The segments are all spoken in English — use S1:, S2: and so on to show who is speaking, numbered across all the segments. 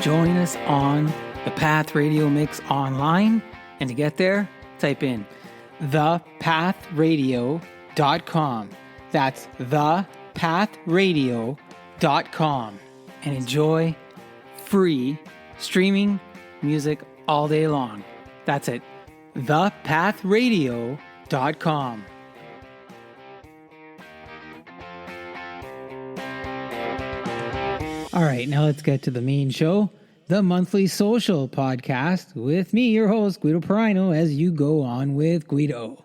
S1: Join us on the Path Radio Mix online. And to get there, type in thepathradio.com. That's thepathradio.com. And enjoy free streaming music all day long. That's it. thepathradio.com. All right, now let's get to the main show, the Monthly Social Podcast, with me, your host, Guido Perino, as you go on with Guido.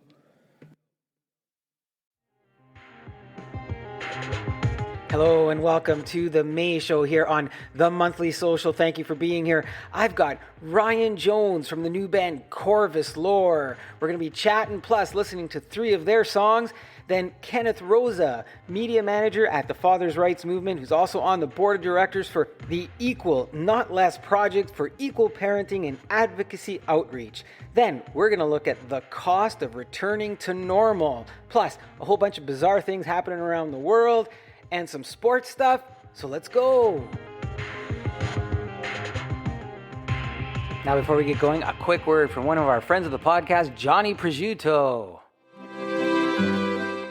S1: Hello and welcome to the May Show here on the Monthly Social. Thank you for being here. I've got Ryan Jones from the new band Corvus Lore. We're going to be chatting plus listening to 3 of their songs. Then Kenneth Rosa, media manager at the Father's Rights Movement, who's also on the board of directors for the Equal Not Less Project for equal parenting and advocacy outreach. Then we're going to look at the cost of returning to normal, plus a whole bunch of bizarre things happening around the world and some sports stuff. So let's go. Now, before we get going, a quick word from one of our friends of the podcast, Johnny Prosciutto.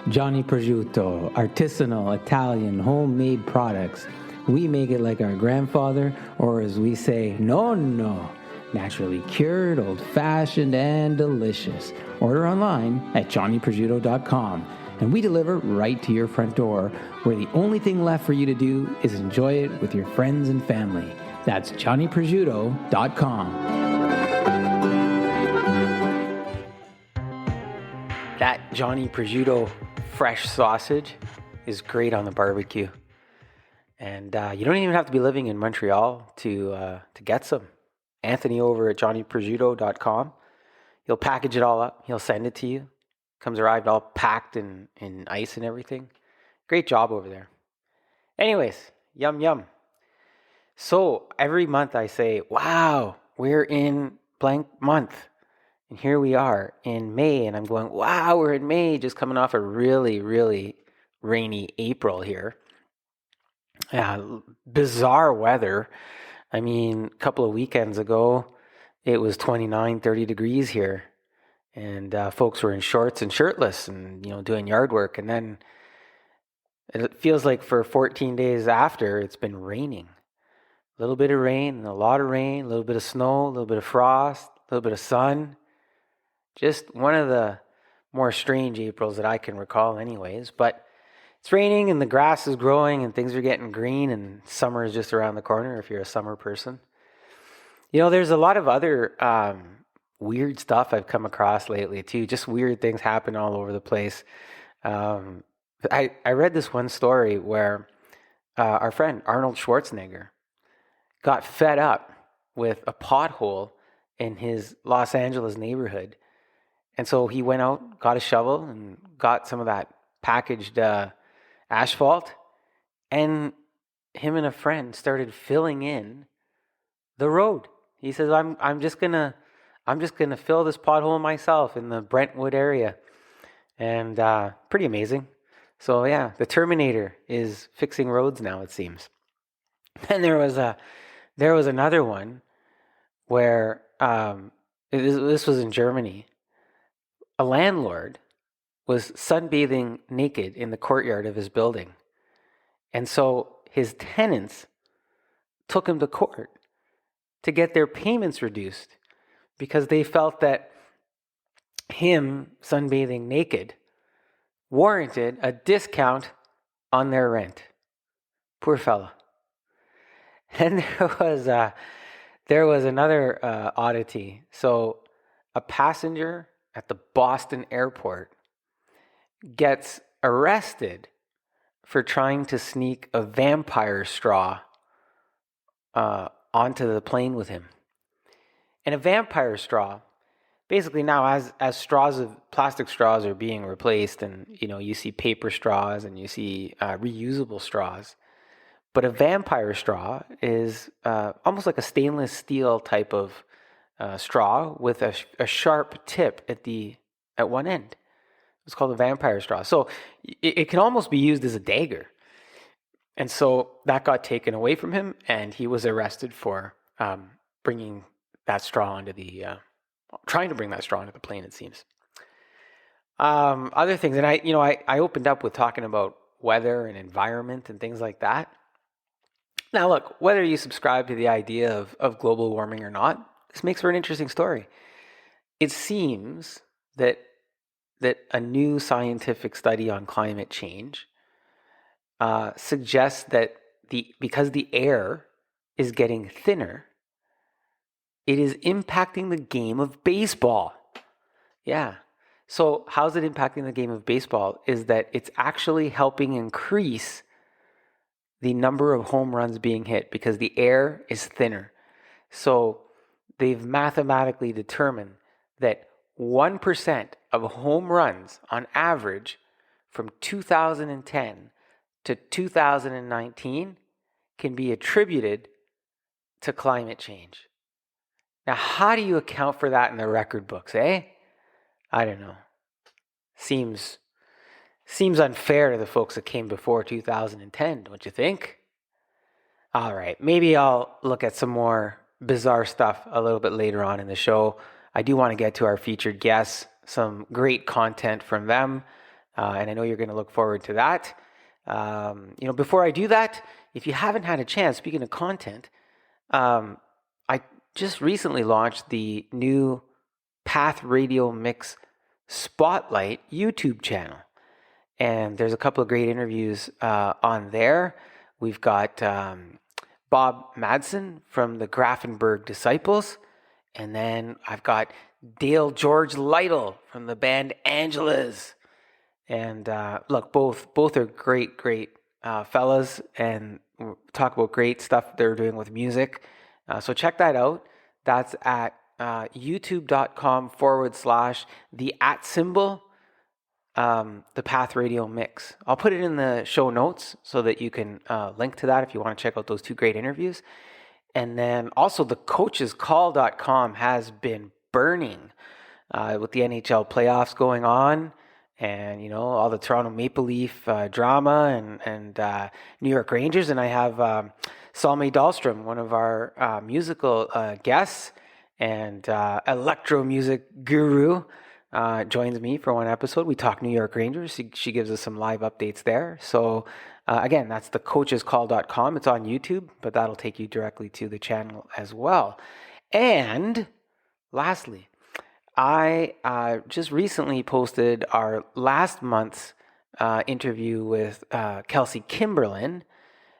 S1: Johnny Prosciutto, artisanal Italian homemade products. We make it like our grandfather, or as we say, nonno. Naturally cured, old-fashioned, and delicious. Order online at johnnyprosciutto.com. And we deliver right to your front door, where the only thing left for you to do is enjoy it with your friends and family. That's johnnyprosciutto.com. That Johnny Prosciutto fresh sausage is great on the barbecue. And you don't even have to be living in Montreal to get some. Anthony over at johnnyprosciutto.com. He'll package it all up. He'll send it to you. Comes arrived all packed in ice and everything. Great job over there. Anyways, yum yum. So every month I say, wow, we're in blank month. And here we are in May, and I'm going, wow, we're in May, just coming off a really, really rainy April here. Bizarre weather. I mean, a couple of weekends ago, it was 29, 30 degrees here. And folks were in shorts and shirtless and, doing yard work. And then it feels like for 14 days after, it's been raining. A little bit of rain, and a lot of rain, a little bit of snow, a little bit of frost, a little bit of sun. Just one of the more strange Aprils that I can recall anyways. But it's raining and the grass is growing and things are getting green and summer is just around the corner if you're a summer person. There's a lot of other weird stuff I've come across lately too. Just weird things happen all over the place. I read this one story where our friend Arnold Schwarzenegger got fed up with a pothole in his Los Angeles neighborhood. And so he went out, got a shovel, and got some of that packaged asphalt. And him and a friend started filling in the road. He says, I'm just gonna fill this pothole myself in the Brentwood area. And pretty amazing. So yeah, the Terminator is fixing roads now, it seems. And there was another one where this was in Germany. A landlord was sunbathing naked in the courtyard of his building. And so his tenants took him to court to get their payments reduced because they felt that him sunbathing naked warranted a discount on their rent. Poor fella. And there was another oddity. So a passenger at the Boston airport gets arrested for trying to sneak a vampire straw onto the plane with him. And a vampire straw, basically now as plastic straws are being replaced, and you see paper straws and you see reusable straws, but a vampire straw is almost like a stainless steel type of straw with a sharp tip at one end. It's called a vampire straw. So it can almost be used as a dagger. And so that got taken away from him, and he was arrested for bringing that straw onto the, trying to bring that straw onto the plane, it seems. Other things, and I opened up with talking about weather and environment and things like that. Now, look, whether you subscribe to the idea of global warming or not, this makes for an interesting story. It seems that a new scientific study on climate change suggests that because the air is getting thinner, it is impacting the game of baseball. Yeah. So how's it impacting the game of baseball is that it's actually helping increase the number of home runs being hit because the air is thinner. So they've mathematically determined that 1% of home runs on average from 2010 to 2019 can be attributed to climate change. Now, how do you account for that in the record books, eh? I don't know. Seems unfair to the folks that came before 2010, don't you think? All right, maybe I'll look at some more bizarre stuff a little bit later on in the show. I do want to get to our featured guests, some great content from them, and I know you're going to look forward to that. Before I do that, if you haven't had a chance, speaking of content, I just recently launched the new Path Radio Mix Spotlight YouTube channel. And there's a couple of great interviews on there. We've got Bob Madsen from the Grafenberg Disciples. And then I've got Dale George Lytle from the band Angelas. And look, both are great fellas and talk about great stuff they're doing with music. So check that out. That's at youtube.com/the the Path Radio Mix. I'll put it in the show notes so that you can link to that if you want to check out those two great interviews. And then also the coachescall.com has been burning with the NHL playoffs going on. And, all the Toronto Maple Leaf drama and New York Rangers. And I have Salme Dahlstrom, one of our musical guests and electro music guru, joins me for one episode. We talk New York Rangers. She gives us some live updates there. So again, that's the coachescall.com. It's on YouTube, but that'll take you directly to the channel as well. And lastly, I just recently posted our last month's interview with Kelsey Kimberlin,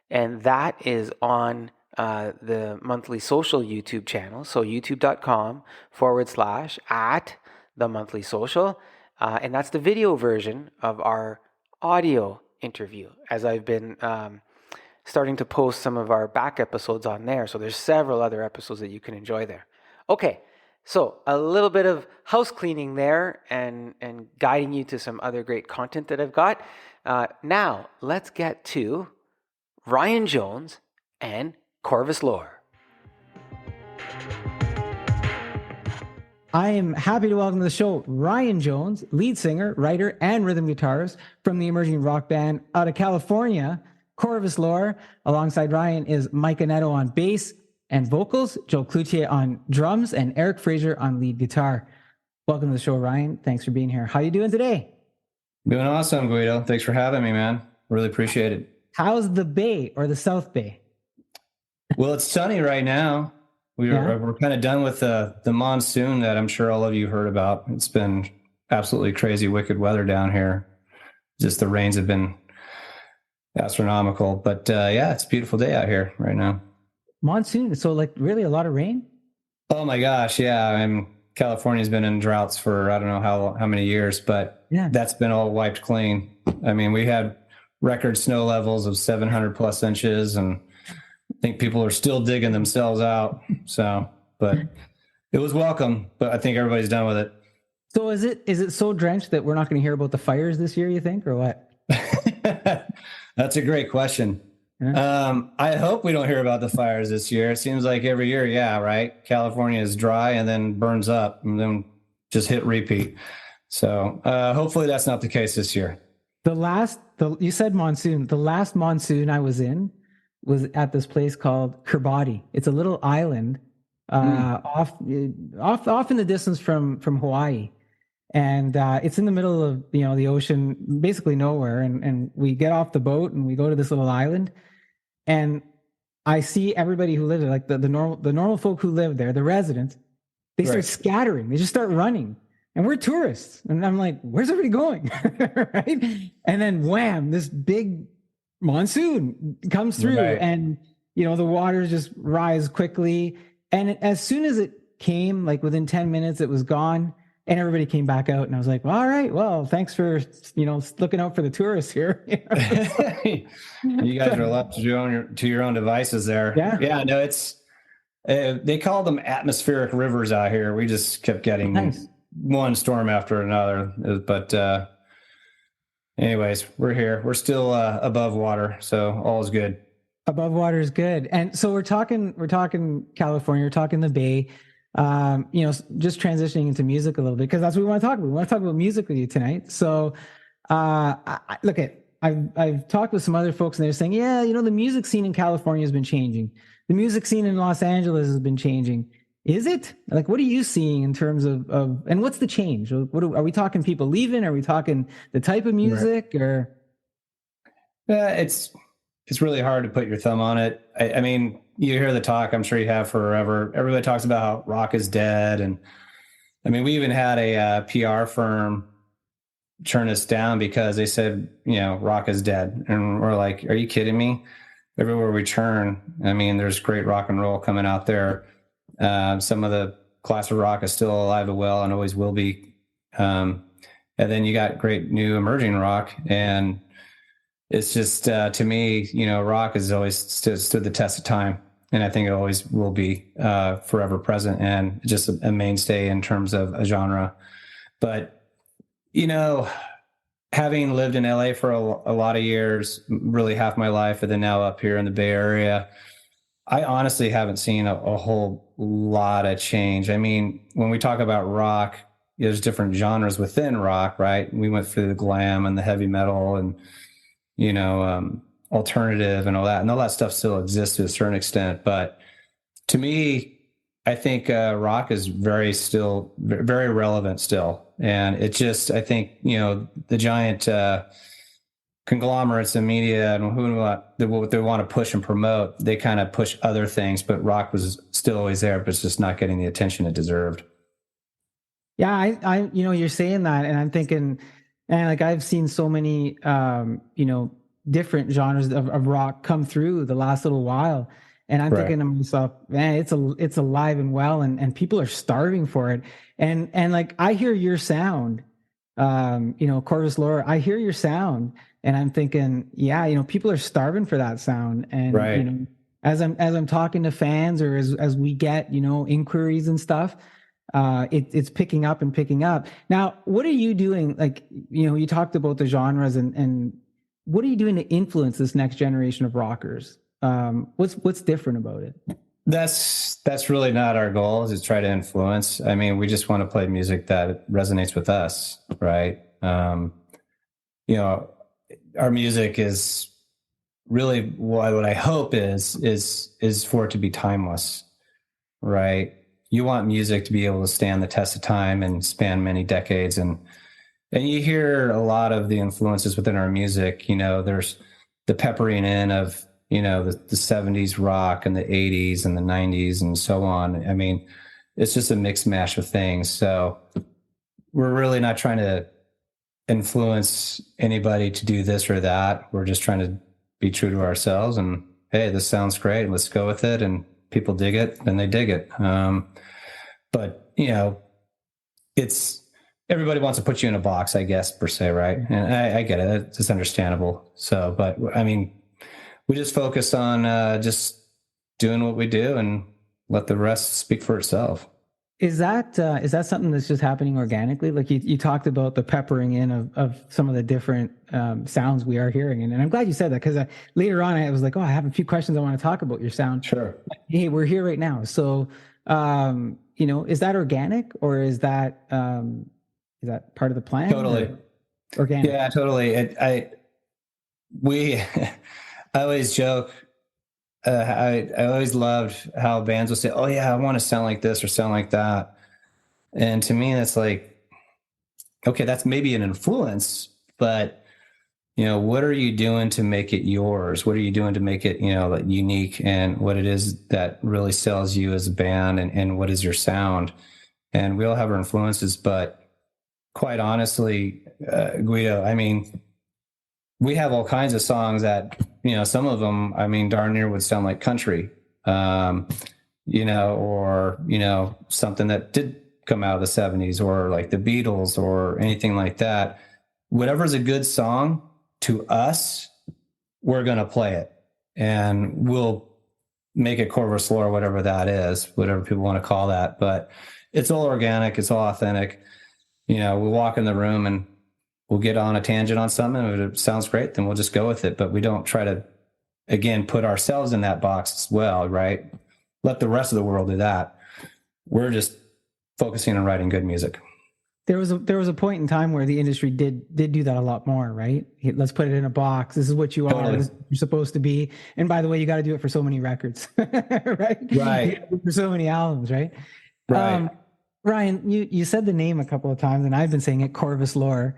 S1: and that is on the Monthly Social YouTube channel. So youtube.com/@the Monthly Social. And that's the video version of our audio interview, as I've been starting to post some of our back episodes on there. So there's several other episodes that you can enjoy there. Okay. So a little bit of house cleaning there and guiding you to some other great content that I've got. Now, let's get to Ryan Jones and Corvus Lore.
S2: I am happy to welcome to the show Ryan Jones, lead singer, writer, and rhythm guitarist from the emerging rock band out of California, Corvus Lore. Alongside Ryan is Micah Netto on bass and vocals, Joe Cloutier on drums, and Eric Fraser on lead guitar. Welcome to the show, Ryan. Thanks for being here. How you doing today?
S3: Doing awesome, Guido. Thanks for having me, man. Really appreciate it.
S2: How's the Bay or the South Bay?
S3: Well, it's sunny right now. We're kind of done with the monsoon that I'm sure all of you heard about. It's been absolutely crazy, wicked weather down here. Just the rains have been astronomical. But it's a beautiful day out here right now.
S2: Monsoon, so like really a lot of rain?
S3: Oh my gosh, yeah. California's been in droughts for I don't know how many years, but that's been all wiped clean. I mean, we had record snow levels of 700 plus inches, and I think people are still digging themselves out. So, but it was welcome, but I think everybody's done with it.
S2: So is it so drenched that we're not going to hear about the fires this year, you think, or what?
S3: That's a great question. I hope we don't hear about the fires this year. It seems like every year, right? California is dry and then burns up and then just hit repeat. So hopefully that's not the case this year.
S2: You said monsoon. The last monsoon I was in was at this place called Kiribati. It's a little island off in the distance from Hawaii, and it's in the middle of the ocean, basically nowhere. And we get off the boat and we go to this little island, and I see everybody who lives there, like the normal folk who live there, the residents. They start scattering. They just start running. And we're tourists. And I'm like, where's everybody going? Right? And then wham, this big monsoon comes through and, the waters just rise quickly. And as soon as it came, like within 10 minutes, it was gone and everybody came back out. And I was like, well, all right, well, thanks for, looking out for the tourists here.
S3: You guys are left to your own devices there.
S2: Yeah.
S3: Yeah, no, they call them atmospheric rivers out here. We just kept getting one storm after another, but anyways, we're here. We're still above water, so all is good.
S2: Above water is good. And so we're talking California, we're talking the Bay. Just transitioning into music a little bit, because that's what we want to talk about. We want to talk about music with you tonight. So I've talked with some other folks and they're saying, yeah, the music scene in California has been changing. The music scene in Los Angeles has been changing. Is it? Like, what are you seeing in terms of and what's the change? Are we talking people leaving? Are we talking the type of music or?
S3: It's really hard to put your thumb on it. I mean, you hear the talk, I'm sure you have forever. Everybody talks about how rock is dead. And I mean, we even had a PR firm turn us down because they said, rock is dead. And we're like, are you kidding me? Everywhere we turn, I mean, there's great rock and roll coming out there. Some of the classic rock is still alive and well and always will be. And then you got great new emerging rock. And it's just, to me, rock has always stood the test of time. And I think it always will be forever present and just a mainstay in terms of a genre. But, having lived in LA for a lot of years, really half my life, and then now up here in the Bay Area, I honestly haven't seen a whole lot of change. I mean, when we talk about rock, there's different genres within rock, right? We went through the glam and the heavy metal and, alternative and all that stuff still exists to a certain extent. But to me, I think rock is very relevant still. And it just, I think, the giant conglomerates and media and what they want to push and promote, they kind of push other things, but rock was still always there, but it's just not getting the attention it deserved.
S2: Yeah, I you're saying that, and I'm thinking, and like I've seen so many, different genres of rock come through the last little while, and I'm thinking to myself, man, it's alive and well, and people are starving for it, and like I hear your sound, Corvus Lore, I hear your sound, and I'm thinking, yeah, people are starving for that sound, and as I'm talking to fans or as we get inquiries and stuff. It's picking up and picking up. Now, what are you doing? Like, you talked about the genres and what are you doing to influence this next generation of rockers? What's different about it?
S3: That's really not our goal, is to try to influence. I mean, we just want to play music that resonates with us, right? Our music is really what I hope is for it to be timeless, right? You want music to be able to stand the test of time and span many decades. And you hear a lot of the influences within our music. There's the peppering in of, the 70s rock and the 80s and the 90s and so on. I mean, it's just a mixed mash of things. So we're really not trying to influence anybody to do this or that. We're just trying to be true to ourselves and, hey, this sounds great. Let's go with it. And people dig it, and they dig it. But it's, everybody wants to put you in a box, I guess, per se, right? And I get it. It's understandable. So, but I mean, we just focus on just doing what we do and let the rest speak for itself.
S2: Is that something that's just happening organically? Like you talked about the peppering in of some of the different sounds we are hearing. And I'm glad you said that, because later on I was like, I have a few questions I want to talk about your sound.
S3: Sure.
S2: Hey, we're here right now. So, is that organic, or is that part of the plan?
S3: Totally.
S2: Or? organic?
S3: Yeah, totally. I always joke. I always loved how bands would say, "Oh yeah, I want to sound like this or sound like that," and to me, that's like, okay, that's maybe an influence, but what are you doing to make it yours? What are you doing to make it, like unique, and what it is that really sells you as a band, and what is your sound? And we all have our influences, but quite honestly, Guido, I mean, we have all kinds of songs that, some of them, I mean, darn near would sound like country, or, something that did come out of the 70s, or like the Beatles or anything like that. Whatever's a good song to us, we're going to play it, and we'll make it Corvus lore, whatever that is, whatever people want to call that. But it's all organic. It's all authentic. We'll walk in the room and we'll get on a tangent on something. If it sounds great, then we'll just go with it. But we don't try to, again, put ourselves in that box as well, right? Let the rest of the world do that. We're just focusing on writing good music.
S2: There was a point in time where the industry did do that a lot more, right? Let's put it in a box. This is what you are. This is what you're supposed to be. And by the way, you got to do it for so many records, right?
S3: Right.
S2: For so many albums, right?
S3: Right.
S2: Ryan, you said the name a couple of times, and I've been saying it, Corvus lore.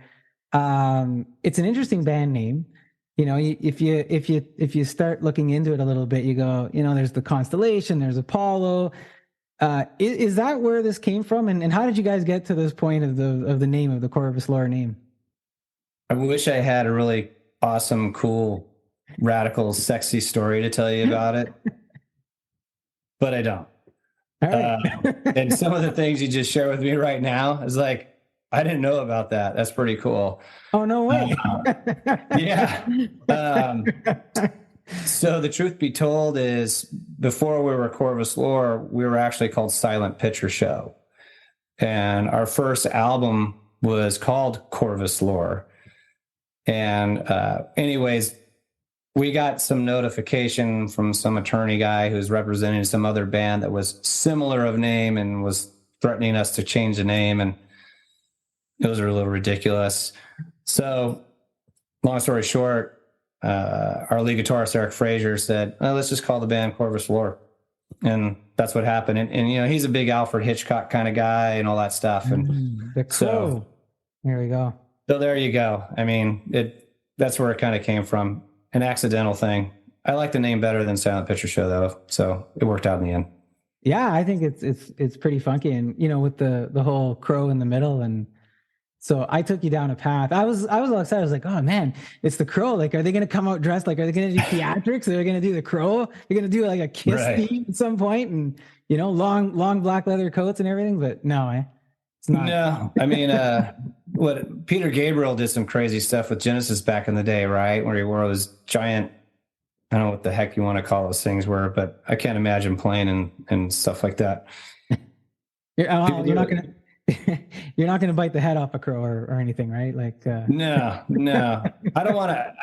S2: It's an interesting band name. If you start looking into it a little bit, you go, there's the constellation, there's Apollo. Is that where this came from, and how did you guys get to this point of the name of the Corvus lore name?
S3: I wish I had a really awesome, cool, radical, sexy story to tell you about it, but I don't.
S2: All right.
S3: And some of the things you just share with me right now is like, I didn't know about that. That's pretty cool.
S2: Oh, no way.
S3: Yeah. So the truth be told is, before we were Corvus lore, we were actually called Silent Picture Show. And our first album was called Corvus lore. And anyways, we got some notification from some attorney guy who's representing some other band that was similar of name and was threatening us to change the name. And it was a little ridiculous. So long story short, our lead guitarist, Eric Frazier, said, let's just call the band Corvus lore. And that's what happened. And he's a big Alfred Hitchcock kind of guy and all that stuff. And
S2: the Crow. There we go.
S3: So there you go. I mean, that's where it kind of came from. An accidental thing. I like the name better than Silent Picture Show, though. So it worked out in the end.
S2: Yeah, I think it's pretty funky. And, with the whole crow in the middle. And so I took you down a path. I was all excited. I was like, oh man, it's the Crow. Like, are they going to come out dressed? Like, are they going to do theatrics? Are they going to do the Crow? They're going to do like a Kiss theme at some point, and long black leather coats and everything. But no, it's not.
S3: No, I mean, what Peter Gabriel did some crazy stuff with Genesis back in the day, right? Where he wore those giant, I don't know what the heck you want to call those things were, but I can't imagine playing and stuff like that.
S2: You're not going to. You're not going to bite the head off a crow or anything, right? Like,
S3: no, I don't want to.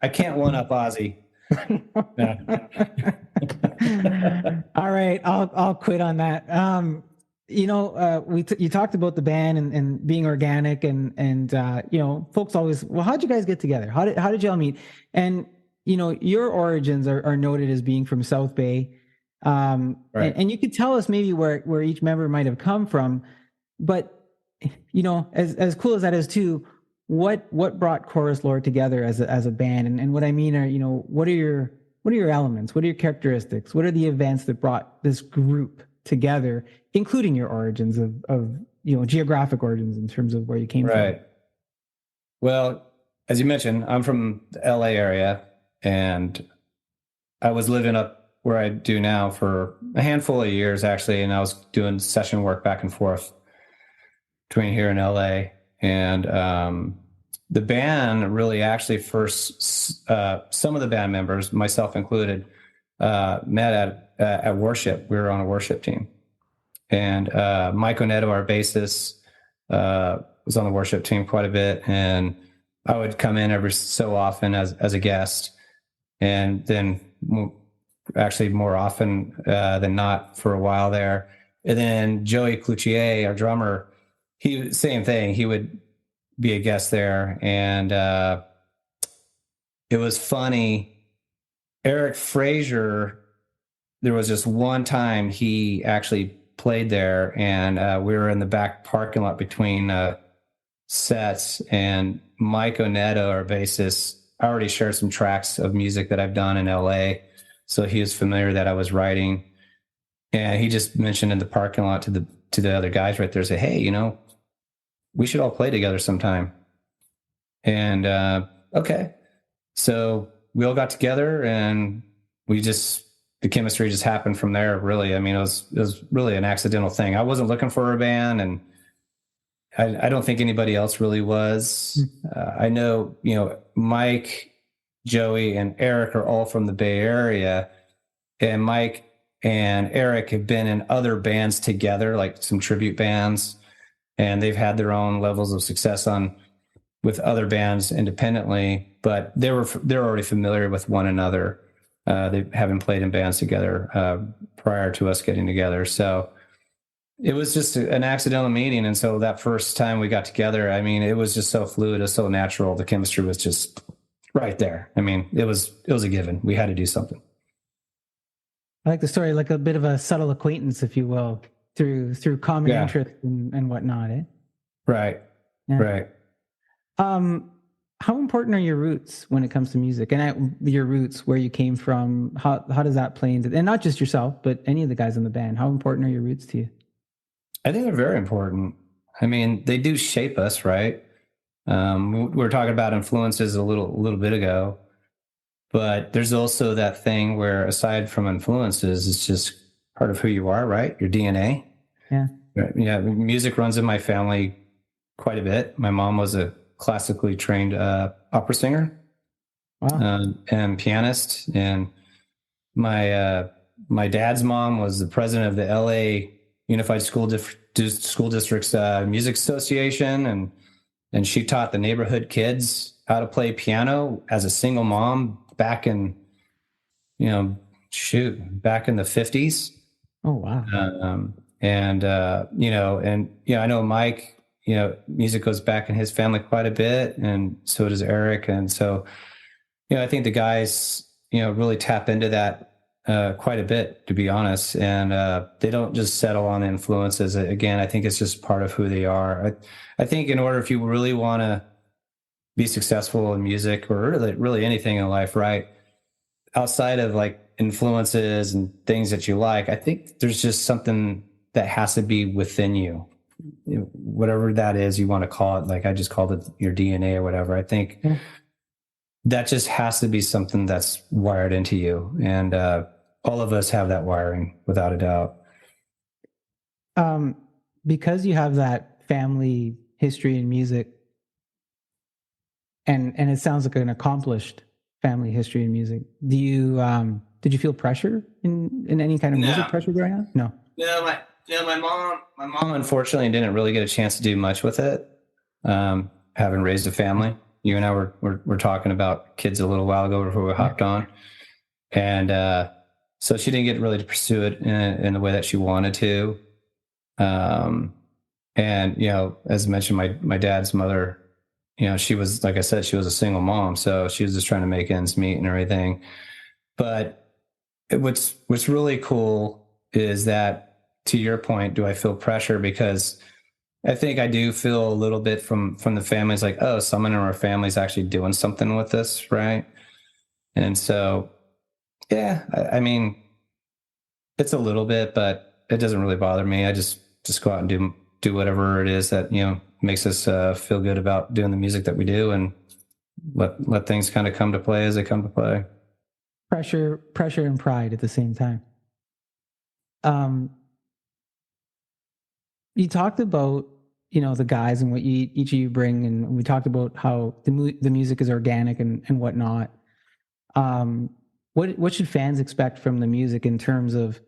S3: I can't one up Ozzy.
S2: All right, I'll quit on that. You talked about the band and being organic and folks always, well, how'd you guys get together? How did y'all meet? And your origins are noted as being from South Bay, right. and you could tell us maybe where each member might have come from. But, as cool as that is too, what brought Corvus lore together as a band? And what I mean are, what are your elements? What are your characteristics? What are the events that brought this group together, including your origins of geographic origins in terms of where you came from?
S3: Right. Well, as you mentioned, I'm from the LA area, and I was living up where I do now for a handful of years, actually, and I was doing session work back and forth between here and LA. And the band really actually first, some of the band members, myself included, met at worship. We were on a worship team. And Mike Oneto, our bassist, was on the worship team quite a bit. And I would come in every so often as a guest. And then actually more often than not for a while there. And then Joey Cloutier, our drummer, same thing. He would be a guest there. And it was funny. Eric Frazier, there was just one time he actually played there, and we were in the back parking lot between sets, and Mike Oneto, our bassist, I already shared some tracks of music that I've done in LA. So he was familiar that I was writing. And he just mentioned in the parking lot to the other guys right there, say, hey, you know, we should all play together sometime. And okay. So we all got together, and the chemistry just happened from there, really. I mean, it was really an accidental thing. I wasn't looking for a band, and I don't think anybody else really was. I know, you know, Mike, Joey, and Eric are all from the Bay Area, and Mike and Eric have been in other bands together, like some tribute bands, and they've had their own levels of success with other bands independently, but they're already familiar with one another. They haven't played in bands together prior to us getting together. So it was just an accidental meeting. And so that first time we got together, I mean, it was just so fluid, it was so natural. The chemistry was just right there. I mean, it was a given. We had to do something.
S2: I like the story, like a bit of a subtle acquaintance, if you will, through common interest and whatnot, eh?
S3: Right.
S2: Yeah.
S3: Right.
S2: How important are your roots when it comes to music, and your roots, where you came from? How does that play into, and not just yourself, but any of the guys in the band? How important are your roots to you?
S3: I think they're very important. I mean, they do shape us, right? We were talking about influences a little bit ago, but there's also that thing where, aside from influences, it's just part of who you are, right? Your DNA.
S2: Yeah.
S3: Yeah. Music runs in my family quite a bit. My mom was a classically trained opera singer.
S2: Wow.
S3: And pianist, and my dad's mom was the president of the LA Unified School District's Music Association, and she taught the neighborhood kids how to play piano as a single mom back in, you know, back in the 50s.
S2: Oh, wow.
S3: I know Mike, you know, music goes back in his family quite a bit, and so does Eric. And so, you know, I think the guys, you know, really tap into that quite a bit, to be honest. And they don't just settle on influences. Again, I think it's just part of who they are. I think in order, if you really want to be successful in music, or really anything in life, right, outside of like influences and things that you like, I think there's just something that has to be within you. You know, whatever that is you want to call it. Like I just called it your DNA or whatever. I think that just has to be something that's wired into you. And all of us have that wiring, without a doubt.
S2: Because you have that family history in music, and it sounds like an accomplished family history in music. Do you did you feel pressure in any kind of music pressure growing up? No.
S3: My mom unfortunately didn't really get a chance to do much with it. Having raised a family, you and I were talking about kids a little while ago before we hopped on, and so she didn't get really to pursue it in the way that she wanted to. And you know, as mentioned, my dad's mother, you know, she was, like I said, she was a single mom, so she was just trying to make ends meet and everything. But what's really cool is that, to your point, do I feel pressure? Because I think I do feel a little bit from the families, like, oh, someone in our family is actually doing something with this, right? And so, yeah, I mean, it's a little bit, but it doesn't really bother me. I just go out and do whatever it is that, you know, makes us feel good about doing the music that we do, and let things kind of come to play as they come to play.
S2: Pressure and pride at the same time. You talked about, you know, the guys and what each of you bring, and we talked about how the music is organic and whatnot. What should fans expect from the music in terms of,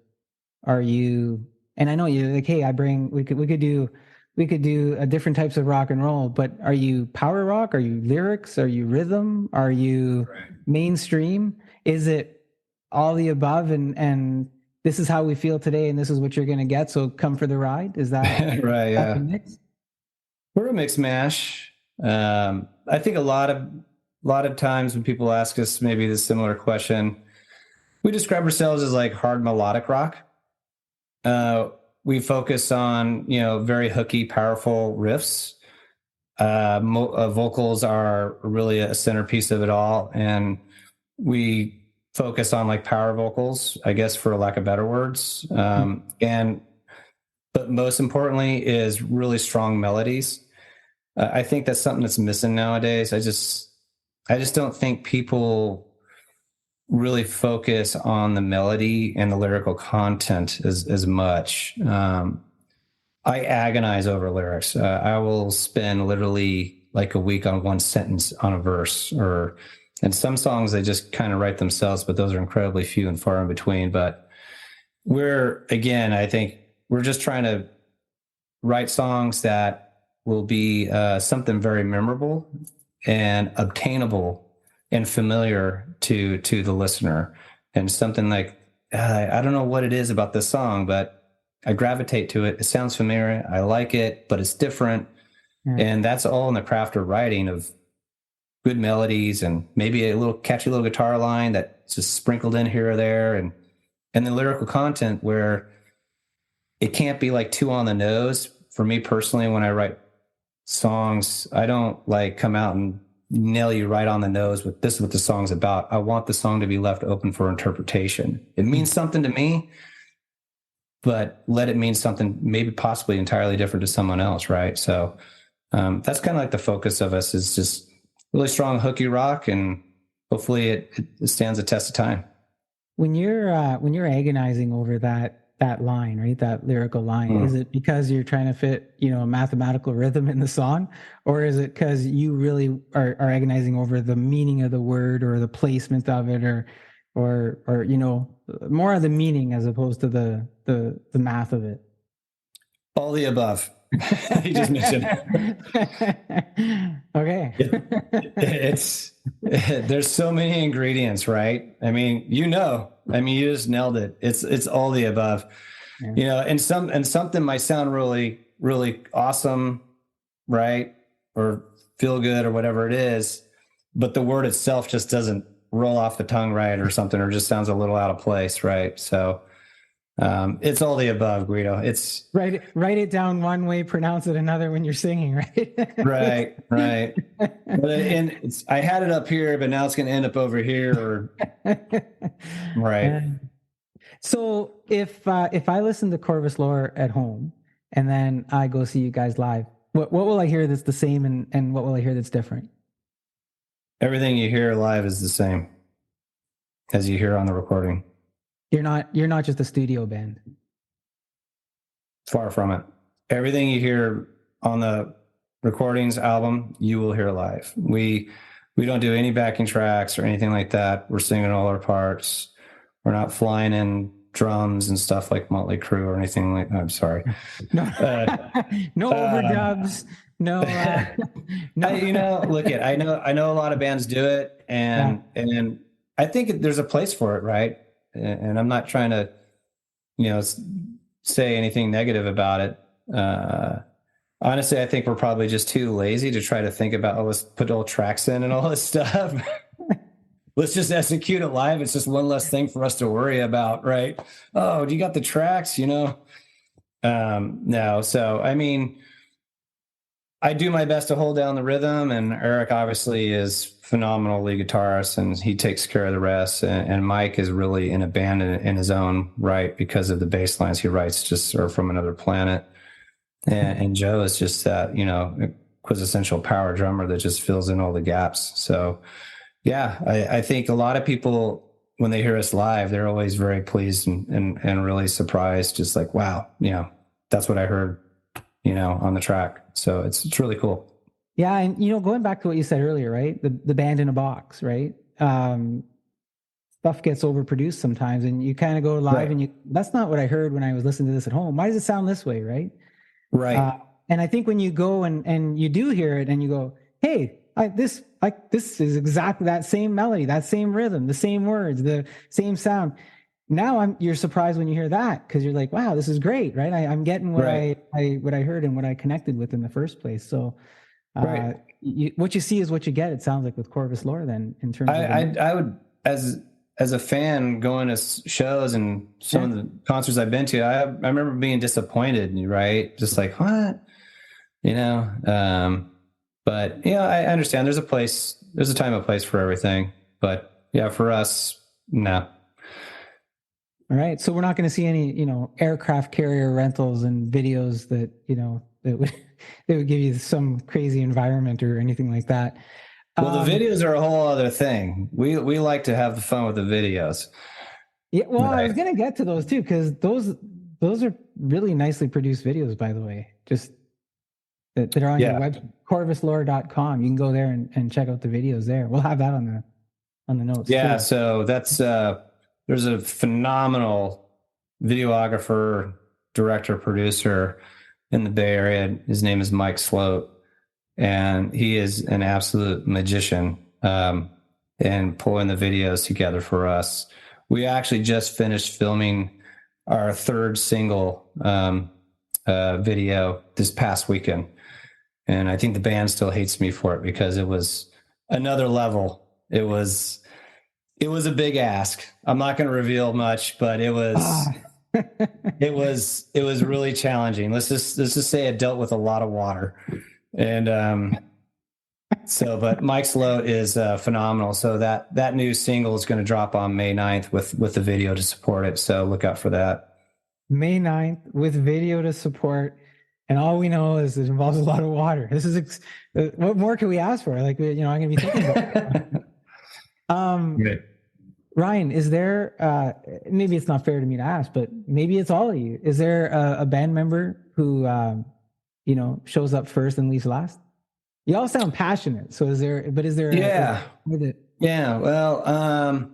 S2: are you? And I know you're like, hey, we could do different types of rock and roll, but are you power rock? Are you lyrics? Are you rhythm? Are you mainstream? Is it all the above? And this is how we feel today, and this is what you're going to get. So come for the ride. Is that
S3: right? Yeah.
S2: Mix?
S3: We're a mix mash. I think a lot of times when people ask us maybe the similar question, we describe ourselves as like hard melodic rock. We focus on, very hooky, powerful riffs. Vocals are really a centerpiece of it all. And we focus on like power vocals, I guess, for lack of better words. But most importantly is really strong melodies. I think that's something that's missing nowadays. I just don't think people really focus on the melody and the lyrical content as much. I agonize over lyrics. I will spend literally like a week on one sentence on a verse, and some songs they just kind of write themselves, but those are incredibly few and far in between. But I think we're just trying to write songs that will be something very memorable and obtainable and familiar to the listener, and something like, I don't know what it is about this song, but I gravitate to it. It sounds familiar. I like it, but it's different. And that's all in the craft of writing, of good melodies and maybe a little catchy little guitar line that's just sprinkled in here or there. And the lyrical content where it can't be like too on the nose. For me personally, when I write songs, I don't like come out and nail you right on the nose with this is what the song's about. I want the song to be left open for interpretation. It means something to me, but let it mean something maybe possibly entirely different to someone else, right? So that's kind of like the focus of us, is just really strong hooky rock, and hopefully it stands the test of time.
S2: When you're agonizing over that line, right, that lyrical line, is it because you're trying to fit a mathematical rhythm in the song, or is it because you really are agonizing over the meaning of the word or the placement of it, or more of the meaning as opposed to the math of it?
S3: All the above. You just mentioned.
S2: Okay.
S3: There's so many ingredients, right? I mean, you just nailed it. It's all the above.
S2: Yeah.
S3: And something might sound really, really awesome, right? Or feel good or whatever it is, but the word itself just doesn't roll off the tongue right, or something, or just sounds a little out of place, right? So it's all the above, Guido. It's
S2: write it down one way, pronounce it another when you're singing, right?
S3: right. And I had it up here, but now it's going to end up over here, right.
S2: So if I listen to Corvus lore at home and then I go see you guys live, what will I hear that's the same, and what will I hear that's different?
S3: Everything you hear live is the same as you hear on the recording.
S2: You're not just a studio band.
S3: Far from it. Everything you hear on the recordings album, you will hear live. We don't do any backing tracks or anything like that. We're singing all our parts. We're not flying in drums and stuff like Motley Crue or anything like that. I'm sorry.
S2: No, no overdubs. No, no.
S3: Look, I know a lot of bands do it, and I think there's a place for it, right? And I'm not trying to, say anything negative about it. Honestly, I think we're probably just too lazy to try to think about, let's put all tracks in and all this stuff. Let's just execute it live. It's just one less thing for us to worry about, right? Oh, do you got the tracks? No. So, I mean, I do my best to hold down the rhythm, and Eric obviously is phenomenal lead guitarist, and he takes care of the rest. And Mike is really in a band in his own right, because of the bass lines he writes just are from another planet. And Joe is just that, quintessential power drummer that just fills in all the gaps. So yeah, I think a lot of people, when they hear us live, they're always very pleased and really surprised, just like, wow, that's what I heard, on the track. So it's really cool.
S2: Yeah. And, going back to what you said earlier, right? The band in a box, right? Stuff gets overproduced sometimes, and you kind of go live, right, and that's not what I heard when I was listening to this at home. Why does it sound this way? Right.
S3: Right.
S2: And I think when you go and you do hear it and you go, hey, this is exactly that same melody, that same rhythm, the same words, the same sound. Now you're surprised when you hear that, because you're like, wow, this is great, right? I'm getting what I heard and what I connected with in the first place. So
S3: Right.
S2: What you see is what you get. It sounds like with Corvus lore, then in terms of
S3: I would, as a fan going to shows and some of the concerts I've been to, I remember being disappointed, right? Just like, what, you know? But yeah, I understand there's a time and place for everything, but yeah, for us, no.
S2: All right. So we're not going to see any, aircraft carrier rentals and videos that, that would give you some crazy environment or anything like that.
S3: Well, the videos are a whole other thing. We like to have the fun with the videos.
S2: Yeah. Well, right. I was going to get to those too, because those are really nicely produced videos, by the way, just that are on your website, corvuslore.com. You can go there and check out the videos there. We'll have that on the notes.
S3: Yeah.
S2: Too.
S3: So that's, there's a phenomenal videographer, director, producer in the Bay Area. His name is Mike Sloat, and he is an absolute magician and pulling the videos together for us. We actually just finished filming our third single video this past weekend, and I think the band still hates me for it because it was another level. It was a big ask. I'm not going to reveal much, but it was it was really challenging. Let's just say it dealt with a lot of water. And but Mike Sloat is phenomenal. So that new single is going to drop on May 9th with the video to support it. So look out for that.
S2: May 9th with video to support. And all we know is it involves a lot of water. This is what more can we ask for? Like, I'm going to be thinking about it. Ryan, is there, maybe it's not fair to me to ask, but maybe it's all of you. Is there a band member who, shows up first and leaves last? You all sound passionate. So is there?
S3: Yeah. Well,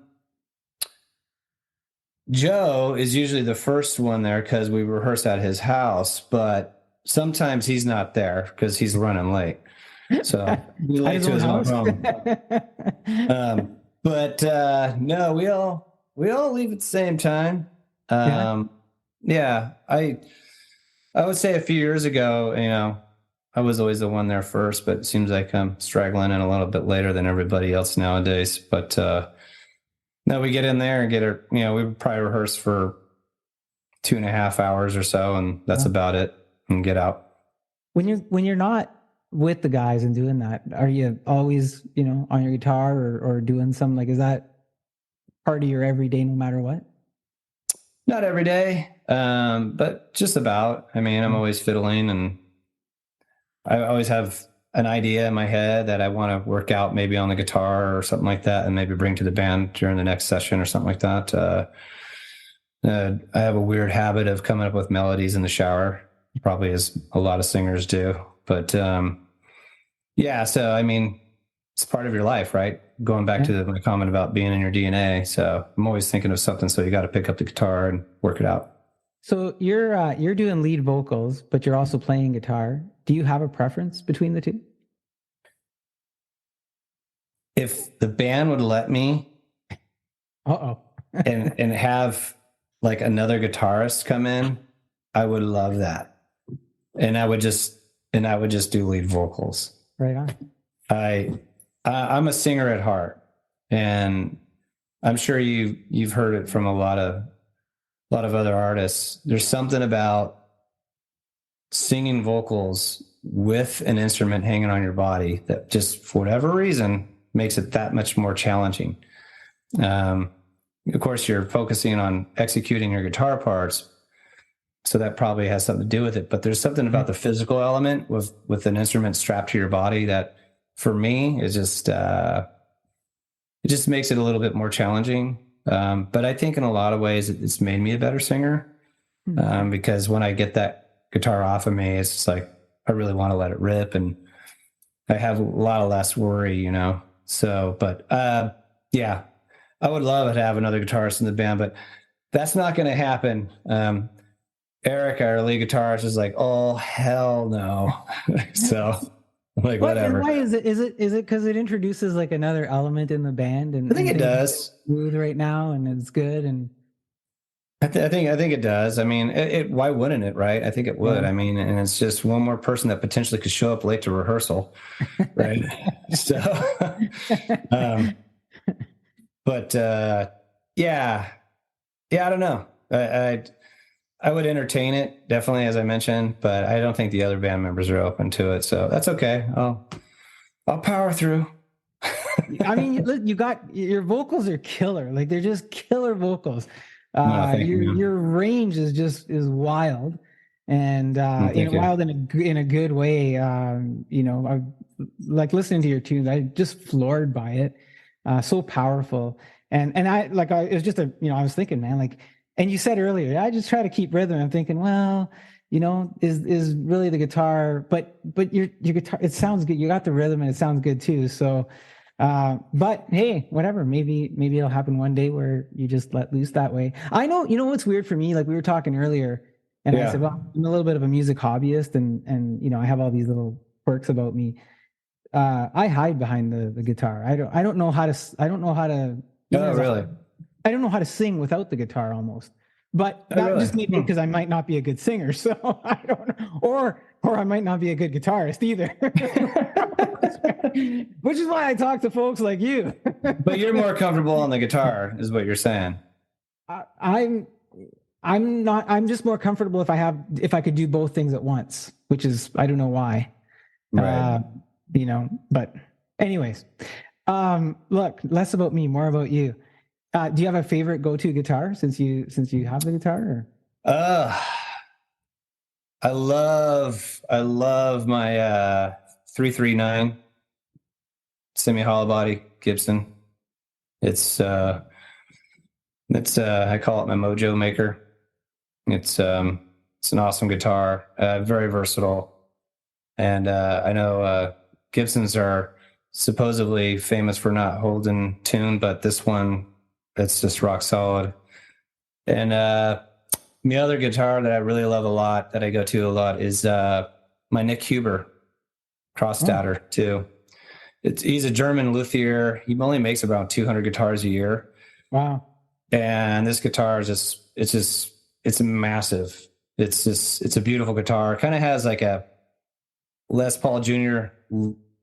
S3: Joe is usually the first one there because we rehearse at his house, but sometimes he's not there because he's running late. So we late to his own home. But no, we all leave at the same time. I would say a few years ago, I was always the one there first, but it seems like I'm straggling in a little bit later than everybody else nowadays. But no, we get in there and get it. We probably rehearse for 2.5 hours or so, and that's about it, and get out.
S2: When you're not with the guys and doing that, are you always, on your guitar or doing something like, is that part of your everyday no matter what?
S3: Not every day, but just about. I mean, I'm always fiddling, and I always have an idea in my head that I want to work out maybe on the guitar or something like that, and maybe bring to the band during the next session or something like that. I have a weird habit of coming up with melodies in the shower, probably as a lot of singers do. But so I mean, it's part of your life, right? Going back to my comment about being in your DNA. So I'm always thinking of something. So you got to pick up the guitar and work it out.
S2: So you're doing lead vocals, but you're also playing guitar. Do you have a preference between the two?
S3: If the band would let me, and have like another guitarist come in, I would love that. And I would just do lead vocals.
S2: Right on.
S3: I'm a singer at heart, and I'm sure you've heard it from a lot of other artists. There's something about singing vocals with an instrument hanging on your body that just, for whatever reason, makes it that much more challenging. Of course, you're focusing on executing your guitar parts, so that probably has something to do with it. But there's something about the physical element with an instrument strapped to your body that, for me, is just it just makes it a little bit more challenging. But I think in a lot of ways it's made me a better singer, because when I get that guitar off of me, it's just like I really want to let it rip, and I have a lot less worry, So, but I would love to have another guitarist in the band, but that's not going to happen. Eric, our lead guitarist, is like, oh, hell no. So I'm like, whatever.
S2: Why is it? Is it because it introduces like another element in the band? And
S3: I think it does.
S2: Smooth right now, and it's good. And
S3: I think it does. I mean, why wouldn't it, right? I think it would.
S2: Yeah.
S3: I mean, and it's just one more person that potentially could show up late to rehearsal, right? So, um, but yeah, yeah, I don't know. I would entertain it, definitely, as I mentioned, but I don't think the other band members are open to it. So that's okay. I'll power through.
S2: I mean, look, you got your vocals are killer. Like they're just killer vocals.
S3: No, thank you, man.
S2: Your range is wild, and
S3: Thank you.
S2: wild in a good way. I like listening to your tunes. I just floored by it. So powerful, and it was just I was thinking, man, like, and you said earlier, I just try to keep rhythm. I'm thinking, well, is really the guitar, but your guitar, it sounds good. You got the rhythm, and it sounds good too. So. But hey, whatever, maybe it'll happen one day where you just let loose that way. I know, what's weird for me, like we were talking earlier, and I said, well, I'm a little bit of a music hobbyist, and I have all these little quirks about me. I hide behind the guitar. I don't know how to
S3: Oh, really?
S2: I don't know how to sing without the guitar almost. But that
S3: really?
S2: just maybe because I might not be a good singer, so I don't know. Or I might not be a good guitarist either. Which is why I talk to folks like you.
S3: But you're more comfortable on the guitar, is what you're saying.
S2: I'm not. I'm just more comfortable if I could do both things at once, which is I don't know why.
S3: Right.
S2: But anyways, look, less about me, more about you. Do you have a favorite go-to guitar since you have the guitar? Or?
S3: I love my 339 semi hollow body Gibson. It's I call it my mojo maker. It's an awesome guitar, very versatile, and I know Gibsons are supposedly famous for not holding tune, but this one, it's just rock solid. And the other guitar that I really love a lot, that I go to a lot, is my Nick Huber cross-statter too. He's a German luthier. He only makes about 200 guitars a year.
S2: Wow.
S3: And this guitar is it's massive. It's a beautiful guitar. Kind of has like a Les Paul Jr.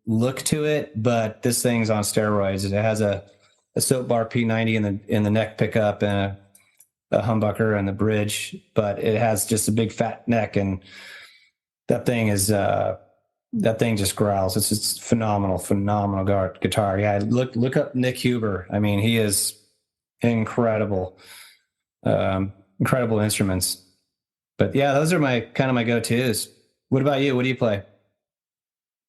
S3: look to it, but this thing's on steroids. It has a soap bar P90 in the neck pickup and a humbucker and the bridge, but it has just a big fat neck, and that thing just growls. It's just phenomenal guitar. Yeah, look up Nick Huber. I mean, he is incredible, incredible instruments. But yeah, those are my go-tos. What about you? What do you play?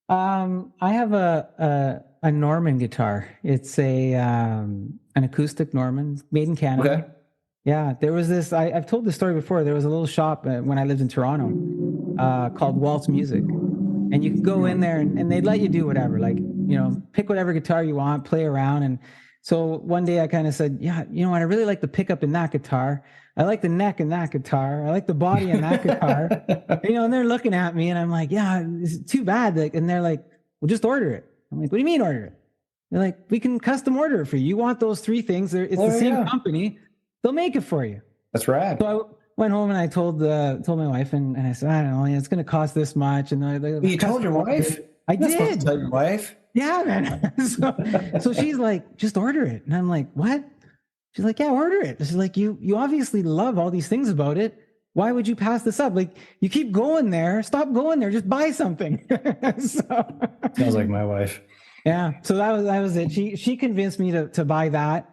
S2: I have a Norman guitar. It's an acoustic Norman made in Canada.
S3: Okay.
S2: Yeah, there was this. I've told this story before. There was a little shop when I lived in Toronto called Waltz Music, and you could go in there and they'd let you do whatever, like pick whatever guitar you want, play around. And so one day I kind of said, yeah, you know what? I really like the pickup in that guitar. I like the neck in that guitar. I like the body in that guitar. And they're looking at me, and I'm like, yeah, it's too bad. And they're like, well, just order it. I'm like, what do you mean order it? They're like, we can custom order it for you. You want those three things? It's the same company. They'll make it for you.
S3: That's right.
S2: So I went home and I told my wife, and I said, I don't know, it's going to cost this much. And
S3: you told your wife?
S2: I did.
S3: Tell your wife?
S2: Yeah, man. So she's like, just order it. And I'm like, what? She's like, yeah, order it. She's like, you obviously love all these things about it. Why would you pass this up? Like, you keep going there. Stop going there. Just buy something.
S3: Sounds like my wife.
S2: Yeah. So that was it. She convinced me to buy that.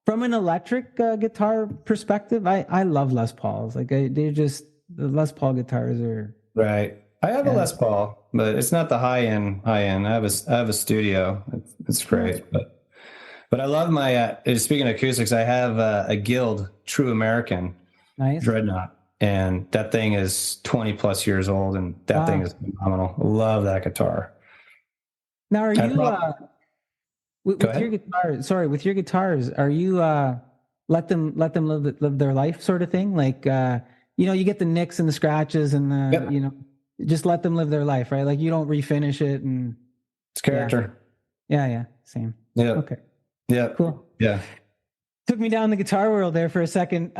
S2: From an electric guitar perspective, I love Les Pauls. Like the Les Paul guitars are
S3: right. I have a Les Paul, but it's not the high end. I have a studio. It's great, but I love my. Speaking of acoustics, I have a Guild True American Dreadnought, and that thing is 20 plus years old, and that thing is phenomenal. I love that guitar.
S2: Now, are you? With your guitars, are you let them live their life sort of thing? Like you get the nicks and the scratches and the just let them live their life, right? Like you don't refinish it and
S3: it's character.
S2: Yeah, same.
S3: Yeah.
S2: Okay.
S3: Yeah.
S2: Cool.
S3: Yeah.
S2: Took me down the guitar world there for a second.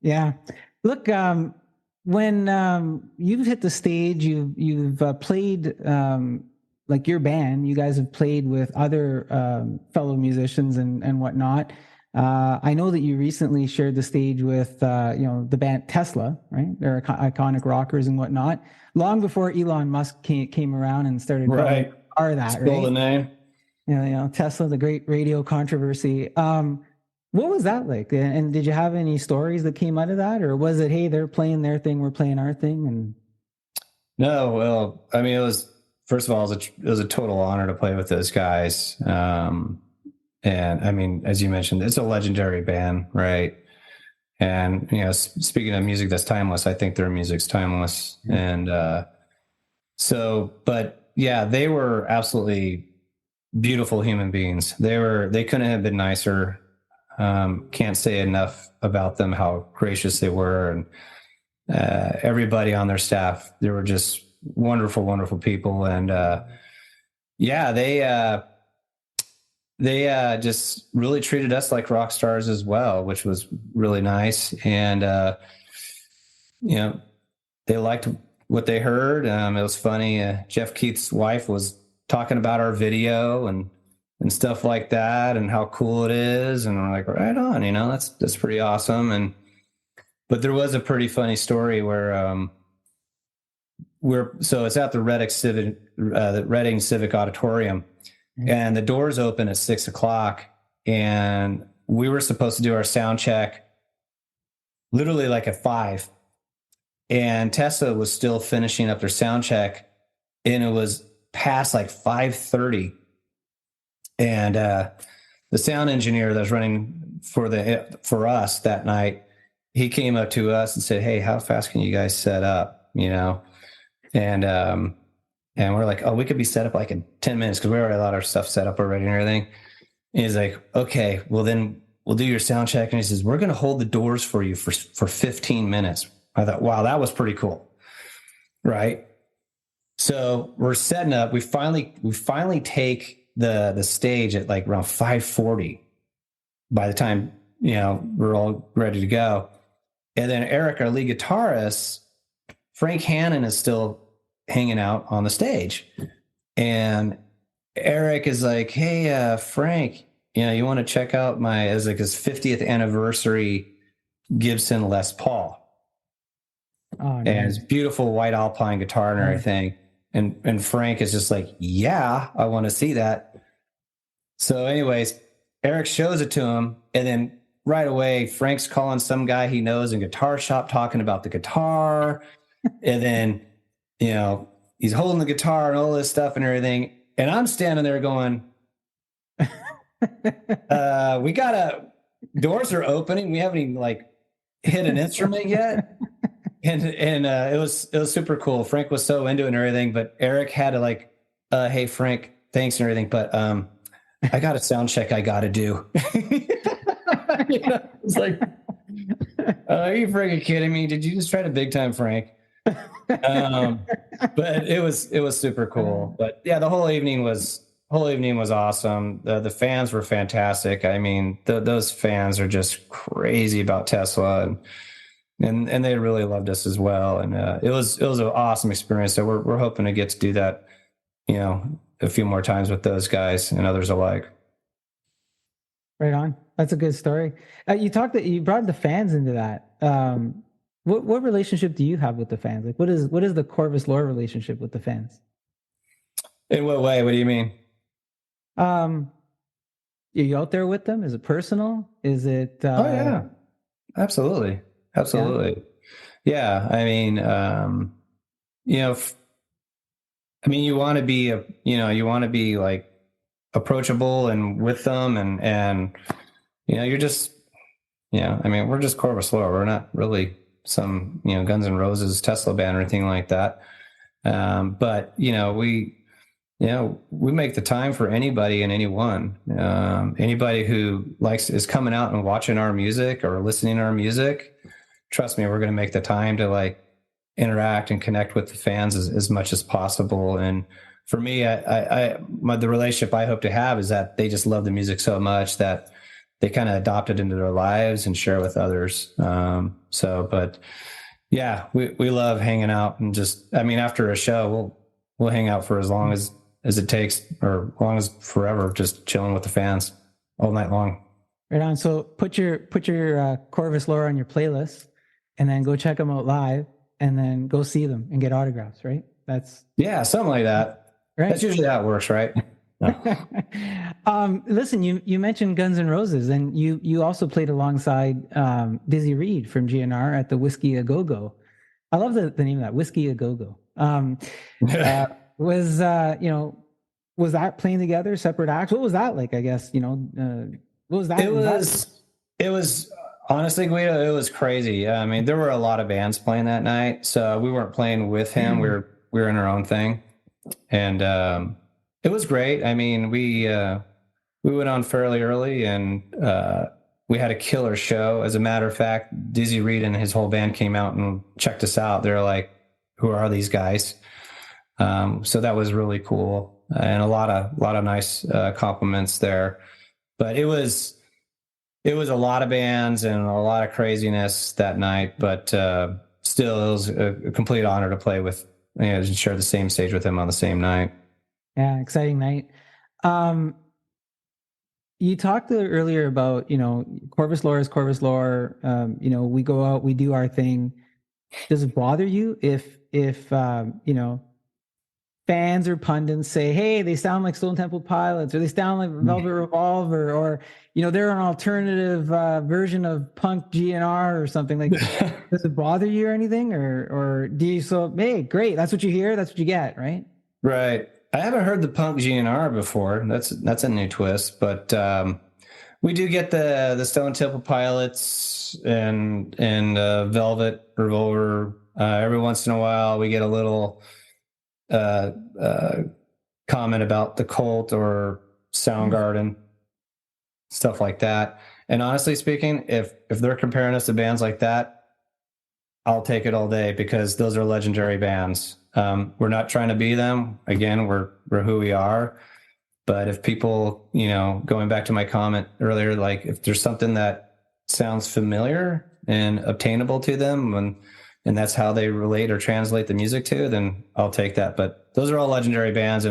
S2: Yeah. Look, when you've hit the stage, you've played like your band. You guys have played with other fellow musicians and whatnot. I know that you recently shared the stage with the band Tesla, right? They're iconic rockers and whatnot. Long before Elon Musk came around and started
S3: right.
S2: That
S3: Stole
S2: right?
S3: the name.
S2: Tesla, the great radio controversy. What was that like? And did you have any stories that came out of that, or was it, hey, they're playing their thing, we're playing our thing? And
S3: no, well, I mean, it was, first of all, it was a total honor to play with those guys. And I mean, as you mentioned, it's a legendary band, right? And speaking of music that's timeless, I think their music's timeless. Mm-hmm. And but yeah, they were absolutely beautiful human beings. They couldn't have been nicer. Can't say enough about them, how gracious they were. And everybody on their staff, they were just wonderful, wonderful people. And they just really treated us like rock stars as well, which was really nice. And they liked what they heard. It was funny. Jeff Keith's wife was talking about our video and stuff like that, and how cool it is. And we're like, right on, that's pretty awesome. But there was a pretty funny story where so it's at the Reading Civic Auditorium, mm-hmm. and the doors open at 6:00, and we were supposed to do our sound check literally like at 5. And Tesla was still finishing up their sound check, and it was past like 5:30. And the sound engineer that was running for us that night, he came up to us and said, "Hey, how fast can you guys set up?" And we're like, "Oh, we could be set up like in 10 minutes because we already had a lot of stuff set up already and everything." And he's like, "Okay, well then we'll do your sound check." And he says, "We're going to hold the doors for you for 15 minutes. I thought, wow, that was pretty cool. Right. So we're setting up. We finally take the stage at like around 5:40 by the time, we're all ready to go. And then Eric, our lead guitarist, Frank Hannon, is still hanging out on the stage. And Eric is like, "Hey, Frank, you want to check out his 50th anniversary Gibson Les Paul?" Oh, nice. And it's beautiful white Alpine guitar and everything. And Frank is just like, "Yeah, I want to see that." So anyways, Eric shows it to him. And then right away, Frank's calling some guy he knows in guitar shop, talking about the guitar. And then, he's holding the guitar and all this stuff and everything. And I'm standing there going, doors are opening. We haven't even hit an instrument yet. And it was super cool. Frank was so into it and everything, but Eric had to "Hey Frank, thanks and everything, but I got a sound check I got to do." It's like, are you freaking kidding me? Did you just try to big time Frank? But it was super cool. But yeah, the whole evening was awesome. The fans were fantastic. I mean, those fans are just crazy about Tesla, and they really loved us as well. And it was an awesome experience. So we're hoping to get to do that, a few more times with those guys and others alike.
S2: Right on. That's a good story. You brought the fans into that. What relationship do you have with the fans? Like, what is the Corvus lore relationship with the fans?
S3: In what way? What do you mean?
S2: Are you out there with them? Is it personal? Is it?
S3: Oh yeah, absolutely. Yeah. I mean, you want to be like approachable and with them and you're just, we're just Corvus lore. We're not really some, Guns N' Roses Tesla band or anything like that. But we make the time for anybody and anyone, anybody who is coming out and watching our music or listening to our music. Trust me, we're going to make the time to interact and connect with the fans as much as possible. And for me, the relationship I hope to have is that they just love the music so much that they kind of adopt it into their lives and share with others. But yeah, we love hanging out and just, I mean, after a show, we'll hang out for as long as it takes, or long as forever, just chilling with the fans all night long.
S2: Right on. So put your Corvus lore on your playlist, and then go check them out live, and then go see them and get autographs. Right? That's
S3: something like that. Right. That's usually how it works, right?
S2: No. Listen, you mentioned Guns N' Roses, and you also played alongside Dizzy Reed from GNR at the Whiskey A Go Go. I love the name of that, Whiskey A Go Go. Was that playing together, separate acts? What was that like? I guess what was that?
S3: It was honestly, Guido, it was crazy. I mean, there were a lot of bands playing that night, so we weren't playing with him. We were in our own thing, and it was great. I mean, we went on fairly early, and we had a killer show. As a matter of fact, Dizzy Reed and his whole band came out and checked us out. They're like, "Who are these guys?" So that was really cool, and a lot of nice compliments there. But it was a lot of bands and a lot of craziness that night. But still, it was a complete honor to play with, and share the same stage with him on the same night.
S2: Yeah, exciting night. You talked earlier about, Corvus lore is Corvus lore. We go out, we do our thing. Does it bother you if fans or pundits say, hey, they sound like Stone Temple Pilots, or they sound like Velvet Revolver, or they're an alternative version of punk GNR or something like that? Does it bother you or anything, or do you hey, great, that's what you hear, that's what you get, right?
S3: Right. I haven't heard the punk GNR before. That's a new twist, but we do get the Stone Temple Pilots and Velvet Revolver. Every once in a while, we get a little comment about the Cult or Soundgarden, stuff like that. And honestly speaking, if they're comparing us to bands like that, I'll take it all day, because those are legendary bands. We're not trying to be them. Again, we're who we are. But if people, going back to my comment earlier, like if there's something that sounds familiar and obtainable to them, and that's how they relate or translate the music to, then I'll take that. But those are all legendary bands,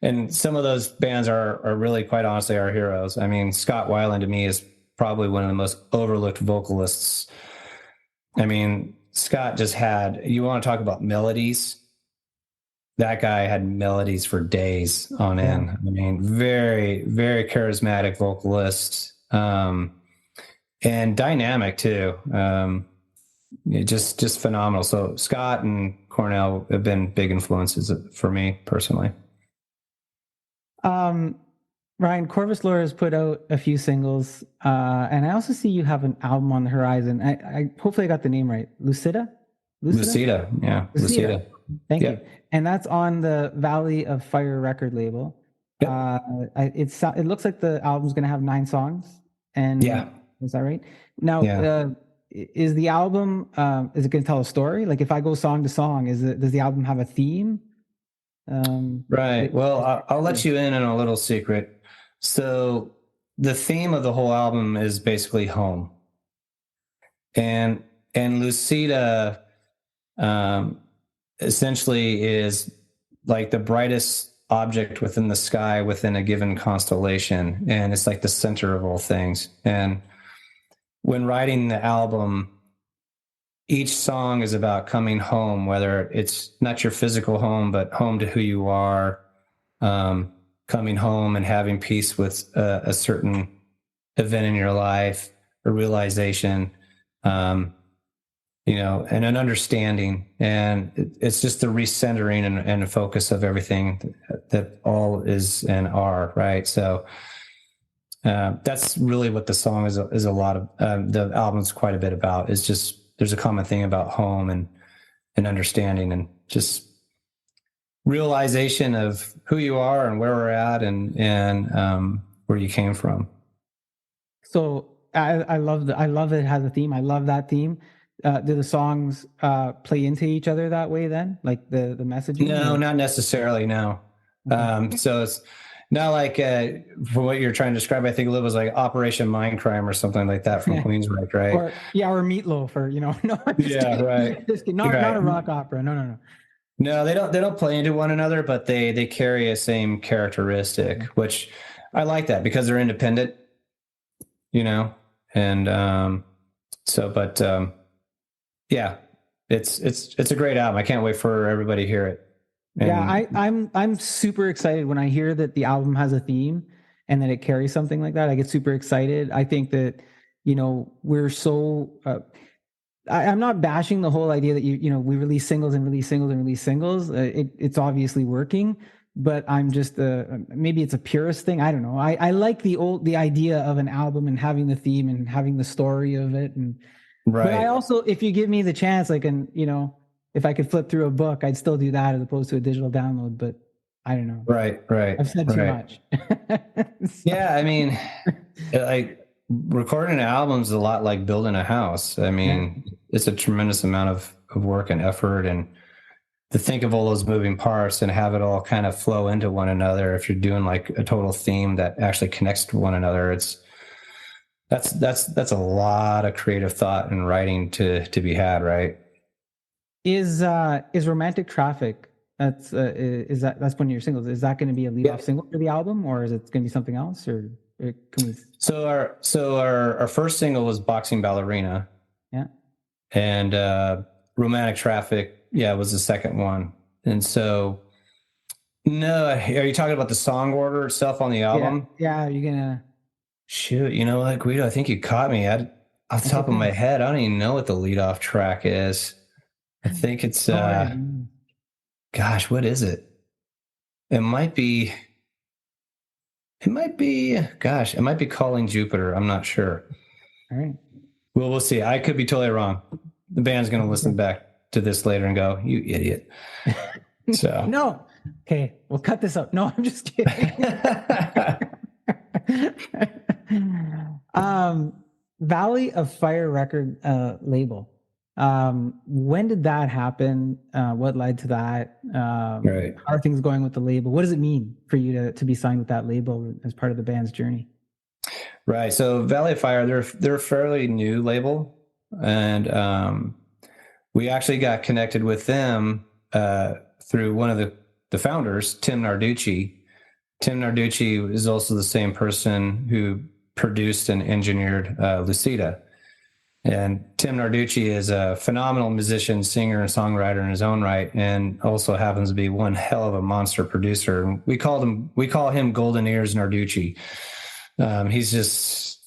S3: and some of those bands are really, quite honestly, our heroes. I mean, Scott Weiland to me is probably one of the most overlooked vocalists. I mean, Scott just you want to talk about melodies? That guy had melodies for days on end. I mean, very, very charismatic vocalist, and dynamic too. Just phenomenal. So Scott and Cornell have been big influences for me personally.
S2: Ryan, Corvus lore has put out a few singles, and I also see you have an album on the horizon. I hopefully I got the name right. Lucida?
S3: Yeah. Lucida.
S2: Thank you. And that's on the Valley of Fire record label. Yep. It looks like the album's going to have 9 songs. And is that right? Now, is the album, is it going to tell a story? Like if I go song to song, does the album have a theme?
S3: Right. Well, I'll let you in on a little secret. So the theme of the whole album is basically home. And Lucida essentially is like the brightest object within the sky within a given constellation, and it's like the center of all things. And when writing the album, each song is about coming home, whether it's not your physical home, but home to who you are, coming home and having peace with a certain event in your life, a realization, and an understanding. And it's just the recentering and a focus of everything that all is and are, right? So that's really what the song is a lot of, the album's quite a bit about. It's just, there's a common thing about home and understanding and just realization of who you are and where we're at and where you came from.
S2: So I love it has a theme. I love that theme. Do the songs play into each other that way then? Like the messaging?
S3: No, not necessarily. No. So Not like for what you're trying to describe, I think it was like Operation Mindcrime or something like that from Queensryche, right?
S2: Or Meatloaf, or no, I'm just kidding.
S3: Right.
S2: Just kidding. Not a rock opera. No.
S3: No, they don't play into one another, but they carry a same characteristic, which I like that because they're independent, and yeah, it's a great album. I can't wait for everybody to hear it. And
S2: yeah, I'm super excited when I hear that the album has a theme and that it carries something like that. I get super excited. I think that, we're so, I'm not bashing the whole idea that we release singles and release singles and release singles. It's obviously working, but I'm just maybe it's a purist thing. I don't know. I like the idea of an album and having the theme and having the story of it. And
S3: right.
S2: But I also, if you give me the chance, if I could flip through a book, I'd still do that as opposed to a digital download. But I don't know.
S3: Right.
S2: I've said too much.
S3: Yeah, I mean, like recording an album is a lot like building a house. I mean, it's a tremendous amount of work and effort, and to think of all those moving parts and have it all kind of flow into one another. If you're doing like a total theme that actually connects to one another, that's a lot of creative thought and writing to be had, right?
S2: Is Romantic Traffic, that's one of your singles, is that going to be a lead-off single for the album, or is it going to be something else, or can we?
S3: So our first single was Boxing Ballerina.
S2: Yeah.
S3: And Romantic Traffic, was the second one. And so, no, are you talking about the song order itself on the album?
S2: Yeah, you're gonna...
S3: Shoot, you know what, Guido, I think you caught me. Off the top of my head, I don't even know what the lead-off track is. I think it's, gosh, what is it? It might be, Calling Jupiter. I'm not sure.
S2: All right.
S3: Well, we'll see. I could be totally wrong. The band's going to listen back to this later and go, you idiot. So
S2: no. Okay. We'll cut this up. No, I'm just kidding. Valley of Fire record label. When did that happen? What led to that?
S3: Right.
S2: How are things going with the label? What does it mean for you to be signed with that label as part of the band's journey?
S3: Right. So Valley of Fire, they're a fairly new label, and we actually got connected with them through one of the founders, Tim Narducci. Tim Narducci is also the same person who produced and engineered Lucida. And Tim Narducci is a phenomenal musician, singer, and songwriter in his own right, and also happens to be one hell of a monster producer. We call him Golden Ears Narducci. He's just,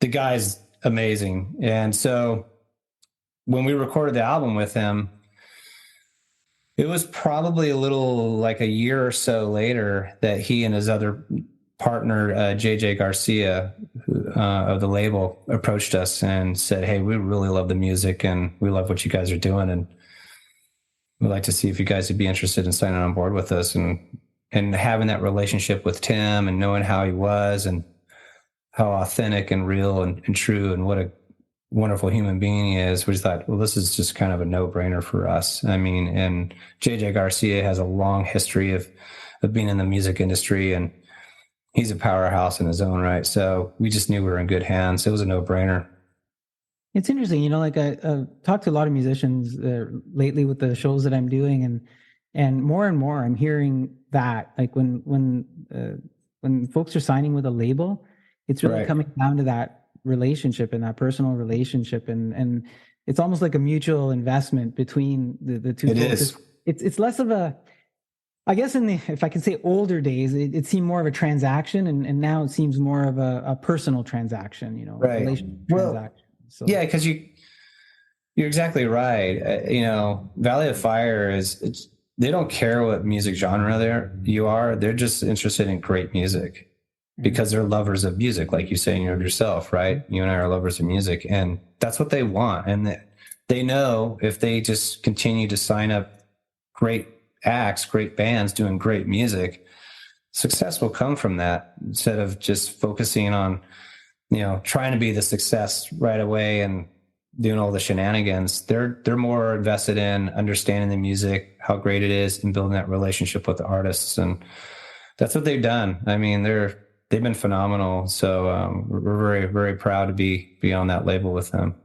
S3: the guy's amazing. And so when we recorded the album with him, it was probably a little like a year or so later that he and his other partner, JJ Garcia, of the label, approached us and said, "Hey, we really love the music and we love what you guys are doing, and we'd like to see if you guys would be interested in signing on board with us." And having that relationship with Tim and knowing how he was and how authentic and real and true and what a wonderful human being he is, we thought, well, this is just kind of a no-brainer for us. I mean, and JJ Garcia has a long history of being in the music industry, and he's a powerhouse in his own right. So we just knew we were in good hands. It was a no-brainer.
S2: It's interesting, like I talked to a lot of musicians lately with the shows that I'm doing, and more I'm hearing that, like when folks are signing with a label, it's really coming down to that relationship and that personal relationship, and it's almost like a mutual investment between the two. It is. It's less of a, I guess, if I can say older days, it seemed more of a transaction, and now it seems more of a personal transaction, relationship transaction. So. Yeah,
S3: because you're exactly right. Valley of Fire they don't care what music genre they're just interested in great music, because they're lovers of music, like you say yourself, right? You and I are lovers of music, and that's what they want. And they know if they just continue to sign up great acts, great bands doing great music, success will come from that, instead of just focusing on, trying to be the success right away and doing all the shenanigans. They're more invested in understanding the music, how great it is, and building that relationship with the artists. And that's what they've done. I mean, they've been phenomenal. So we're very, very proud to be on that label with them.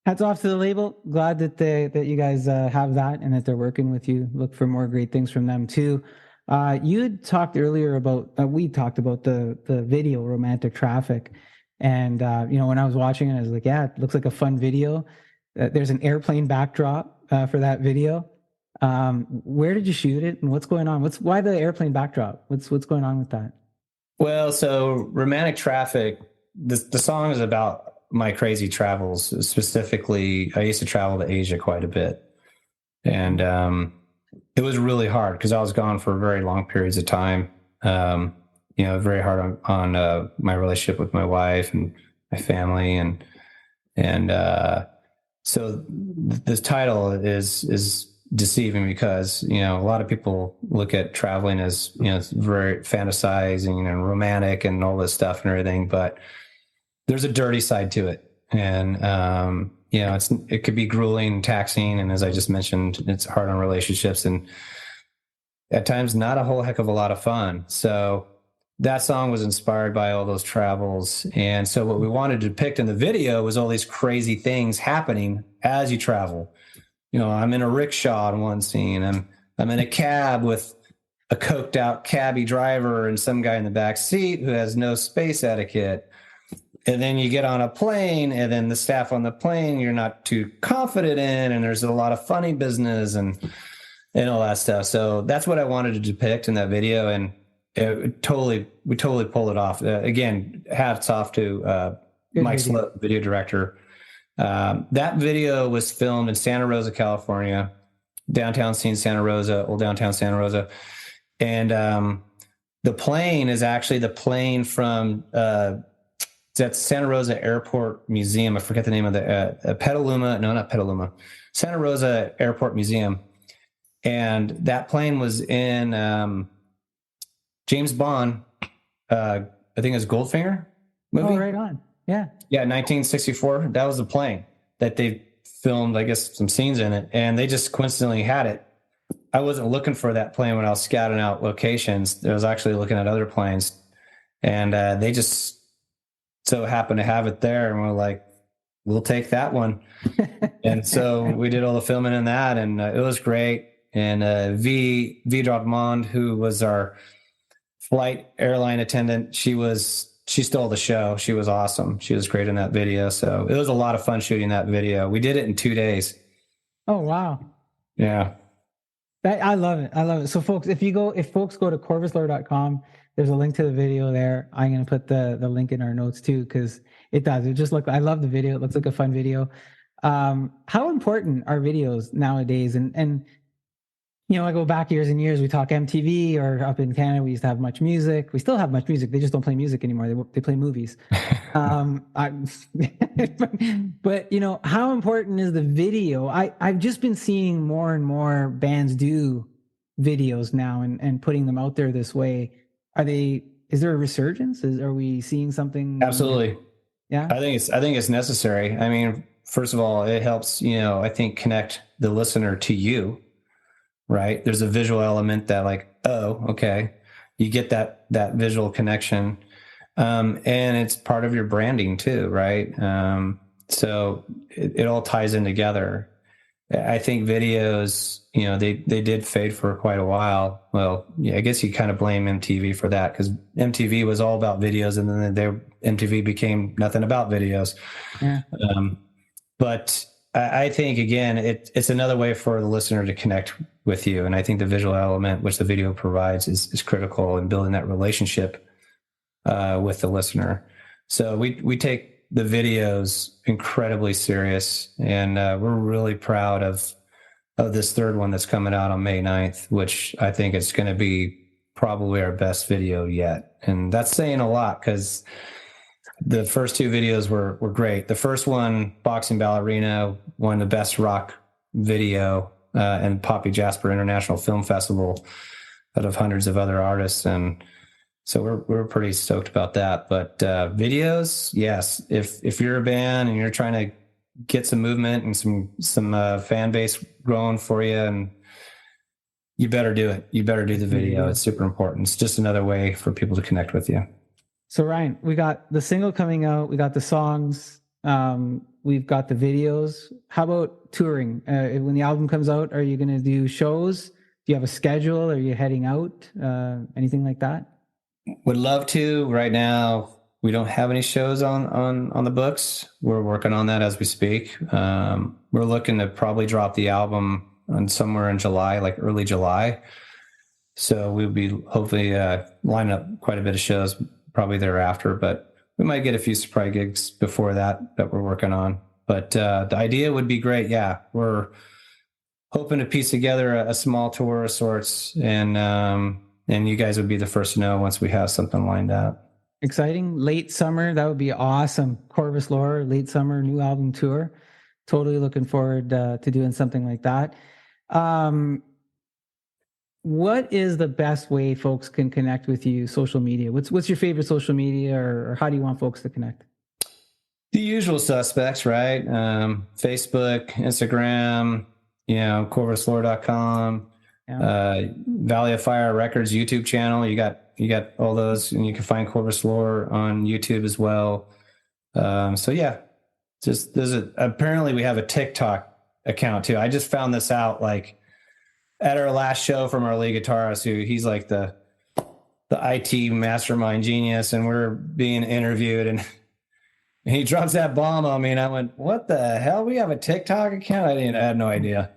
S2: Hats off to the label. Glad that you guys have that and that they're working with you. Look for more great things from them too. You had talked earlier about we talked about the video Romantic Traffic, and when I was watching it, I was like, yeah, it looks like a fun video. There's an airplane backdrop for that video. Where did you shoot it, and what's going on? Why the airplane backdrop? What's going on with that?
S3: Well, so Romantic Traffic, the song is about my crazy travels. Specifically, I used to travel to Asia quite a bit, and it was really hard because I was gone for very long periods of time. Very hard on my relationship with my wife and my family, and so this title is deceiving because a lot of people look at traveling as it's very fantasizing and romantic and all this stuff and everything, but there's a dirty side to it, and it could be grueling and taxing, and as I just mentioned, it's hard on relationships and at times not a whole heck of a lot of fun. So that song was inspired by all those travels, and so what we wanted to depict in the video was all these crazy things happening as you travel. I'm in a rickshaw in one scene. I'm in a cab with a coked out cabbie driver and some guy in the back seat who has no space etiquette. And then you get on a plane, and then the staff on the plane you're not too confident in, and there's a lot of funny business and all that stuff. So that's what I wanted to depict in that video, and we totally pulled it off. Again, hats off to Mike Sloat, video director. That video was filmed in Santa Rosa, California, downtown scene Santa Rosa, old downtown Santa Rosa. And the plane is actually the plane from that Santa Rosa Airport Museum. I forget the name of the Petaluma. No, not Petaluma. Santa Rosa Airport Museum. And that plane was in James Bond, I think it was Goldfinger movie.
S2: Oh, right on. Yeah.
S3: Yeah, 1964. That was the plane that they filmed, I guess, some scenes in it. And they just coincidentally had it. I wasn't looking for that plane when I was scouting out locations. I was actually looking at other planes. And they just so happened to have it there. And we're like, we'll take that one. And so we did all the filming in that. And it was great. And V Dragmond, who was our flight airline attendant, she stole the show. She was awesome. She was great in that video. So it was a lot of fun shooting that video. We did it in 2 days.
S2: Oh, wow.
S3: Yeah.
S2: I love it. I love it. So folks, if folks go to corvuslore.com, there's a link to the video there. I'm going to put the link in our notes too, because it does. I love the video. It looks like a fun video. How important are videos nowadays? And I go back years and years. We talk MTV, or up in Canada, we used to have Much Music. We still have Much Music. They just don't play music anymore. They play movies. But how important is the video? I've just been seeing more and more bands do videos now and putting them out there this way. Is there a resurgence? Are we seeing something?
S3: Absolutely.
S2: Yeah.
S3: I think it's necessary. I mean, first of all, it helps, I think, connect the listener to you. Right. There's a visual element that, like, oh, okay. You get that visual connection. And it's part of your branding too. Right. So it all ties in together. I think videos, they did fade for quite a while. Well, yeah, I guess you kind of blame MTV for that, because MTV was all about videos, and then MTV became nothing about videos.
S2: Yeah.
S3: But I think, again, it's another way for the listener to connect with you. And I think the visual element, which the video provides, is critical in building that relationship with the listener. So we take the videos incredibly serious, and we're really proud of this third one that's coming out on May 9th, which I think is going to be probably our best video yet. And that's saying a lot, because the first two videos were great. The first one, Boxing Ballerina, won the best rock video and Poppy Jasper International Film Festival out of hundreds of other artists. And so we're pretty stoked about that. But videos, yes, if you're a band and you're trying to get some movement and some fan base growing for you, and You better do it. You better do the video. It's super important. It's just another way for people to connect with you.
S2: So Ryan, we got the single coming out. We got the songs. We've got the videos. How about touring? When the album comes out, are you going to do shows? Do you have a schedule? Are you heading out? Anything like that?
S3: Would love to. Right now, we don't have any shows on the books. We're working on that as we speak. We're looking to probably drop the album on somewhere in July, like early July. So we'll be hopefully lining up quite a bit of shows probably thereafter, but we might get a few surprise gigs before that we're working on. But the idea would be great. Yeah, we're hoping to piece together a small tour of sorts, and you guys would be the first to know once we have something lined up.
S2: Exciting. Late summer, that would be awesome. Corvus Lore, late summer, new album tour. Totally looking forward to doing something like that. What is the best way folks can connect with you? Social media. What's your favorite social media, or how do you want folks to connect?
S3: The usual suspects, right? Facebook, Instagram, corvuslore.com, Valley of Fire Records YouTube channel. You got all those, and you can find Corvus Lore on YouTube as well. So yeah, apparently we have a TikTok account too. I just found this out like at our last show from our lead guitarist, he's like the IT mastermind genius, and we're being interviewed, and he drops that bomb on me, and I went, "What the hell? We have a TikTok account?" I had no idea.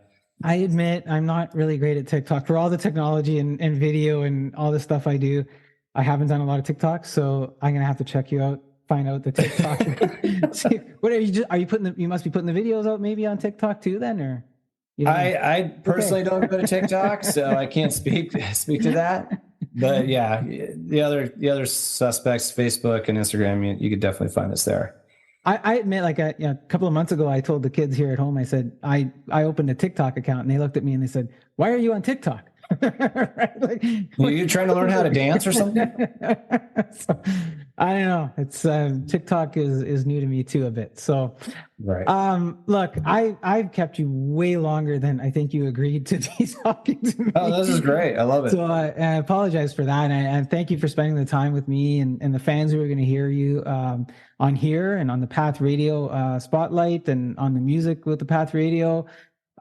S2: I admit I'm not really great at TikTok. For all the technology and video and all the stuff I do, I haven't done a lot of TikTok, so I'm gonna have to check you out, find out the TikTok. See, what are you putting? You must be putting the videos out maybe on TikTok too, then, or?
S3: I personally don't go to TikTok, so I can't speak to that. But yeah, the other suspects, Facebook and Instagram, you could definitely find us there.
S2: I admit, like a couple of months ago, I told the kids here at home, I said, I opened a TikTok account, and they looked at me and they said, "Why are you on TikTok?" Right? Like,
S3: are you trying to learn how to dance or something?
S2: So, I don't know. It's TikTok is new to me too a bit. So,
S3: right.
S2: Look, I've kept you way longer than I think you agreed to be talking to me.
S3: Oh, this is great. I love it.
S2: So I apologize for that, and thank you for spending the time with me and the fans who are going to hear you on here and on the Path Radio Spotlight and on the music with the Path Radio.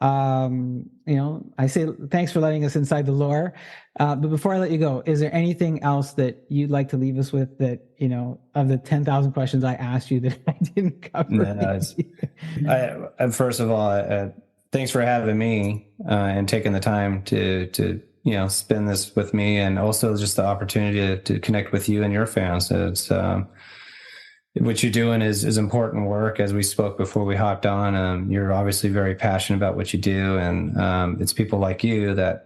S2: I say thanks for letting us inside the lore. But before I let you go, is there anything else that you'd like to leave us with that, of the 10,000 questions I asked you that I didn't cover?
S3: No, first of all, thanks for having me and taking the time to spend this with me, and also just the opportunity to connect with you and your fans. It's what you're doing is important work. As we spoke before we hopped on, you're obviously very passionate about what you do, and it's people like you that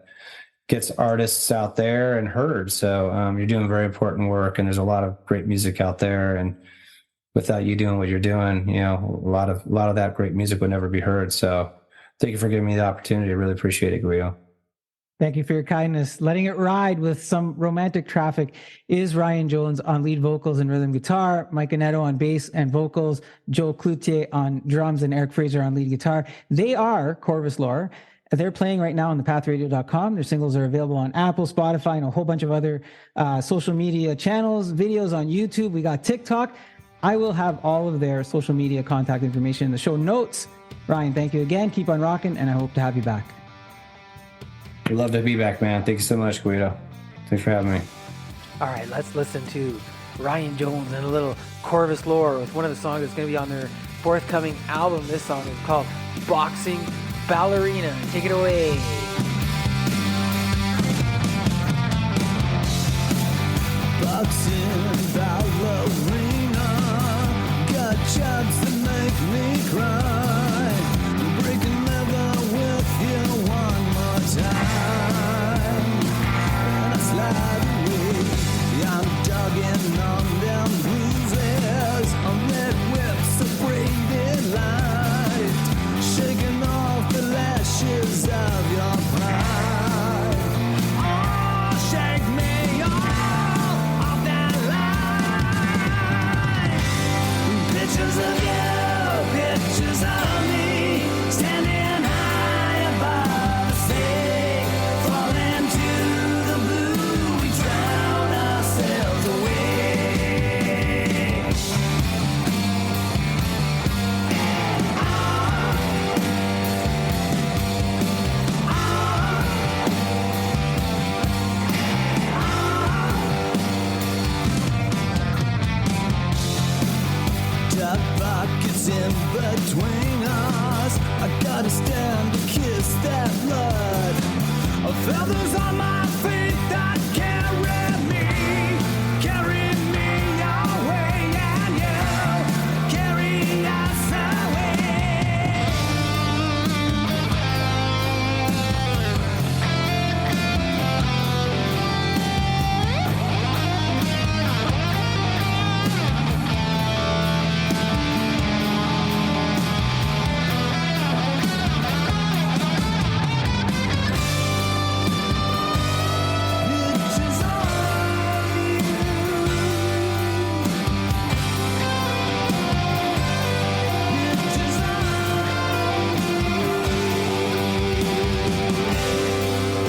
S3: gets artists out there and heard. So you're doing very important work, and there's a lot of great music out there. And without you doing what you're doing, a lot of that great music would never be heard. So thank you for giving me the opportunity. I really appreciate it, Guido.
S2: Thank you for your kindness. Letting it ride with some romantic traffic is Ryan Jones on lead vocals and rhythm guitar, Mike Annetto on bass and vocals, Joel Cloutier on drums, and Eric Fraser on lead guitar. They are Corvus Lore. They're playing right now on thepathradio.com. Their singles are available on Apple, Spotify, and a whole bunch of other social media channels, videos on YouTube. We got TikTok. I will have all of their social media contact information in the show notes. Ryan, thank you again. Keep on rocking, and I hope to have you back.
S3: We'd love to be back, man. Thank you so much, Guido. Thanks for having me.
S1: All right, let's listen to Ryan Jones and a little Corvus Lore with one of the songs that's going to be on their forthcoming album. This song is called Boxing Ballerina. Take it away.
S4: Boxing ballerina, got jobs that make me cry. Breaking leather with you one more time. And I slide away. I'm dogging on them bruises, on red whips of braided light, shaking off the lashes of your pride. Oh, shake me off that line. Pictures of you, pictures of what's in between us. I gotta stand to kiss that blood. Feathers on my feet that carry me away, and you carry us away.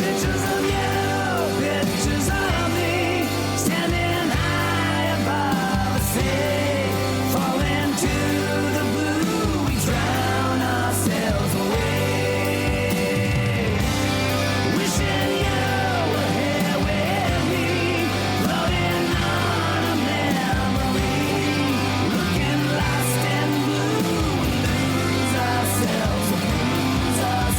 S4: Pictures of you. Pictures of you. Pictures of me, standing high above the sea, falling to the blue, we drown ourselves away. Wishing you were here with me, floating on a memory, looking lost and blue, we lose ourselves, lose ourselves.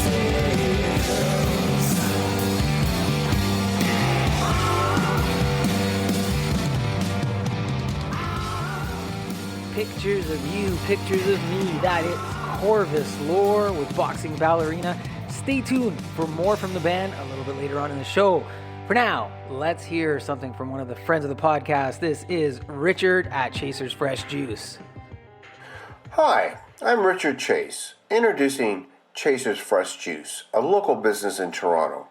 S1: Pictures of you, pictures of me. That is Corvus lore with Boxing Ballerina. Stay tuned for more from the band a little bit later on in the show. For now, let's hear something from one of the friends of the podcast. This is Richard at Chasers Fresh Juice.
S5: Hi, I'm Richard Chase, introducing Chasers Fresh Juice, a local business in Toronto.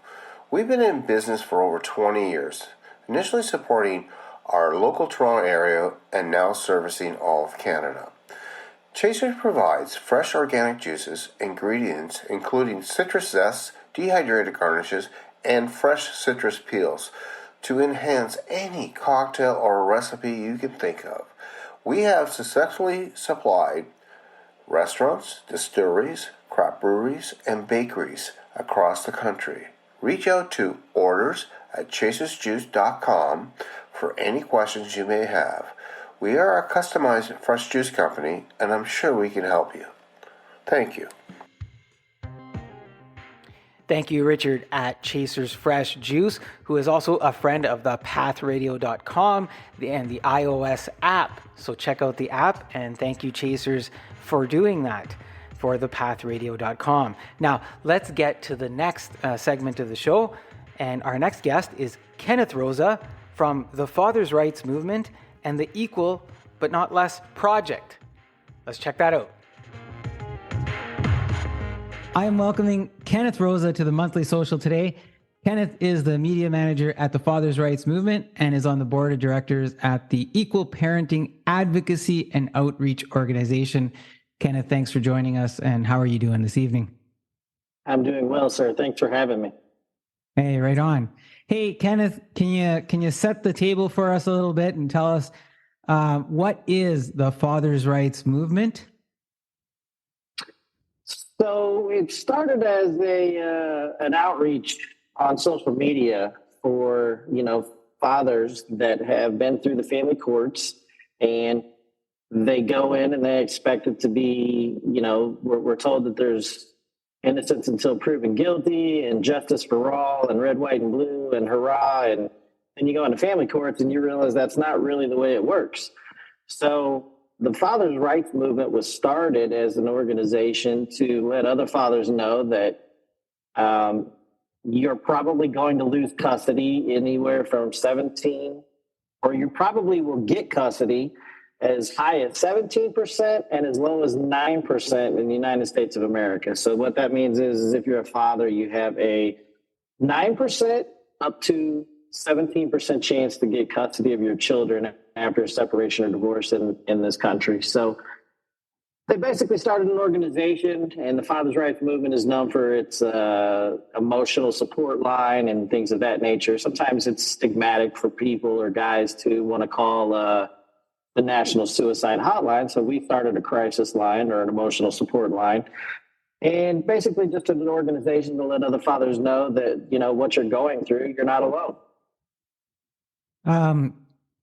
S5: We've been in business for over 20 years, initially supporting our local Toronto area and now servicing all of Canada. Chasers provides fresh organic juices, ingredients including citrus zest, dehydrated garnishes, and fresh citrus peels to enhance any cocktail or recipe you can think of. We have successfully supplied restaurants, distilleries, craft breweries, and bakeries across the country. Reach out to orders@chasersjuice.com for any questions you may have. We are a customized fresh juice company, and I'm sure we can help you. Thank you.
S1: Thank you, Richard at Chasers Fresh Juice, who is also a friend of the pathradio.com and the iOS app. So check out the app, and thank you, Chasers, for doing that for the pathradio.com. Now, let's get to the next segment of the show. And our next guest is Kenneth Rosa from the Father's Rights Movement and the Equal But Not Less Project. Let's check that out.
S2: I am welcoming Kenneth Rosa to the Monthly Social today. Kenneth is the media manager at the Father's Rights Movement and is on the board of directors at the Equal Parenting Advocacy and Outreach Organization. Kenneth, thanks for joining us. And how are you doing this evening?
S6: I'm doing well, sir. Thanks for having me.
S2: Hey, right on. Hey, Kenneth, can you set the table for us a little bit and tell us what is the Father's Rights Movement?
S6: So it started as an outreach on social media for, fathers that have been through the family courts, and they go in and they expect it to be, we're told that there's innocence until proven guilty and justice for all and red, white, and blue and hurrah. And then you go into family courts and you realize that's not really the way it works. So the Father's Rights Movement was started as an organization to let other fathers know that you're probably going to lose custody anywhere from 17, or you probably will get custody as high as 17% and as low as 9% in the United States of America. So what that means is if you're a father, you have a 9% up to 17% chance to get custody of your children after a separation or divorce in this country. So they basically started an organization, and the Father's Rights Movement is known for its emotional support line and things of that nature. Sometimes it's stigmatic for people or guys to want to call the National Suicide Hotline. So we started a crisis line or an emotional support line. And basically just an organization to let other fathers know that, what you're going through, you're not alone.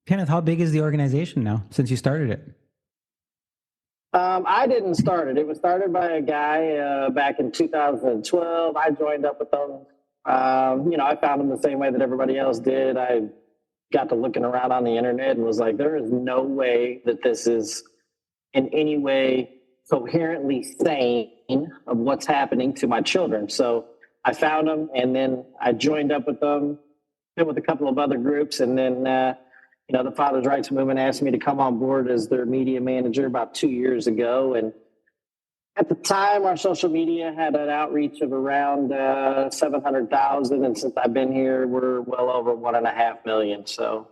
S2: Kenneth, how big is the organization now since you started it?
S6: I didn't start it. It was started by a guy back in 2012. I joined up with them. I found them the same way that everybody else did. I got to looking around on the internet and was like, there is no way that this is in any way coherently sane of what's happening to my children. So I found them, and then I joined up with them, been with a couple of other groups, and then the Fathers' Rights Movement asked me to come on board as their media manager about 2 years ago. And at the time, our social media had an outreach of around 700,000. And since I've been here, we're well over 1.5 million. So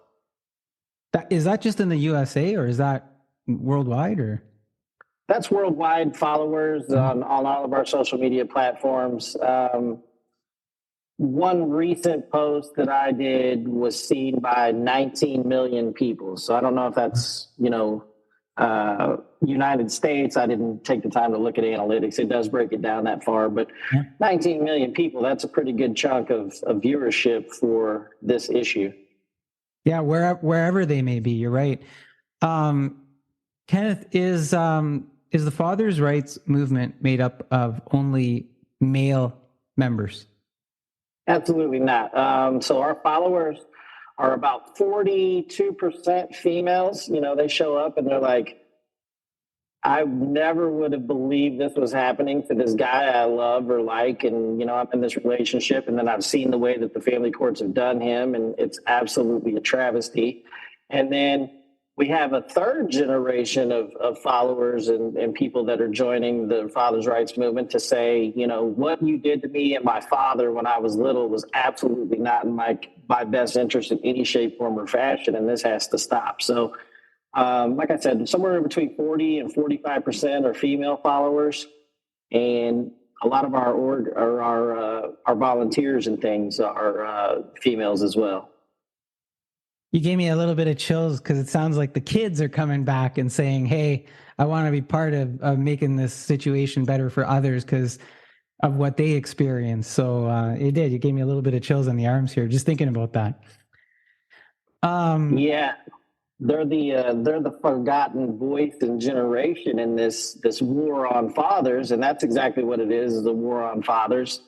S2: Is that just in the USA, or is that worldwide? Or
S6: that's worldwide followers on all of our social media platforms. One recent post that I did was seen by 19 million people. So I don't know if that's, United States. I didn't take the time to look at analytics. It does break it down that far, but 19 million people, that's a pretty good chunk of viewership for this issue.
S2: Yeah, wherever they may be, you're right. Kenneth, is the Fathers' Rights Movement made up of only male members?
S6: Absolutely not. So our followers are about 42% females. They show up and they're like, I never would have believed this was happening to this guy I love or like. And, I'm in this relationship, and then I've seen the way that the family courts have done him, and it's absolutely a travesty. And then we have a third generation of followers and people that are joining the Fathers' Rights Movement to say, what you did to me and my father when I was little was absolutely not in my best interest in any shape, form, or fashion, and this has to stop. So, like I said, somewhere between 40 and 45% are female followers, and a lot of our volunteers and things are females as well.
S2: You gave me a little bit of chills because it sounds like the kids are coming back and saying, hey, I want to be part of making this situation better for others because of what they experienced. So it did. You gave me a little bit of chills on the arms here, just thinking about that.
S6: Yeah, they're the forgotten voice and generation in this war on fathers, and that's exactly what it is a war on fathers.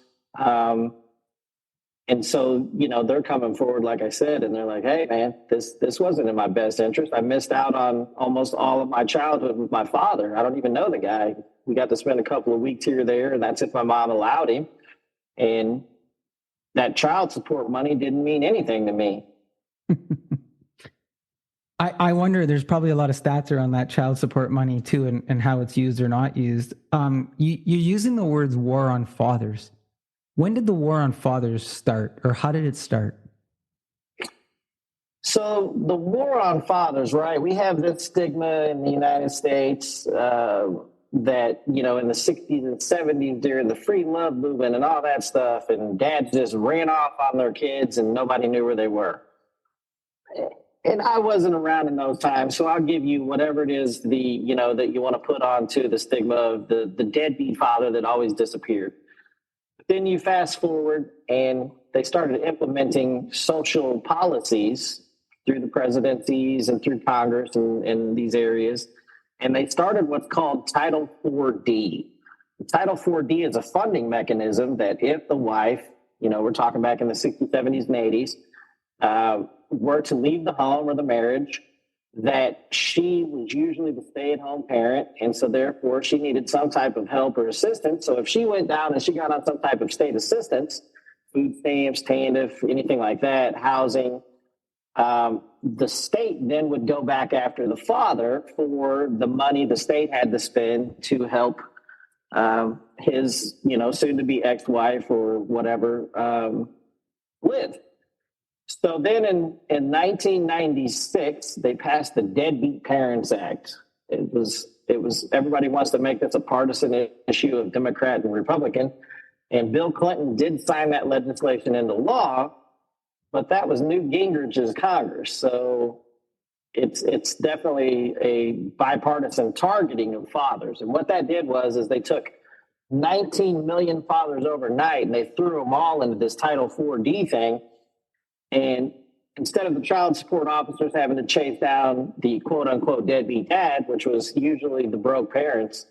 S6: And so, they're coming forward, like I said, and they're like, hey, man, this wasn't in my best interest. I missed out on almost all of my childhood with my father. I don't even know the guy. We got to spend a couple of weeks here or there, and that's if my mom allowed him. And that child support money didn't mean anything to me.
S2: I wonder, there's probably a lot of stats around that child support money too, and how it's used or not used. You're using the words war on fathers. When did the war on fathers start, or how did it start?
S6: So the war on fathers, right? We have this stigma in the United States that, in the 60s and 70s during the free love movement and all that stuff, and dads just ran off on their kids and nobody knew where they were. And I wasn't around in those times, so I'll give you whatever it is that you want to put onto the stigma of the deadbeat father that always disappeared. Then you fast forward, and they started implementing social policies through the presidencies and through Congress and these areas. And they started what's called Title 4D. Title 4D is a funding mechanism that if the wife, we're talking back in the 60s, 70s, and 80s, were to leave the home or the marriage, that she was usually the stay-at-home parent, and so therefore she needed some type of help or assistance. So if she went down and she got on some type of state assistance, food stamps, TANF, anything like that, housing, the state then would go back after the father for the money the state had to spend to help his, soon-to-be ex-wife or whatever live. So then in 1996, they passed the Deadbeat Parents Act. It was everybody wants to make this a partisan issue of Democrat and Republican. And Bill Clinton did sign that legislation into law, but that was Newt Gingrich's Congress. So it's definitely a bipartisan targeting of fathers. And what that did is they took 19 million fathers overnight and they threw them all into this Title 4D thing. And instead of the child support officers having to chase down the quote unquote deadbeat dad, which was usually the broke parents,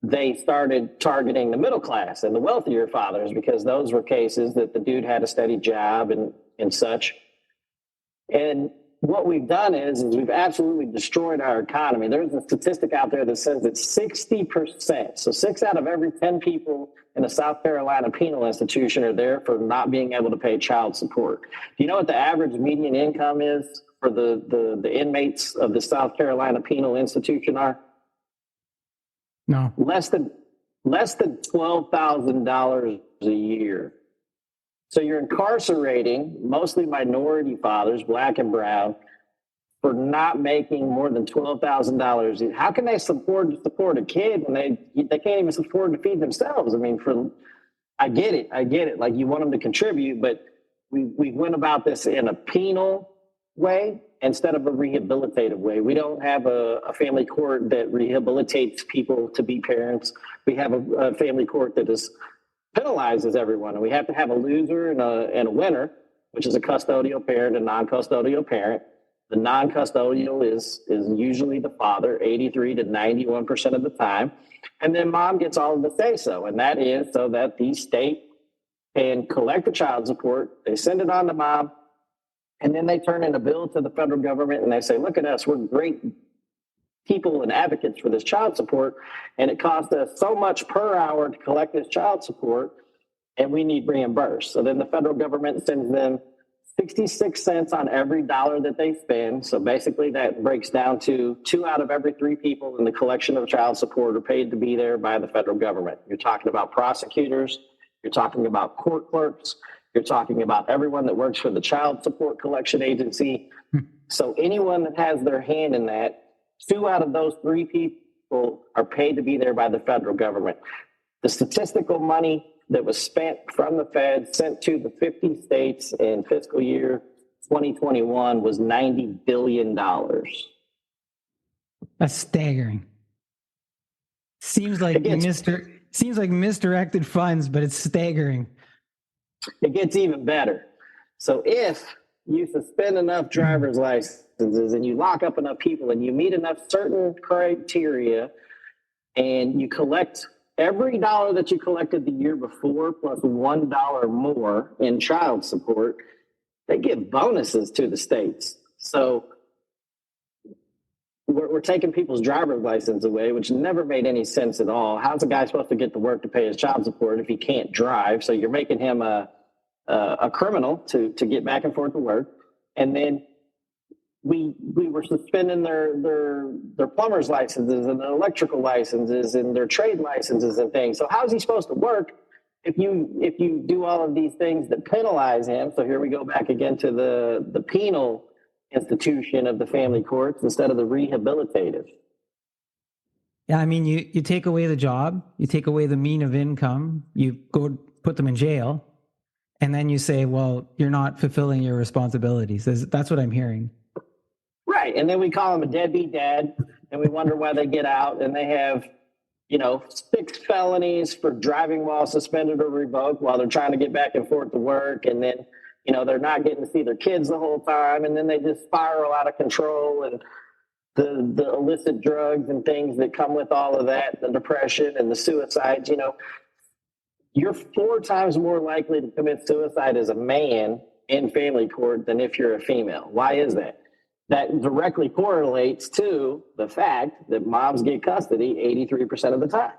S6: they started targeting the middle class and the wealthier fathers, because those were cases that the dude had a steady job and such. And what we've done is we've absolutely destroyed our economy. There's a statistic out there that says that 60%, so 6 out of every 10 people in a South Carolina penal institution are there for not being able to pay child support. Do you know what the average median income is for the inmates of the South Carolina penal institution are?
S2: No.
S6: Less than $12,000 a year. So you're incarcerating mostly minority fathers, black and brown, for not making more than $12,000. How can they support a kid when they can't even afford to feed themselves? I mean, I get it. Like, you want them to contribute, but we went about this in a penal way instead of a rehabilitative way. We don't have a family court that rehabilitates people to be parents. We have a family court that penalizes everyone, and we have to have a loser and a winner, which is a custodial parent and non-custodial parent. The non-custodial is usually the father, 83 to 91% of the time, and then mom gets all of the say-so, and that is so that the state can collect the child support. They send it on to mom, and then they turn in a bill to the federal government, and they say, "Look at us, we're great people and advocates for this child support, and it costs us so much per hour to collect this child support, and we need reimbursed." So then the federal government sends them 66 cents on every dollar that they spend. So basically that breaks down to 2 out of every 3 people in the collection of child support are paid to be there by the federal government. You're talking about prosecutors, you're talking about court clerks, you're talking about everyone that works for the child support collection agency. So anyone that has their hand in that, 2 out of those 3 people are paid to be there by the federal government. The statistical money that was spent from the Fed sent to the 50 states in fiscal year 2021 was $90 billion.
S2: That's staggering. Seems like misdirected funds, but it's staggering.
S6: It gets even better. So if you suspend enough driver's licenses and you lock up enough people and you meet enough certain criteria and you collect every dollar that you collected the year before plus $1 more in child support, they give bonuses to the states. So we're taking people's driver's license away, which never made any sense at all. How's a guy supposed to get to work to pay his child support if he can't drive? So you're making him a criminal to get back and forth to work. And then we were suspending their plumber's licenses and their electrical licenses and their trade licenses and things. So how's he supposed to work if you do all of these things that penalize him? So here we go back again to the penal institution of the family courts instead of the rehabilitative.
S2: Yeah, I mean, you take away the job, you take away the mean of income, you go put them in jail, and then you say, well, you're not fulfilling your responsibilities. That's what I'm hearing.
S6: Right. And then we call them a deadbeat dad, and we wonder why they get out, and they have, 6 felonies for driving while suspended or revoked while they're trying to get back and forth to work. And then, they're not getting to see their kids the whole time. And then they just spiral out of control, and the illicit drugs and things that come with all of that, the depression and the suicides, you're 4 times more likely to commit suicide as a man in family court than if you're a female. Why is that? That directly correlates to the fact that moms get custody 83% of the time.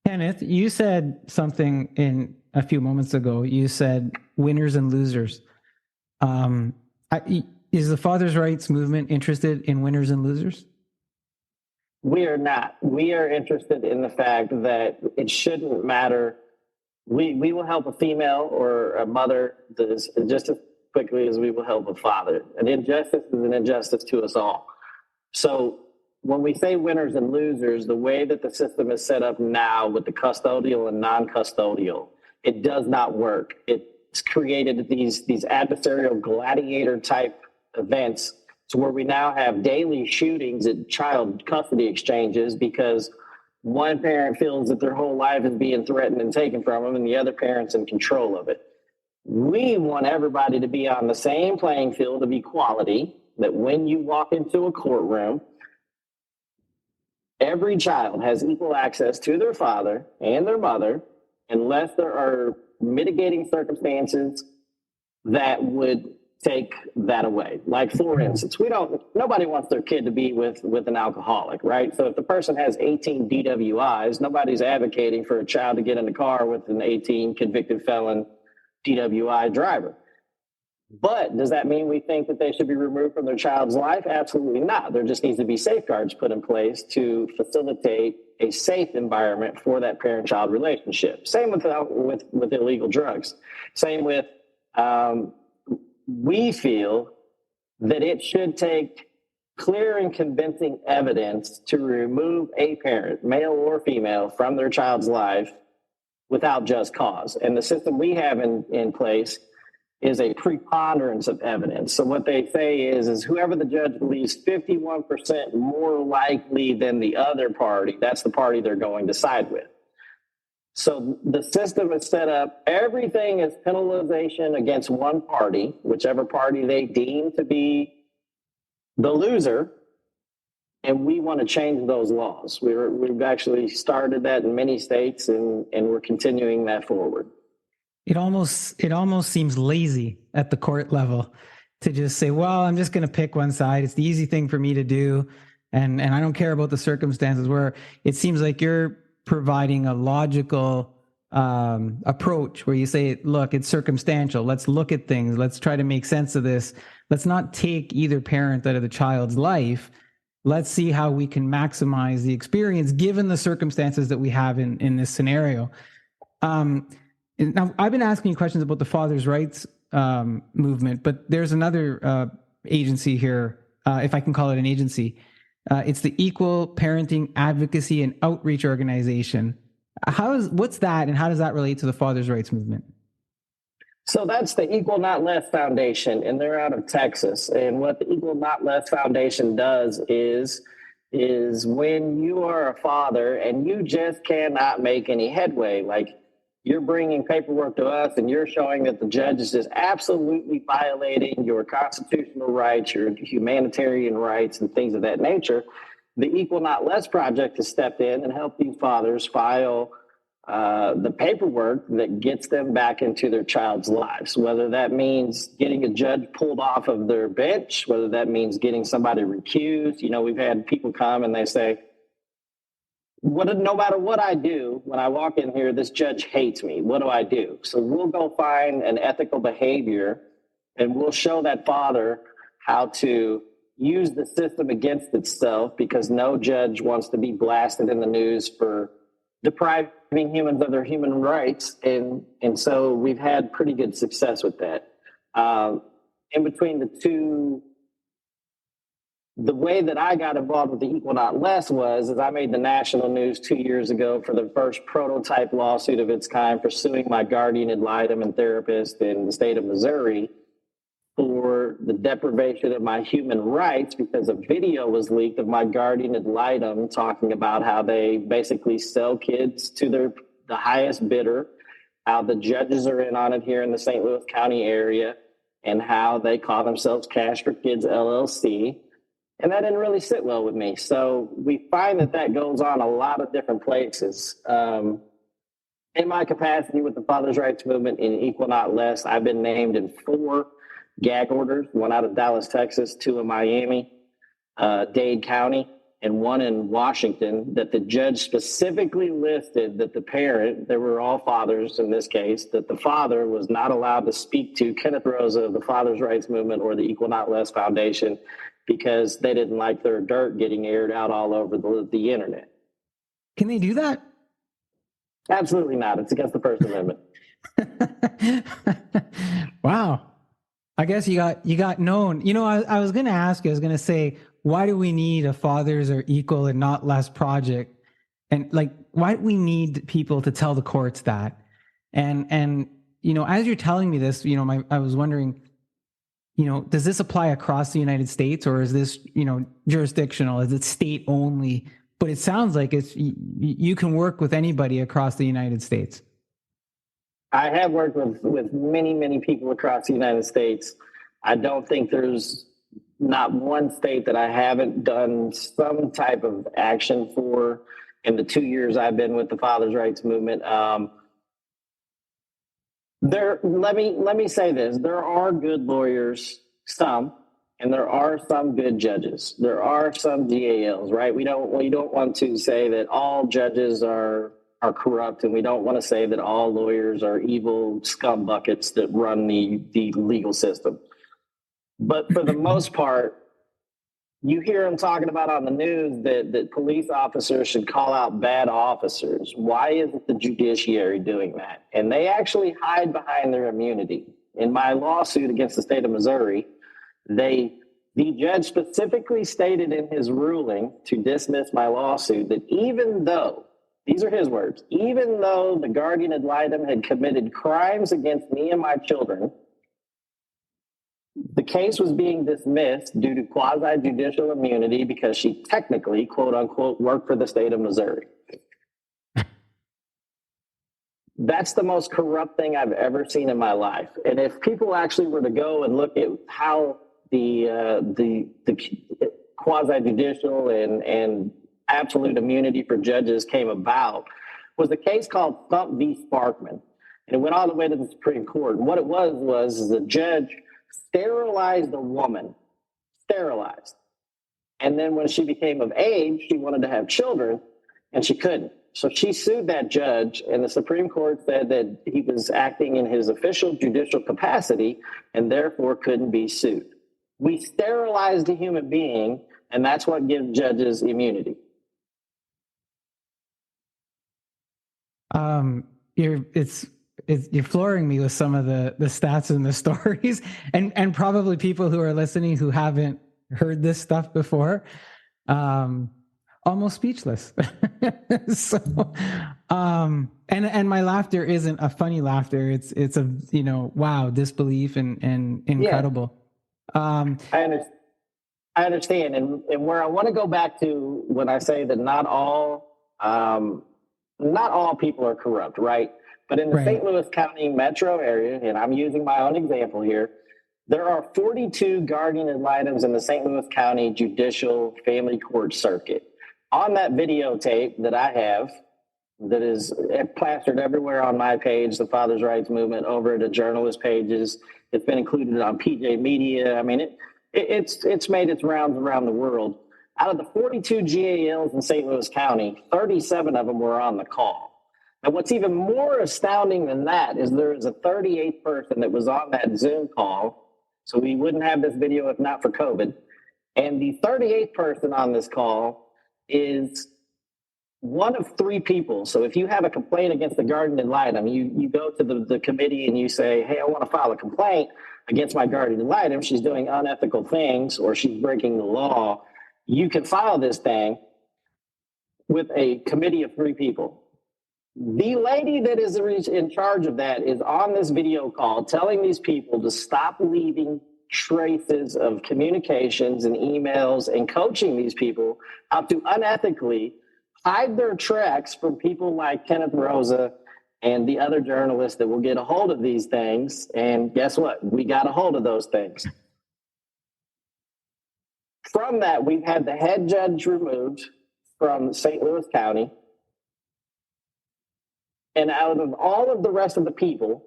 S2: Kenneth, you said something in a few moments ago. You said winners and losers. Is the Father's Rights movement interested in winners and losers?
S6: We are not. We are interested in the fact that it shouldn't matter. We will help a female or a mother just as quickly as we will help a father. An injustice is an injustice to us all. So when we say winners and losers, the way that the system is set up now with the custodial and non-custodial, it does not work. It's created these adversarial gladiator type events to where we now have daily shootings at child custody exchanges because one parent feels that their whole life is being threatened and taken from them and the other parent's in control of it. We want everybody to be on the same playing field of equality, that when you walk into a courtroom, every child has equal access to their father and their mother, unless there are mitigating circumstances that would take that away. Like, for instance, nobody wants their kid to be with an alcoholic, right? So if the person has 18 DWIs, nobody's advocating for a child to get in the car with an 18 convicted felon DWI driver. But does that mean we think that they should be removed from their child's life? Absolutely not. There just needs to be safeguards put in place to facilitate a safe environment for that parent-child relationship. Same with illegal drugs. Same with, we feel that it should take clear and convincing evidence to remove a parent, male or female, from their child's life without just cause. And the system we have in place is a preponderance of evidence. So what they say is whoever the judge believes 51% more likely than the other party, that's the party they're going to side with. So the system is set up, everything is penalization against one party, whichever party they deem to be the loser, and we want to change those laws. We've actually started that in many states, and we're continuing that forward.
S2: It almost seems lazy at the court level to just say, well, I'm just going to pick one side. It's the easy thing for me to do. And I don't care about the circumstances, where it seems like you're providing a logical approach where you say, look, it's circumstantial. Let's look at things. Let's try to make sense of this. Let's not take either parent out of the child's life. Let's see how we can maximize the experience given the circumstances that we have in this scenario. Now, I've been asking you questions about the father's rights movement, but there's another agency here, if I can call it an agency. It's the Equal Parenting Advocacy and Outreach Organization. What's that, and how does that relate to the father's rights movement?
S6: So that's the Equal Not Less Foundation, and they're out of Texas. And what the Equal Not Less Foundation does is when you are a father and you just cannot make any headway, like you're bringing paperwork to us and you're showing that the judge is just absolutely violating your constitutional rights, your humanitarian rights, and things of that nature, the Equal Not Less Project has stepped in and helped these fathers file the paperwork that gets them back into their child's lives, whether that means getting a judge pulled off of their bench, whether that means getting somebody recused. You know, we've had people come and they say, no matter what I do, when I walk in here, this judge hates me. What do I do? So we'll go find an ethical behavior, and we'll show that father how to use the system against itself, because no judge wants to be blasted in the news for depriving humans of their human rights. And so we've had pretty good success with that. In between the two, the way that I got involved with the Equal Not Less is I made the national news 2 years ago for the first prototype lawsuit of its kind, pursuing my guardian ad litem and therapist in the state of Missouri for the deprivation of my human rights, because a video was leaked of my guardian ad litem talking about how they basically sell kids to the highest bidder, how the judges are in on it here in the St. Louis County area, and how they call themselves Cash for Kids LLC. And that didn't really sit well with me. So we find that goes on a lot of different places. In my capacity with the Father's Rights Movement in Equal Not Less, I've been named in 4 gag orders, one out of Dallas, Texas, 2 in Miami, Dade County, and 1 in Washington, that the judge specifically listed that the parent, they were all fathers in this case, that the father was not allowed to speak to Kenneth Rosa, the Father's Rights Movement, or the Equal Not Less Foundation, because they didn't like their dirt getting aired out all over the internet.
S2: Can they do that?
S6: Absolutely not. It's against the First Amendment.
S2: Wow. I guess you got known. You know, I was going to ask you, I was going to say, why do we need a Fathers Are Equal and Not Less project? And like, why do we need people to tell the courts that? And you know, as you're telling me this, you know, I was wondering, you know, does this apply across the United States, or is this, you know, jurisdictional? Is it state only? But it sounds like you can work with anybody across the United States.
S6: I have worked with many, many people across the United States. I don't think there's not one state that I haven't done some type of action for in the 2 years I've been with the Fathers' Rights Movement. Let me say this: there are good lawyers, some, and there are some good judges. There are some GALs, right? We don't want to say that all judges are corrupt, and we don't want to say that all lawyers are evil scum buckets that run the legal system. But for the most part, you hear them talking about on the news that police officers should call out bad officers. Why isn't the judiciary doing that? And they actually hide behind their immunity. In my lawsuit against the state of Missouri, the judge specifically stated in his ruling to dismiss my lawsuit that even though, these are his words, even though the guardian ad litem had committed crimes against me and my children, the case was being dismissed due to quasi-judicial immunity because she technically, quote unquote, worked for the state of Missouri. That's the most corrupt thing I've ever seen in my life. And if people actually were to go and look at how the quasi-judicial and absolute immunity for judges came about, was a case called Thump v. Sparkman. And it went all the way to the Supreme Court. And what it was the judge sterilized a woman, sterilized. And then when she became of age, she wanted to have children, and she couldn't. So she sued that judge, and the Supreme Court said that he was acting in his official judicial capacity and therefore couldn't be sued. We sterilized a human being, and that's what gives judges immunity.
S2: You're flooring me with some of the stats and the stories, and probably people who are listening who haven't heard this stuff before, almost speechless. So, and my laughter isn't a funny laughter. It's a, wow, disbelief and incredible.
S6: Yeah. I understand. And where I want to go back to when I say that not all people are corrupt, right? But in the St. Louis County metro area, and I'm using my own example here, there are 42 guardian ad litems in the St. Louis County Judicial Family Court Circuit. On that videotape that I have, that is plastered everywhere on my page, the Fathers' Rights Movement, over at the journalist pages, it's been included on PJ Media. I mean, it's made its rounds around the world. Out of the 42 GALs in St. Louis County, 37 of them were on the call. And what's even more astounding than that is there is a 38th person that was on that Zoom call. So we wouldn't have this video if not for COVID. And the 38th person on this call is one of three people. So if you have a complaint against the guardian ad litem, you go to the committee and you say, hey, I want to file a complaint against my guardian ad litem. She's doing unethical things or she's breaking the law. You can file this thing with a committee of three people. The lady that is in charge of that is on this video call telling these people to stop leaving traces of communications and emails and coaching these people how to unethically hide their tracks from people like Kenneth Rosa and the other journalists that will get a hold of these things. And guess what? We got a hold of those things. From that, we've had the head judge removed from St. Louis County. And out of all of the rest of the people,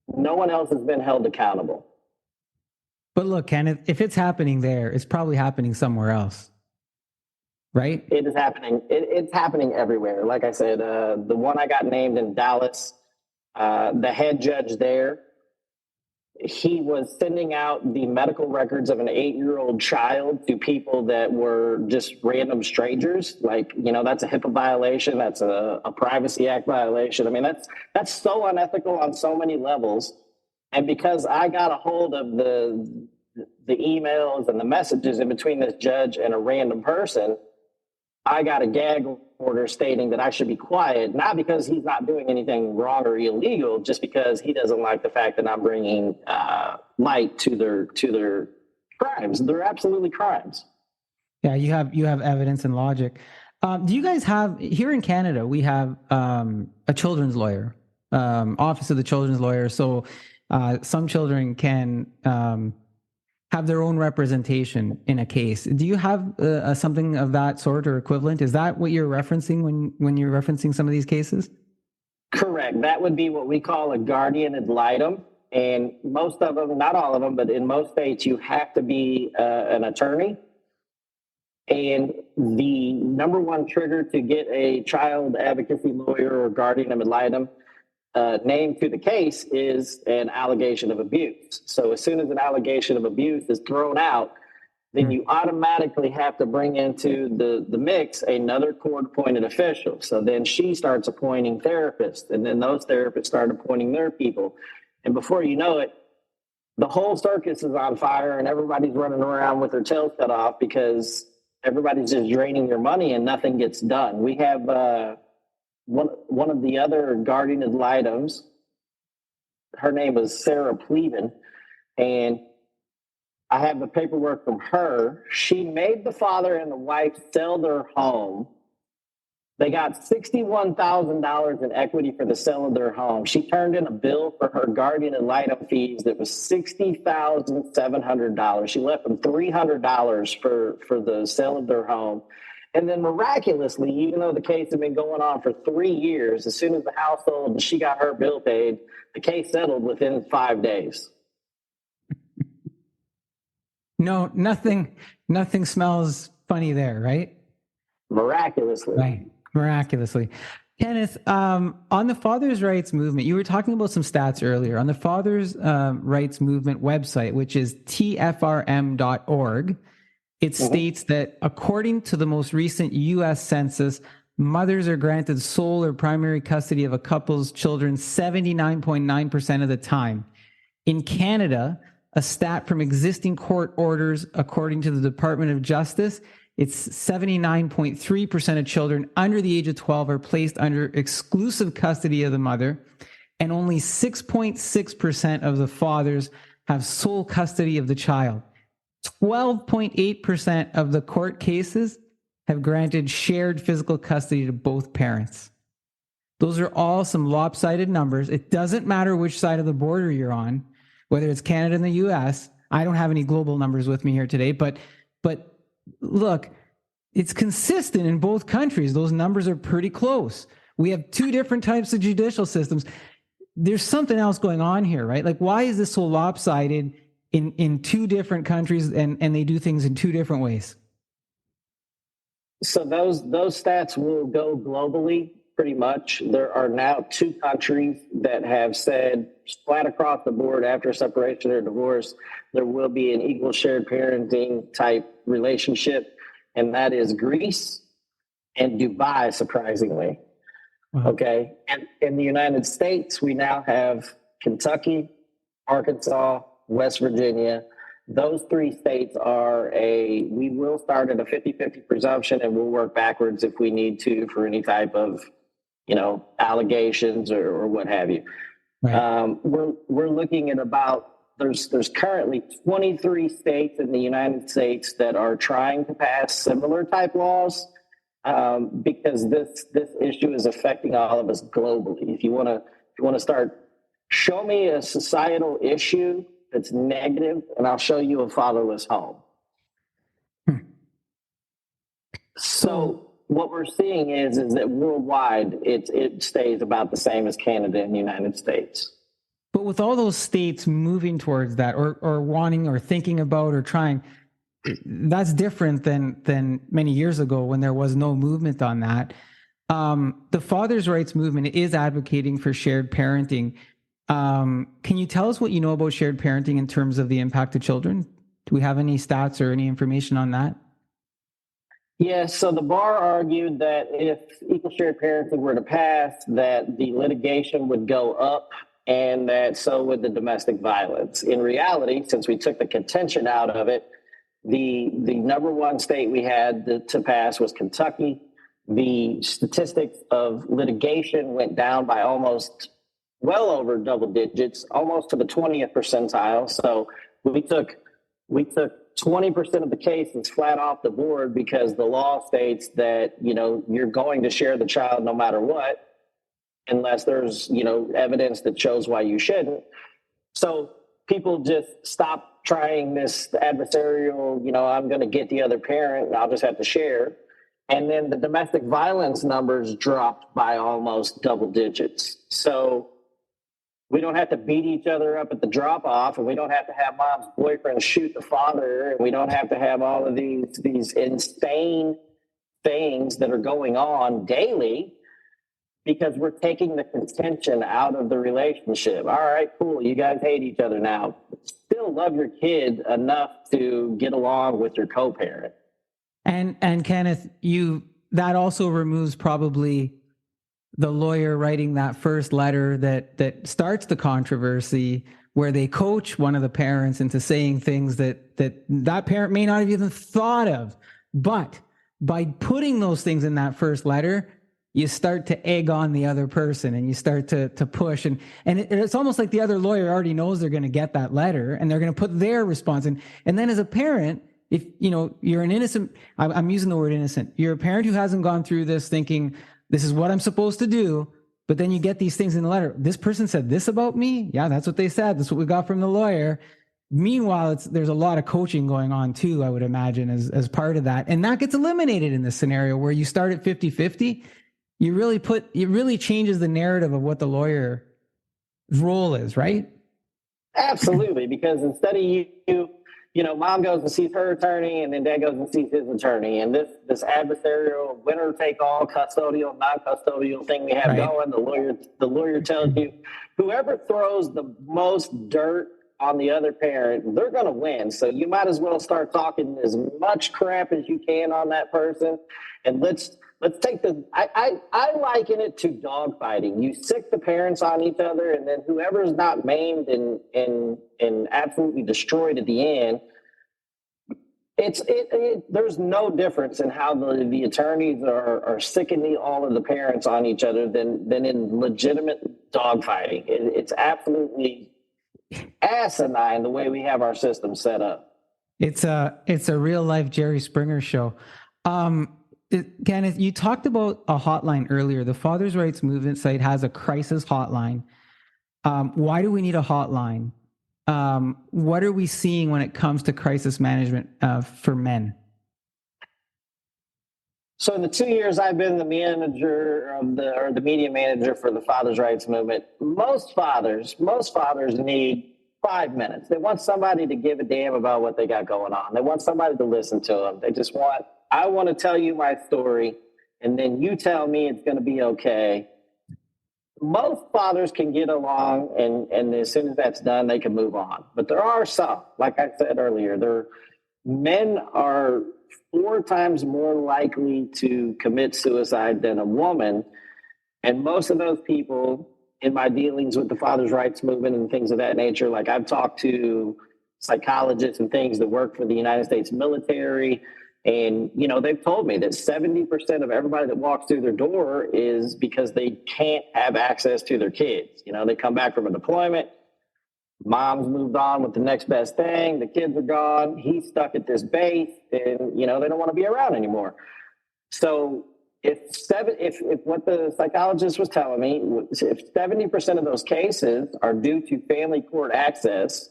S6: no one else has been held accountable.
S2: But look, Kenneth, if it's happening there, it's probably happening somewhere else, right?
S6: It is happening. It's happening everywhere. Like I said, the one I got named in Dallas, the head judge there, he was sending out the medical records of an 8-year-old child to people that were just random strangers. Like, that's a HIPAA violation. That's a Privacy Act violation. I mean, that's so unethical on so many levels. And because I got a hold of the emails and the messages in between this judge and a random person, I got a gag order stating that I should be quiet, not because he's not doing anything wrong or illegal, just because he doesn't like the fact that I'm bringing light to their crimes. They're absolutely crimes.
S2: Yeah, you have evidence and logic. Do you guys have, here in Canada, we have a children's lawyer, Office of the Children's Lawyer. So some children can have their own representation in a case. Do you have something of that sort or equivalent? Is that what you're referencing when you're referencing some of these cases?
S6: Correct. That would be what we call a guardian ad litem. And most of them, not all of them, but in most states, you have to be an attorney. And the number one trigger to get a child advocacy lawyer or guardian ad litem named to the case is an allegation of abuse. So as soon as an allegation of abuse is thrown out, then you automatically have to bring into the mix another court-appointed official. So then she starts appointing therapists, and then those therapists start appointing their people. And before you know it, the whole circus is on fire and everybody's running around with their tails cut off because everybody's just draining their money and nothing gets done. We have one of the other guardian ad litems. Her name was Sarah Pleven, and I have the paperwork from her. She made the father and the wife sell their home. They got $61,000 in equity for the sale of their home. She turned in a bill for her guardian ad litem fees that was $60,700. She left them $300 for the sale of their home. And then miraculously, even though the case had been going on for 3 years, as soon as the house sold and she got her bill paid, the case settled within 5 days.
S2: No, nothing smells funny there, right?
S6: Miraculously.
S2: Right. Miraculously. Kenneth, on the Fathers' Rights Movement, you were talking about some stats earlier. On the Fathers' Rights Movement website, which is tfrm.org, it states that according to the most recent U.S. Census, mothers are granted sole or primary custody of a couple's children 79.9% of the time. In Canada, a stat from existing court orders, according to the Department of Justice, it's 79.3% of children under the age of 12 are placed under exclusive custody of the mother, and only 6.6% of the fathers have sole custody of the child. 12.8% of the court cases have granted shared physical custody to both parents. Those are all some lopsided numbers. It doesn't matter which side of the border you're on, whether it's Canada and the US. I don't have any global numbers with me here today, but look, it's consistent in both countries. Those numbers are pretty close. We have two different types of judicial systems. There's something else going on here, right? Like, why is this so lopsided in two different countries and they do things in two different ways?
S6: So those stats will go globally pretty much. There are now 2 countries that have said flat across the board after separation or divorce, there will be an equal shared parenting type relationship, and that is Greece and Dubai, surprisingly. Okay. And in the United States, we now have Kentucky, Arkansas, West Virginia. Those 3 states we will start at a 50-50 presumption, and we'll work backwards if we need to for any type of, allegations or what have you. Right. We're looking at about, there's currently 23 states in the United States that are trying to pass similar type laws, because this issue is affecting all of us globally. If you want to start, show me a societal issue that's negative, and I'll show you a fatherless home. So what we're seeing is that worldwide, it stays about the same as Canada and the United States.
S2: But with all those states moving towards that, or wanting, or thinking about, or trying, that's different than many years ago when there was no movement on that. The Fathers' Rights Movement is advocating for shared parenting. Can you tell us what you know about shared parenting in terms of the impact to children? Do we have any stats or any information on that?
S6: Yes, so the bar argued that if equal shared parenting were to pass, that the litigation would go up, and that so would the domestic violence. In reality, since we took the contention out of it, the number one state we had to pass was Kentucky. The statistics of litigation went down by well over double digits, almost to the 20th percentile. So we took 20% of the cases flat off the board because the law states that, you're going to share the child no matter what. unless there's, evidence that shows why you shouldn't. So people just stop trying this adversarial, I'm going to get the other parent, I'll just have to share. And then the domestic violence numbers dropped by almost double digits. So we don't have to beat each other up at the drop off, and we don't have to have mom's boyfriend shoot the father, and we don't have to have all of these insane things that are going on daily, because we're taking the contention out of the relationship. All right, cool. You guys hate each other now. Still love your kid enough to get along with your co-parent.
S2: And Kenneth, that also removes probably the lawyer writing that first letter that starts the controversy, where they coach one of the parents into saying things that parent may not have even thought of. But by putting those things in that first letter, you start to egg on the other person, and you start to push. And it's almost like the other lawyer already knows they're going to get that letter, and they're going to put their response in. And then as a parent, if you're an innocent, I'm using the word innocent, you're a parent who hasn't gone through this thinking, this is what I'm supposed to do. But then you get these things in the letter. This person said this about me. Yeah, that's what they said. That's what we got from the lawyer. Meanwhile, there's a lot of coaching going on too, I would imagine, as part of that. And that gets eliminated in this scenario where you start at 50-50. It really changes the narrative of what the lawyer's role is, right?
S6: Absolutely. Because instead of mom goes and sees her attorney, and then dad goes and sees his attorney, and this adversarial winner take all custodial, non-custodial thing we have going, the lawyer tells you whoever throws the most dirt on the other parent, they're going to win. So you might as well start talking as much crap as you can on that person. And let's take I liken it to dogfighting. You sick the parents on each other, and then whoever's not maimed and absolutely destroyed at the end, there's no difference in how the attorneys are sicking all of the parents on each other than in legitimate dogfighting. It's absolutely asinine the way we have our system set up.
S2: It's a real life Jerry Springer show. Kenneth, you talked about a hotline earlier. The Father's Rights Movement site has a crisis hotline. Why do we need a hotline? What are we seeing when it comes to crisis management for men?
S6: So in the 2 years I've been the manager or the media manager for the Father's Rights Movement, most fathers need 5 minutes. They want somebody to give a damn about what they got going on. They want somebody to listen to them. I want to tell you my story, and then you tell me it's going to be okay. Most fathers can get along, and as soon as that's done, they can move on. But there are some, like I said earlier, men are 4 times more likely to commit suicide than a woman. And most of those people, in my dealings with the Father's Rights Movement and things of that nature, like I've talked to psychologists and things that work for the United States military, and, they've told me that 70% of everybody that walks through their door is because they can't have access to their kids. They come back from a deployment, mom's moved on with the next best thing, the kids are gone, he's stuck at this base, and, they don't want to be around anymore. So if what the psychologist was telling me, if 70% of those cases are due to family court access,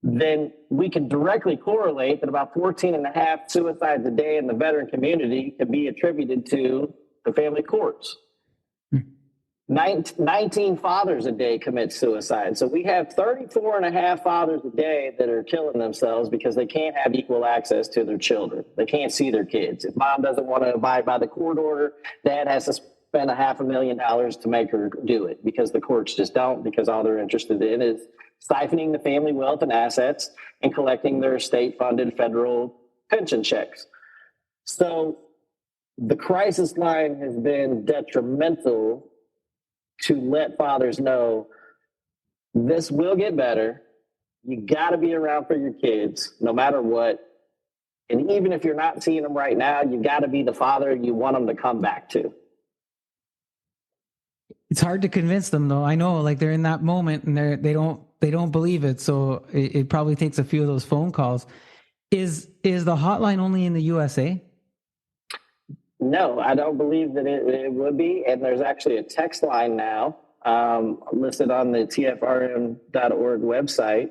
S6: then we can directly correlate that about 14 and a half suicides a day in the veteran community can be attributed to the family courts. 19 fathers a day commit suicide. So we have 34 and a half fathers a day that are killing themselves because they can't have equal access to their children. They can't see their kids. If mom doesn't want to abide by the court order, dad has to spend $500,000 to make her do it, because the courts just don't, because all they're interested in is siphoning the family wealth and assets and collecting their state-funded federal pension checks. So the crisis line has been detrimental to let fathers know this will get better. You got to be around for your kids no matter what. And even if you're not seeing them right now, you got to be the father you want them to come back to.
S2: It's hard to convince them, though. I know, like, they're in that moment and they don't believe it. So it probably takes a few of those phone calls. Is the hotline only in the USA?
S6: No, I don't believe that it would be. And there's actually a text line now listed on the tfrm.org website,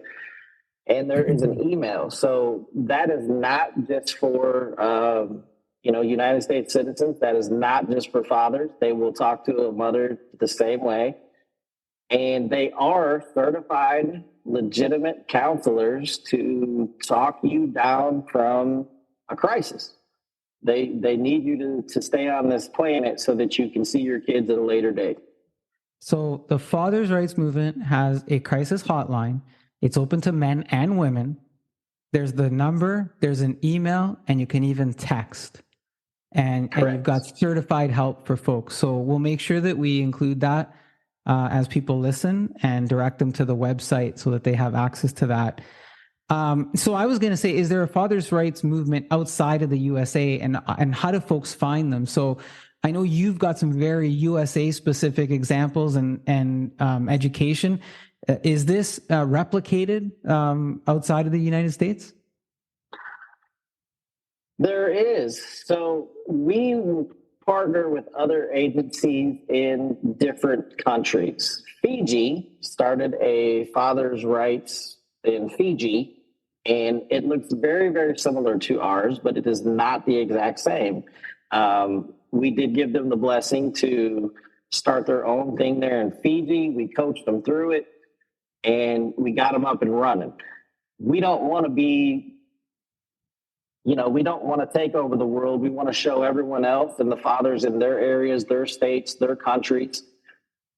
S6: and there is an email. So that is not just for United States citizens. That is not just for fathers. They will talk to a mother the same way, and they are certified, legitimate counselors to talk you down from a crisis. They need you to stay on this planet so that you can see your kids at a later date.
S2: So the Fathers' Rights Movement has a crisis hotline. It's open to men and women. There's the number, there's an email, and you can even text. And you've got certified help for folks. So we'll make sure that we include that as people listen and direct them to the website so that they have access to that. So I was going to say, is there a fathers' rights movement outside of the USA, and how do folks find them? So I know you've got some very USA specific examples and education. Is this replicated outside of the United States?
S6: There is. So we partner with other agencies in different countries. Fiji started a fathers' rights in Fiji, and it looks very, very similar to ours, but it is not the exact same. We did give them the blessing to start their own thing there in Fiji. We coached them through it, and we got them up and running. We don't want to be, we don't want to take over the world. We want to show everyone else and the fathers in their areas, their states, their countries,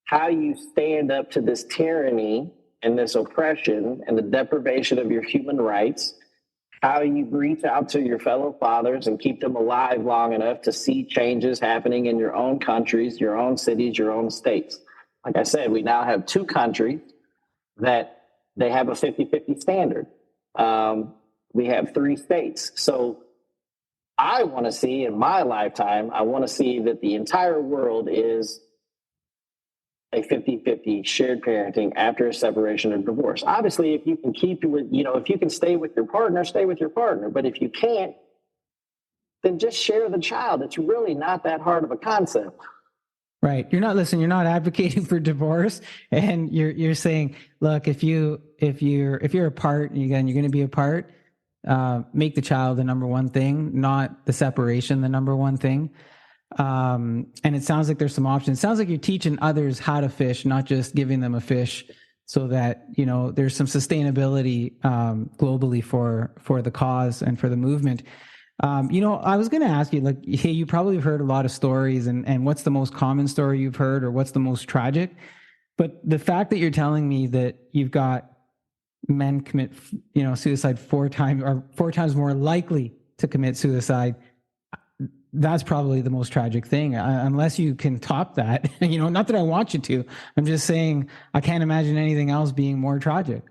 S6: how you stand up to this tyranny and this oppression and the deprivation of your human rights, how you reach out to your fellow fathers and keep them alive long enough to see changes happening in your own countries, your own cities, your own states. Like I said, we now have 2 countries that they have a 50-50 standard. We have 3 states. So I want to see in my lifetime, I want to see that the entire world is a 50-50 shared parenting after a separation or divorce. Obviously, if you can if you can stay with your partner, stay with your partner. But if you can't, then just share the child. It's really not that hard of a concept.
S2: Right. You're not advocating for divorce, and you're saying, look, if you're apart, again, you're going to be apart, make the child the number one thing, not the separation the number one thing. And it sounds like there's some options. It sounds like you're teaching others how to fish, not just giving them a fish, so that, there's some sustainability globally for the cause and for the movement. I was going to ask you, hey, you probably have heard a lot of stories, and what's the most common story you've heard, or what's the most tragic? But the fact that you're telling me that you've got men commit, suicide 4 times more likely to commit suicide, that's probably the most tragic thing, unless you can top that. Not that I want you to. I'm just saying I can't imagine anything else being more tragic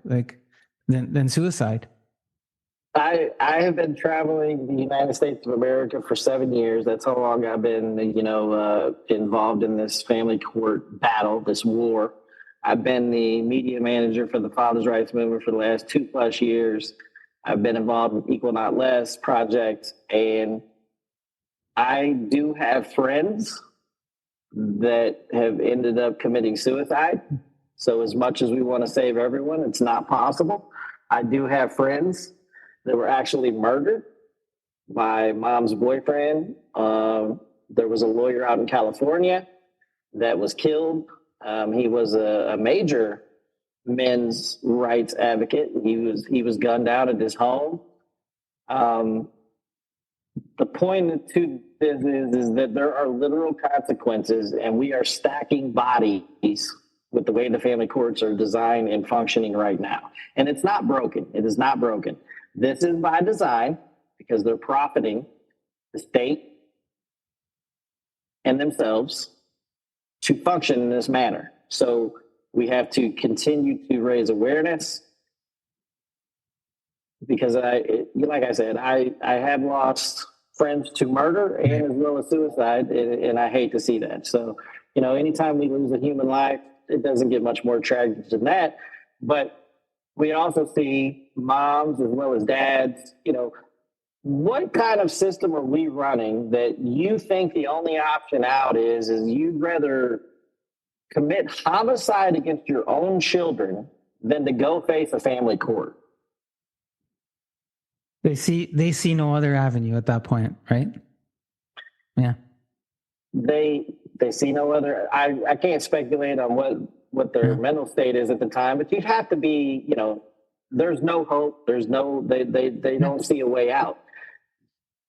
S2: than suicide.
S6: I have been traveling the United States of America for 7 years. That's how long I've been, involved in this family court battle, this war. I've been the media manager for the Fathers' Rights Movement for the last 2+ years. I've been involved with Equal Not Less project, and I do have friends that have ended up committing suicide. So as much as we want to save everyone, it's not possible. I do have friends that were actually murdered by mom's boyfriend. There was a lawyer out in California that was killed. He was a major men's rights advocate. He was gunned down at his home. The point to this is that there are literal consequences, and we are stacking bodies with the way the family courts are designed and functioning right now. And it's not broken. It is not broken. This is by design, because they're profiting the state and themselves to function in this manner. So we have to continue to raise awareness, because like I said, I have lost friends to murder and as well as suicide, and I hate to see that. So, anytime we lose a human life, it doesn't get much more tragic than that. But we also see moms as well as dads, what kind of system are we running that you think the only option out is you'd rather commit homicide against your own children than to go face a family court?
S2: They see no other avenue at that point, right? Yeah.
S6: They see no other. I can't speculate on what their mental state is at the time, but you'd have to be, there's no hope. There's no, they don't see a way out.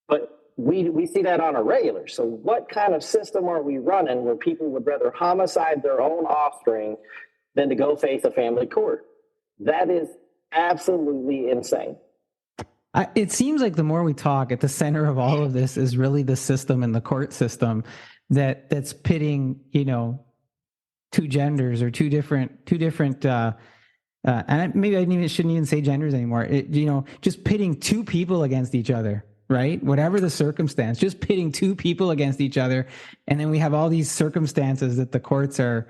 S6: But we see that on a regular. So what kind of system are we running where people would rather homicide their own offspring than to go face a family court? That is absolutely insane.
S2: It seems like the more we talk, at the center of all of this is really the system and the court system that's pitting, two genders or two different, and maybe I shouldn't even say genders anymore. Just pitting two people against each other, right? Whatever the circumstance, just pitting two people against each other, and then we have all these circumstances that the courts are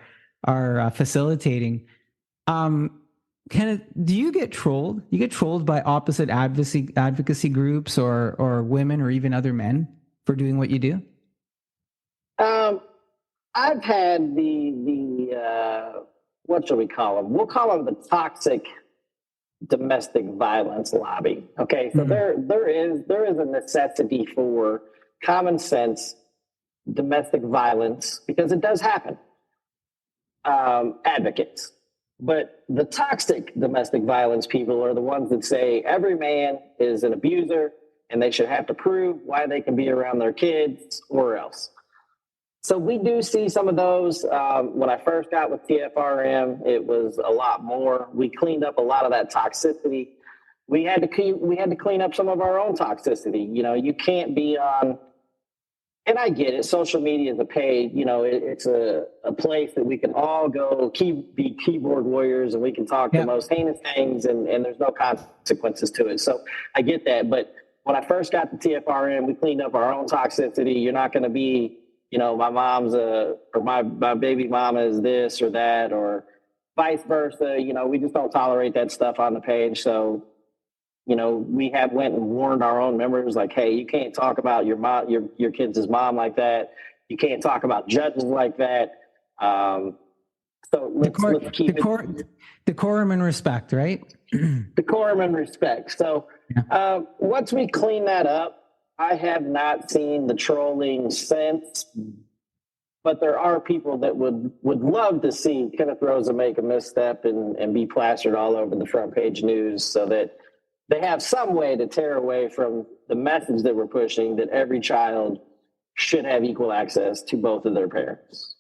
S2: facilitating. Kenneth, do you get trolled? You get trolled by opposite advocacy groups or women or even other men for doing what you do?
S6: I've had the what shall we call them? We'll call them the toxic domestic violence lobby. Okay, so there is a necessity for common sense domestic violence because it does happen. Advocates. But the toxic domestic violence people are the ones that say every man is an abuser and they should have to prove why they can be around their kids or else. So we do see some of those. When I first got with TFRM, it was a lot more. We cleaned up a lot of that toxicity. We had to clean up some of our own toxicity. You can't be on. And I get it. Social media is a paid, it's a place that we can all go be keyboard warriors and we can talk the most heinous things and there's no consequences to it. So I get that. But when I first got to TFRN, we cleaned up our own toxicity. You're not going to be, my mom's or my baby mama is this or that or vice versa. We just don't tolerate that stuff on the page. So we have went and warned our own members, like, hey, you can't talk about your mom, your kids' mom like that. You can't talk about judges like that. So let's keep
S2: decorum and respect, right?
S6: Decorum and respect. So once we clean that up, I have not seen the trolling since, but there are people that would love to see Kenneth Rosa make a misstep and be plastered all over the front page news so that they have some way to tear away from the message that we're pushing that every child should have equal access to both of their parents.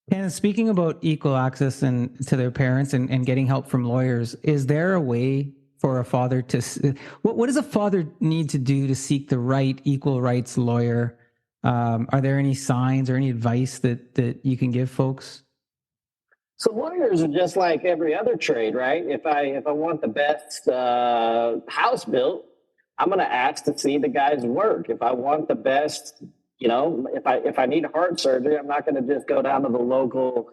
S2: And speaking about equal access to their parents and getting help from lawyers, is there a way for a father to, what does a father need to do to seek the right equal rights lawyer? Are there any signs or any advice that you can give folks?
S6: So lawyers are just like every other trade, right? If I want the best house built, I'm going to ask to see the guy's work. If I want the best, if I need heart surgery, I'm not going to just go down to the local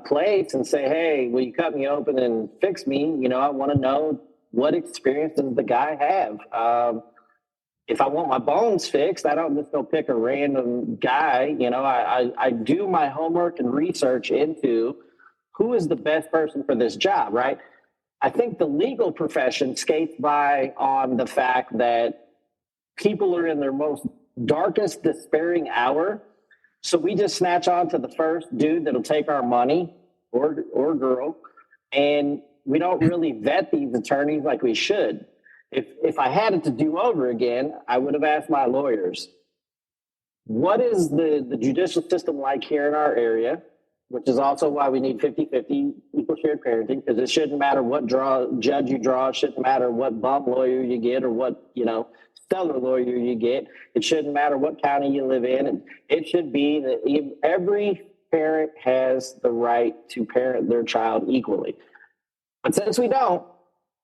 S6: place and say, hey, will you cut me open and fix me? I want to know what experience does the guy have. If I want my bones fixed, I don't just go pick a random guy. I do my homework and research into who is the best person for this job, right? I think the legal profession skates by on the fact that people are in their most darkest, despairing hour. So we just snatch on to the first dude that'll take our money or girl. And we don't really vet these attorneys like we should. If I had it to do over again, I would have asked my lawyers, what is the judicial system like here in our area? Which is also why we need 50-50 equal shared parenting, because it shouldn't matter what judge you draw. It shouldn't matter what bum lawyer you get or what, stellar lawyer you get. It shouldn't matter what county you live in. And it should be that every parent has the right to parent their child equally. But since we don't,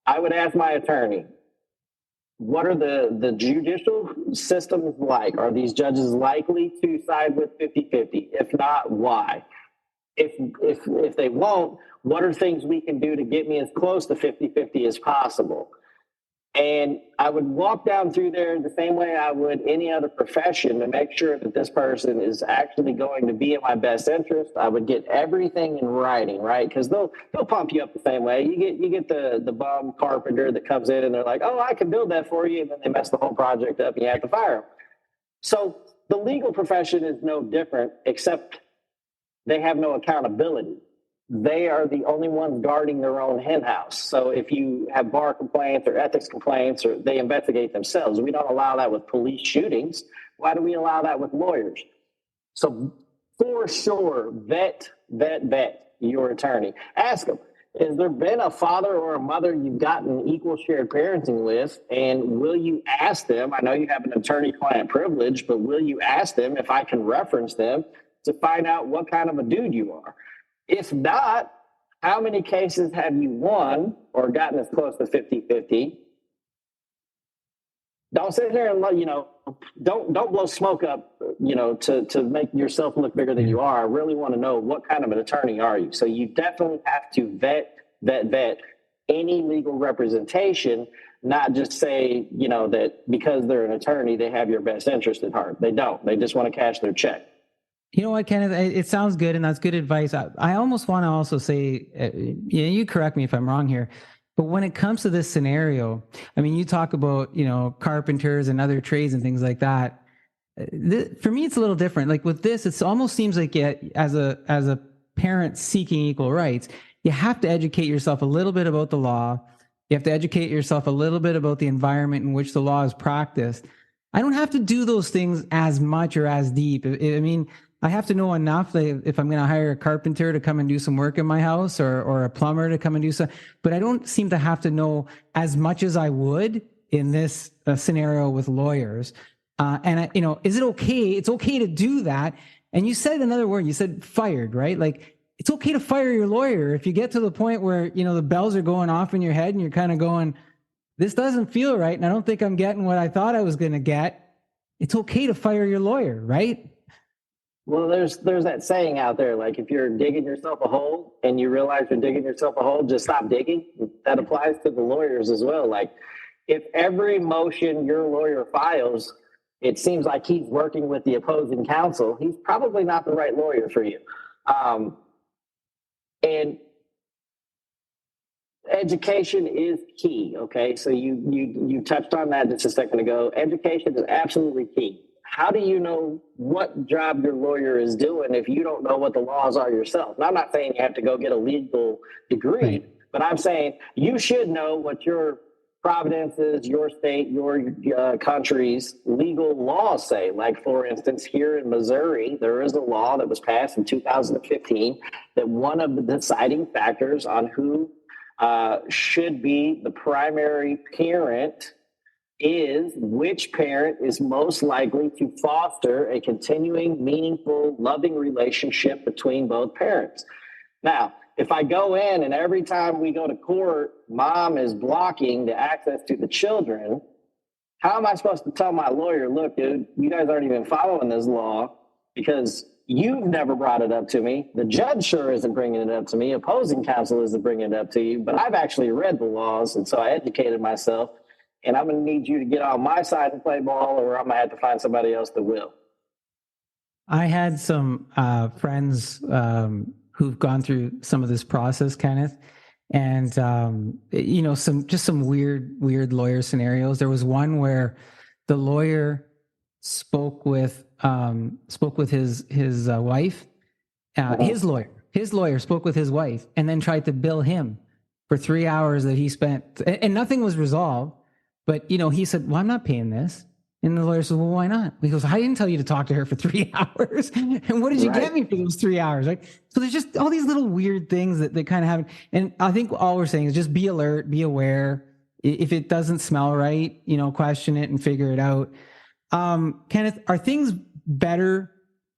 S6: I would ask my attorney, what are the judicial systems like? Are these judges likely to side with 50-50? If not, why? If they won't, what are things we can do to get me as close to 50-50 as possible? And I would walk down through there the same way I would any other profession to make sure that this person is actually going to be in my best interest. I would get everything in writing, right? Because they'll pump you up the same way. You get the bum carpenter that comes in and they're like, oh, I can build that for you, and then they mess the whole project up and you have to fire them. So the legal profession is no different, except they have no accountability. They are the only ones guarding their own henhouse. So if you have bar complaints or ethics complaints, or they investigate themselves. We don't allow that with police shootings. Why do we allow that with lawyers? So for sure, vet your attorney. Ask them, has there been a father or a mother you've gotten equal shared parenting with? And will you ask them, I know you have an attorney-client privilege, but will you ask them if I can reference them to find out what kind of a dude you are? If not, how many cases have you won or gotten as close to 50-50? Don't sit here and, don't blow smoke up, to make yourself look bigger than you are. I really want to know, what kind of an attorney are you? So you definitely have to vet any legal representation, not just say, that because they're an attorney, they have your best interest at heart. They don't. They just want to cash their check.
S2: You know what, Kenneth? It sounds good, and that's good advice. I almost want to also say, you correct me if I'm wrong here, but when it comes to this scenario, I mean, you talk about, carpenters and other trades and things like that. For me, it's a little different. Like with this, it almost seems like as a parent seeking equal rights, you have to educate yourself a little bit about the law. You have to educate yourself a little bit about the environment in which the law is practiced. I don't have to do those things as much or as deep. I mean, I have to know enough that if I'm going to hire a carpenter to come and do some work in my house, or a plumber to come and do some, but I don't seem to have to know as much as I would in this scenario with lawyers. Is it okay? It's okay to do that. And you said another word, you said fired, right? Like, it's okay to fire your lawyer. If you get to the point where, the bells are going off in your head and you're kind of going, this doesn't feel right, and I don't think I'm getting what I thought I was going to get. It's okay to fire your lawyer, right?
S6: Well, there's that saying out there, like, if you're digging yourself a hole and you realize you're digging yourself a hole, just stop digging. That applies to the lawyers as well. Like, if every motion your lawyer files, it seems like he's working with the opposing counsel, he's probably not the right lawyer for you. And education is key. Okay, so you touched on that just a second ago. Education is absolutely key. How do you know what job your lawyer is doing if you don't know what the laws are yourself? Now, I'm not saying you have to go get a legal degree, right, but I'm saying you should know what your province's, your state, your country's legal laws say. Like, for instance, here in Missouri, there is a law that was passed in 2015 that one of the deciding factors on who should be the primary parent is which parent is most likely to foster a continuing, meaningful, loving relationship between both parents. Now, if I go in and every time we go to court, mom is blocking the access to the children, how am I supposed to tell my lawyer, look, dude, you guys aren't even following this law because you've never brought it up to me. The judge sure isn't bringing it up to me. Opposing counsel isn't bringing it up to you, but I've actually read the laws, and so I educated myself. And I'm going to need you to get on my side and play ball, or I'm going to have to find somebody else that will.
S2: I had some friends who've gone through some of this process, Kenneth, and some weird lawyer scenarios. There was one where the lawyer spoke with his wife. His lawyer spoke with his wife and then tried to bill him for 3 hours that he spent, and nothing was resolved. But, he said, well, I'm not paying this. And the lawyer said, well, why not? He goes, I didn't tell you to talk to her for 3 hours. And what did you get me for those 3 hours? Right? So there's just all these little weird things that kind of happen. And I think all we're saying is just be alert, be aware. If it doesn't smell right, question it and figure it out. Kenneth, are things better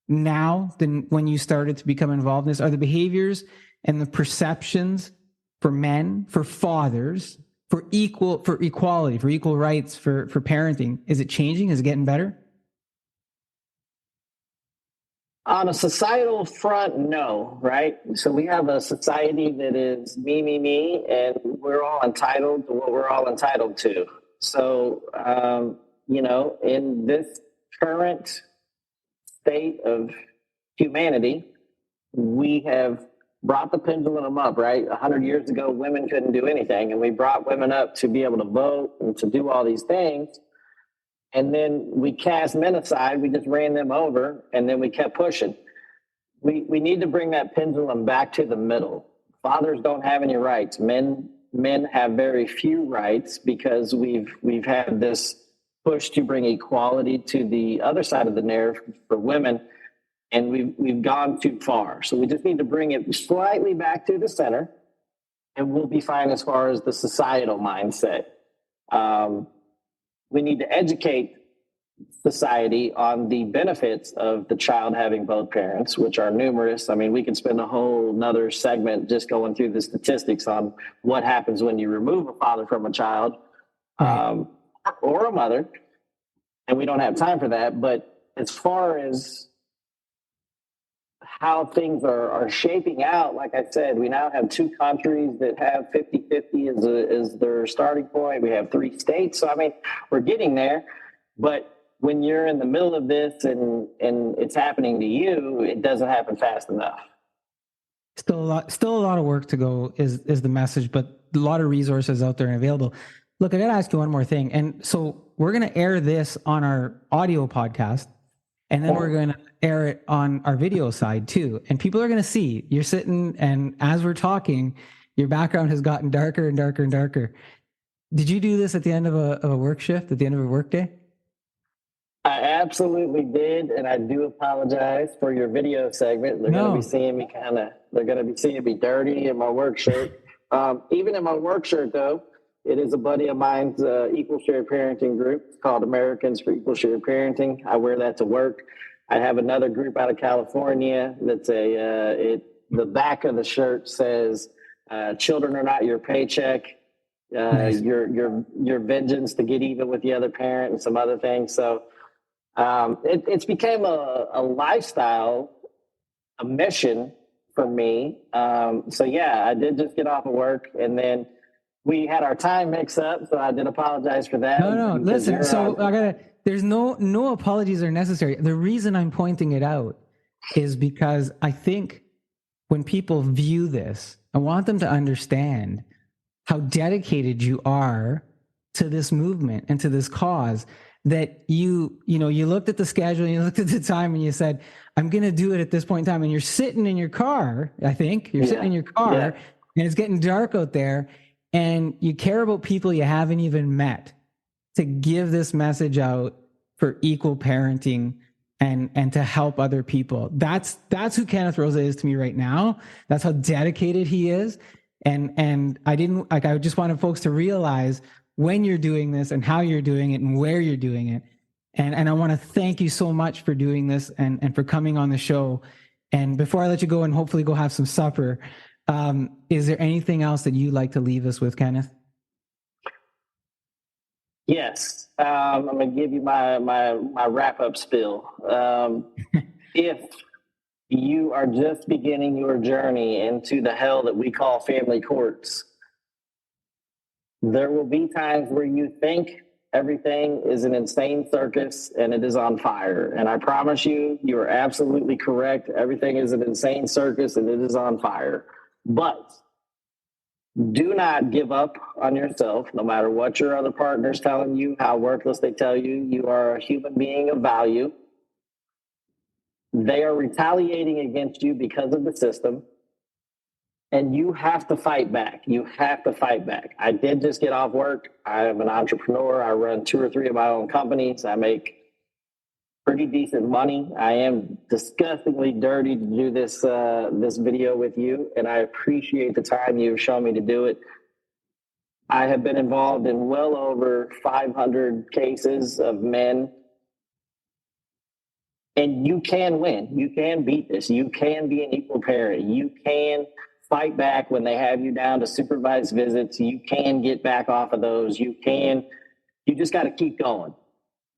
S2: now than when you started to become involved in this? Are the behaviors and the perceptions for men, for fathers, for equality, for equal rights, for parenting, is it changing? Is it getting better?
S6: On a societal front, no, right? So we have a society that is me, and we're all entitled to what we're all entitled to. So, in this current state of humanity, we have brought the pendulum up, right? 100 years ago, women couldn't do anything, and we brought women up to be able to vote and to do all these things. And then we cast men aside, we just ran them over, and then we kept pushing. We need to bring that pendulum back to the middle. Fathers don't have any rights. Men have very few rights because we've had this push to bring equality to the other side of the narrative for women, and we've gone too far. So we just need to bring it slightly back to the center, and we'll be fine as far as the societal mindset. We need to educate society on the benefits of the child having both parents, which are numerous. I mean, we could spend a whole nother segment just going through the statistics on what happens when you remove a father from a child, or a mother, and we don't have time for that. But as far as how things are shaping out, like I said, we now have 2 countries that have 50-50 as their starting point. We have 3 states. So, I mean, we're getting there. But when you're in the middle of this and it's happening to you, it doesn't happen fast enough.
S2: Still a lot of work to go is the message, but a lot of resources out there and available. Look, I got to ask you one more thing. And so we're going to air this on our audio podcast, and then we're going to air it on our video side too. And people are going to see you're sitting, and as we're talking, your background has gotten darker and darker and darker. Did you do this at the end of a work shift, at the end of a work day?
S6: I absolutely did, and I do apologize for your video segment. They're going to be seeing me they're going to be seeing me dirty in my work shirt. Even in my work shirt, though, it is a buddy of mine's equal share parenting group. It's called Americans for Equal Share Parenting. I wear that to work. I have another group out of California that's the back of the shirt says, "Children are not your paycheck.
S2: Nice.
S6: Your vengeance to get even with the other parent," and some other things. So it's become a lifestyle, a mission for me. So yeah, I did just get off of work, and then we had our time mix up, so I did apologize for that.
S2: No, listen. So there's no apologies are necessary. The reason I'm pointing it out is because I think when people view this, I want them to understand how dedicated you are to this movement and to this cause, that you looked at the schedule, you looked at the time, and you said, I'm going to do it at this point in time. And you're sitting in your car, I think you're sitting in your car, and it's getting dark out there, and you care about people you haven't even met to give this message out for equal parenting and to help other people. That's who Kenneth Rosa is to me right now. That's how dedicated he is. And I just wanted folks to realize when you're doing this and how you're doing it and where you're doing it. And I want to thank you so much for doing this and for coming on the show. And before I let you go and hopefully go have some supper, is there anything else that you'd like to leave us with, Kenneth?
S6: Yes. I'm going to give you my wrap-up spiel. If you are just beginning your journey into the hell that we call family courts, there will be times where you think everything is an insane circus and it is on fire. And I promise you, you are absolutely correct. Everything is an insane circus and it is on fire. But do not give up on yourself, no matter what your other partner's telling you, how worthless they tell you. You are a human being of value. They are retaliating against you because of the system. And you have to fight back. You have to fight back. I did just get off work. I am an entrepreneur. I run 2 or 3 of my own companies. I make pretty decent money. I am disgustingly dirty to do this video with you, and I appreciate the time you've shown me to do it. I have been involved in well over 500 cases of men, and you can win. You can beat this. You can be an equal parent. You can fight back when they have you down to supervised visits. You can get back off of those. You just got to keep going.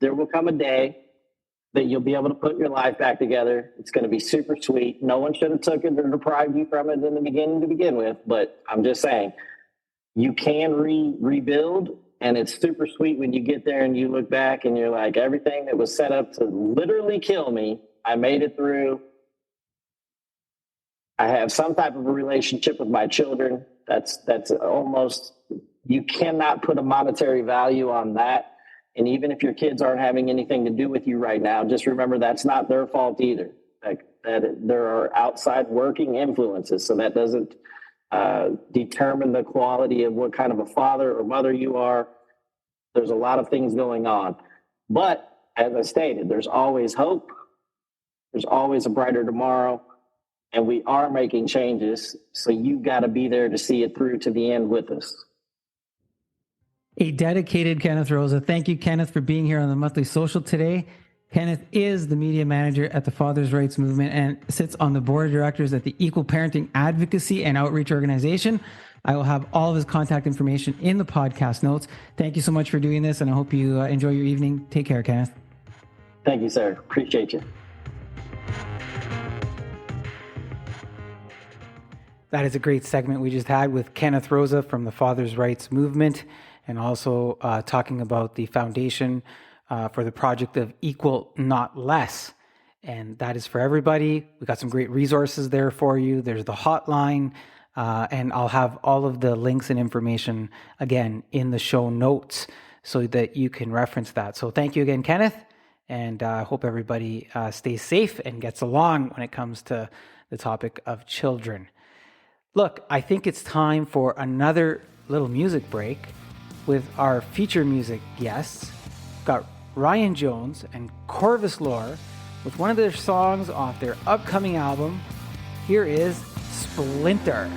S6: There will come a day that you'll be able to put your life back together. It's going to be super sweet. No one should have took it or deprived you from it in the beginning to begin with, but I'm just saying, you can rebuild, And it's super sweet when you get there and you look back and you're like, everything that was set up to literally kill me, I made it through. I have some type of a relationship with my children. That's almost, you cannot put a monetary value on that. And even if your kids aren't having anything to do with you right now, just remember that's not their fault either. Like that there are outside working influences. So that doesn't determine the quality of what kind of a father or mother you are. There's a lot of things going on. But as I stated, there's always hope. There's always a brighter tomorrow. And we are making changes. So you got to be there to see it through to the end with us.
S2: A dedicated Kenneth Rosa. Thank you, Kenneth, for being here on the Monthly Social today. Kenneth is the media manager at the Father's Rights Movement and sits on the board of directors at the Equal Parenting Advocacy and Outreach Organization. I will have all of his contact information in the podcast notes. Thank you so much for doing this, and I hope you enjoy your evening. Take care, Kenneth.
S6: Thank you, sir. Appreciate you.
S1: That is a great segment we just had with Kenneth Rosa from the Father's Rights Movement, and also talking about the foundation for the project of Equal, Not Less. And that is for everybody. We got some great resources there for you. There's the hotline, and I'll have all of the links and information again in the show notes so that you can reference that. So thank you again, Kenneth, and I hope everybody stays safe and gets along when it comes to the topic of children. Look, I think it's time for another little music break with our feature music guests. We've got Ryan Jones and Corvus Lore with one of their songs off their upcoming album. Here is Splinter.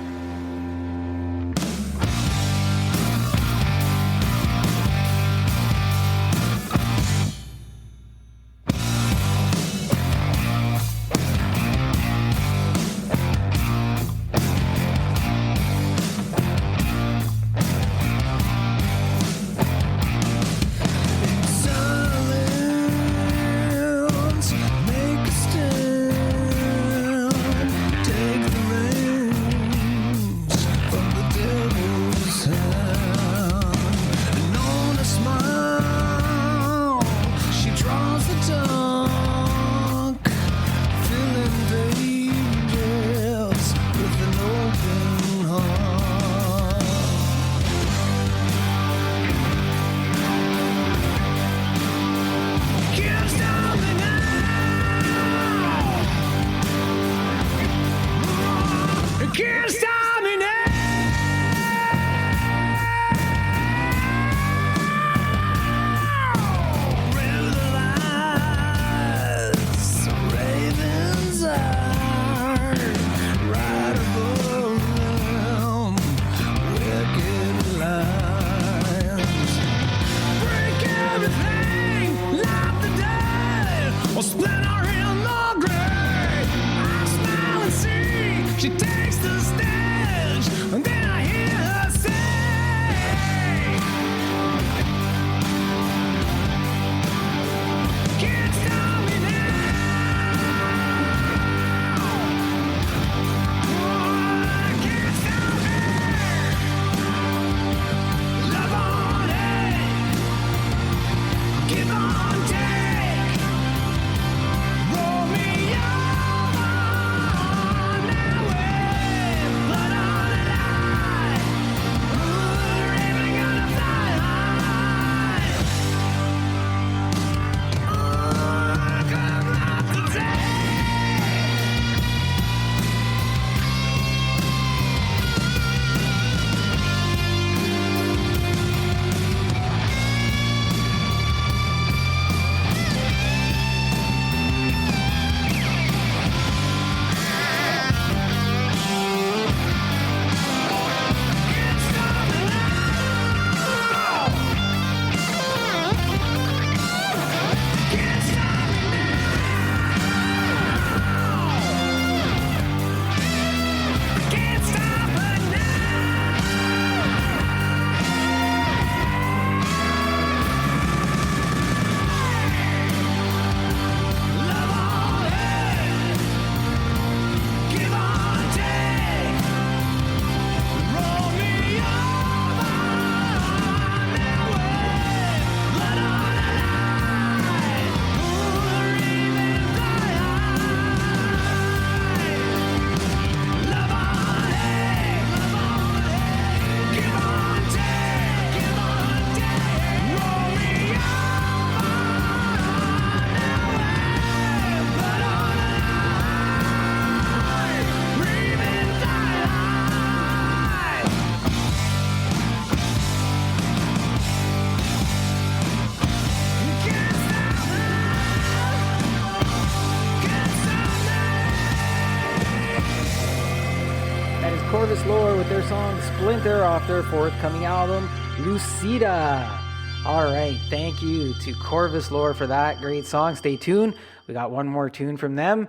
S1: That is Corvus Lore with their song Splinter off their forthcoming album, Lucida. All right, thank you to Corvus Lore for that great song. Stay tuned. We got one more tune from them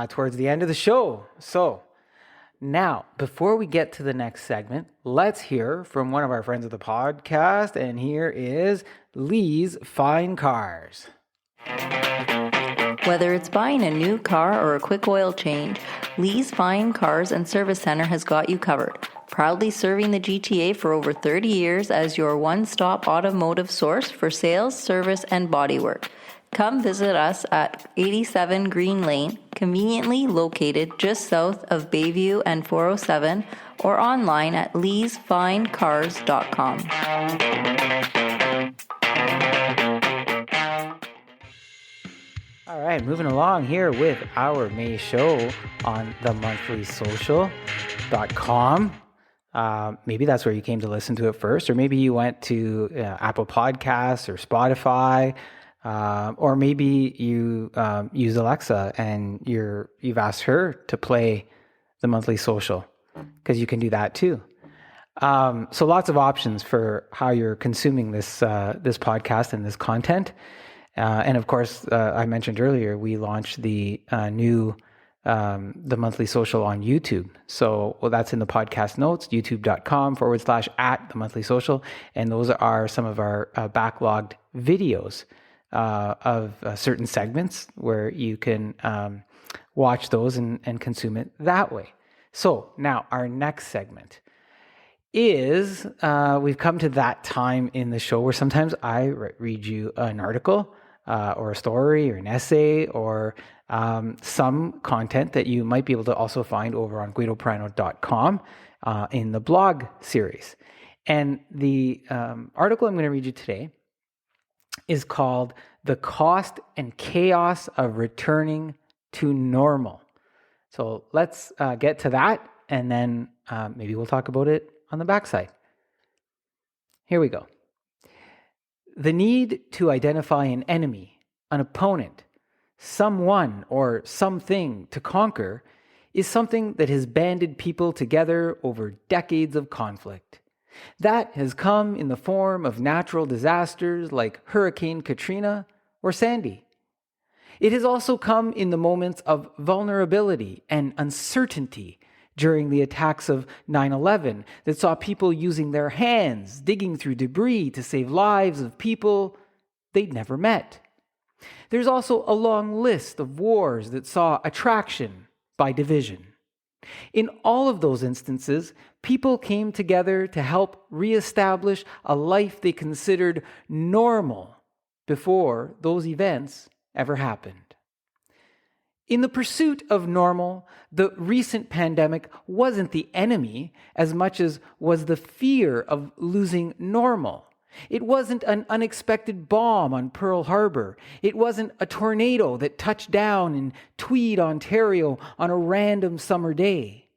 S1: towards the end of the show. So now, before we get to the next segment, let's hear from one of our friends of the podcast. And here is Lee's Fine Cars.
S7: Whether it's buying a new car or a quick oil change, Lee's Fine Cars and Service Center has got you covered. Proudly serving the GTA for over 30 years as your one-stop automotive source for sales, service, and bodywork. Come visit us at 87 Green Lane, conveniently located just south of Bayview and 407, or online at leesfinecars.com.
S1: All right, moving along here with our May show on themonthlysocial.com. Maybe that's where you came to listen to it first, or maybe you went to Apple Podcasts or Spotify, or maybe you use Alexa and you've asked her to play The Monthly Social, because you can do that too. So lots of options for how you're consuming this podcast and this content. And of course, I mentioned earlier, we launched the new The Monthly Social on YouTube. So that's in the podcast notes, youtube.com/@themonthlysocial. And those are some of our backlogged videos of certain segments where you can watch those and consume it that way. So now our next segment is we've come to that time in the show where sometimes I read you an article or a story or an essay or some content that you might be able to also find over on guidoprano.com in the blog series. And the article I'm going to read you today is called The Cost and Chaos of Returning to Normal. So let's get to that, and then maybe we'll talk about it on the backside. Here we go. The need to identify an enemy, an opponent, someone or something to conquer is something that has banded people together over decades of conflict. That has come in the form of natural disasters like Hurricane Katrina or Sandy. It has also come in the moments of vulnerability and uncertainty during the attacks of 9/11 that saw people using their hands, digging through debris to save lives of people they'd never met. There's also a long list of wars that saw attraction by division. In all of those instances, people came together to help reestablish a life they considered normal before those events ever happened. In the pursuit of normal, the recent pandemic wasn't the enemy as much as was the fear of losing normal. It wasn't an unexpected bomb on Pearl Harbor. It wasn't a tornado that touched down in Tweed, Ontario on a random summer day.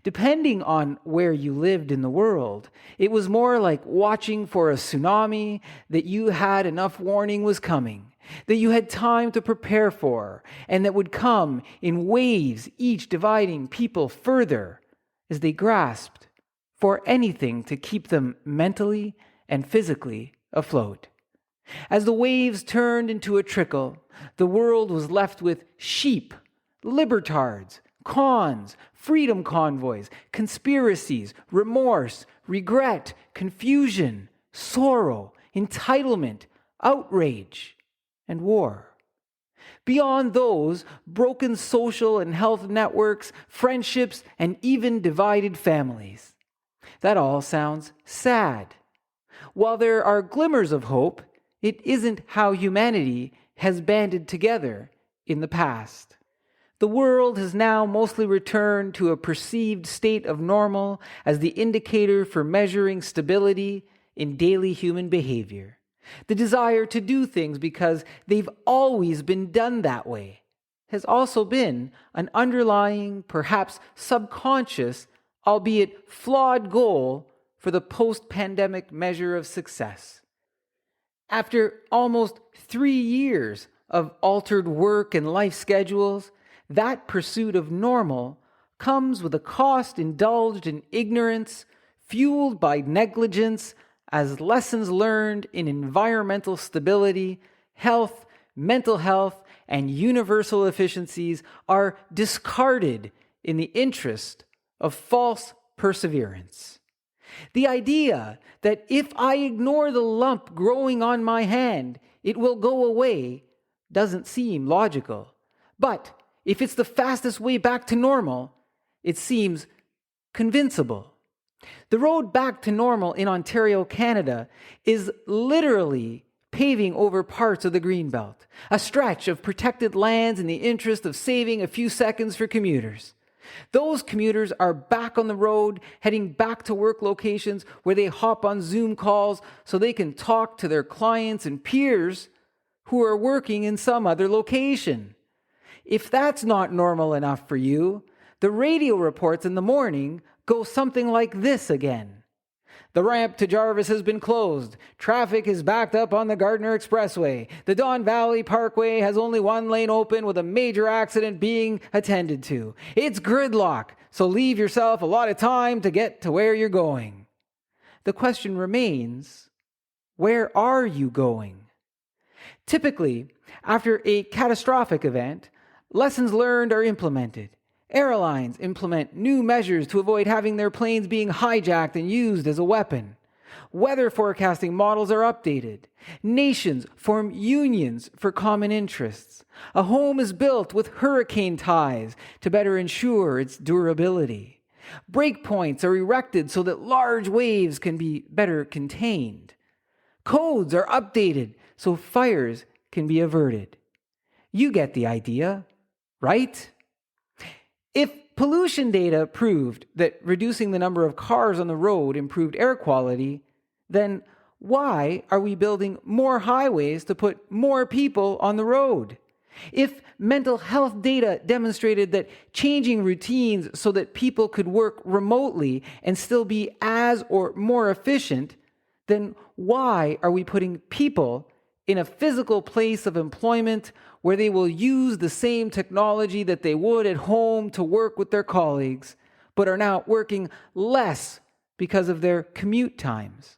S1: Depending on where you lived in the world, it was more like watching for a tsunami that you had enough warning was coming, that you had time to prepare for, and that would come in waves, each dividing people further as they grasped for anything to keep them mentally and physically afloat. As the waves turned into a trickle, the world was left with sheep, libertards, cons, freedom convoys, conspiracies, remorse, regret, confusion, sorrow, entitlement, outrage, and war. Beyond those, broken social and health networks, friendships, and even divided families. That all sounds sad. While there are glimmers of hope, it isn't how humanity has banded together in the past. The world has now mostly returned to a perceived state of normal as the indicator for measuring stability in daily human behavior. The desire to do things because they've always been done that way has also been an underlying, perhaps subconscious, albeit flawed goal for the post-pandemic measure of success. After almost 3 years of altered work and life schedules, that pursuit of normal
S2: comes with a cost indulged in ignorance, fueled by negligence, as lessons learned in environmental stability, health, mental health, and universal efficiencies are discarded in the interest of false perseverance. The idea that if I ignore the lump growing on my hand, it will go away doesn't seem logical. But if it's the fastest way back to normal, it seems convincible. The road back to normal in Ontario, Canada, is literally paving over parts of the Greenbelt, a stretch of protected lands in the interest of saving a few seconds for commuters. Those commuters are back on the road, heading back to work locations where they hop on Zoom calls so they can talk to their clients and peers who are working in some other location. If that's not normal enough for you, the radio reports in the morning go something like this again. The ramp to Jarvis has been closed. Traffic is backed up on the Gardner Expressway. The Don Valley Parkway has only one lane open with a major accident being attended to. It's gridlock, so leave yourself a lot of time to get to where you're going. The question remains, where are you going? Typically, after a catastrophic event, lessons learned are implemented. Airlines implement new measures to avoid having their planes being hijacked and used as a weapon. Weather forecasting models are updated. Nations form unions for common interests. A home is built with hurricane ties to better ensure its durability. Breakpoints are erected so that large waves can be better contained. Codes are updated so fires can be averted. You get the idea, right? If pollution data proved that reducing the number of cars on the road improved air quality, then why are we building more highways to put more people on the road? If mental health data demonstrated that changing routines so that people could work remotely and still be as or more efficient, then why are we putting people in a physical place of employment where they will use the same technology that they would at home to work with their colleagues, but are now working less because of their commute times?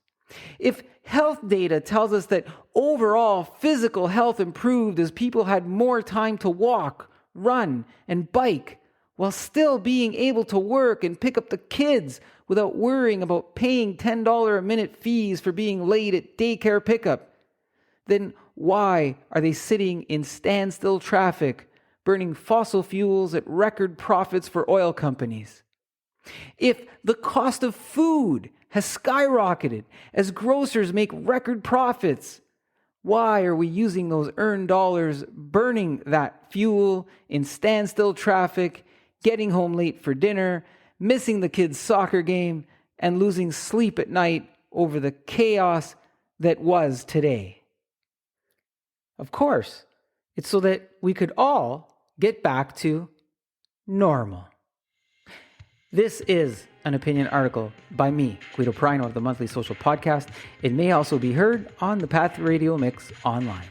S2: If health data tells us that overall physical health improved as people had more time to walk, run, and bike, while still being able to work and pick up the kids without worrying about paying $10 a minute fees for being late at daycare pickup, then why are they sitting in standstill traffic, burning fossil fuels at record profits for oil companies? If the cost of food has skyrocketed as grocers make record profits, why are we using those earned dollars burning that fuel in standstill traffic, getting home late for dinner, missing the kids' soccer game, and losing sleep at night over the chaos that was today? Of course, it's so that we could all get back to normal. This is an opinion article by me, Guido Prino of the Monthly Social Podcast. It may also be heard on the Path Radio Mix online.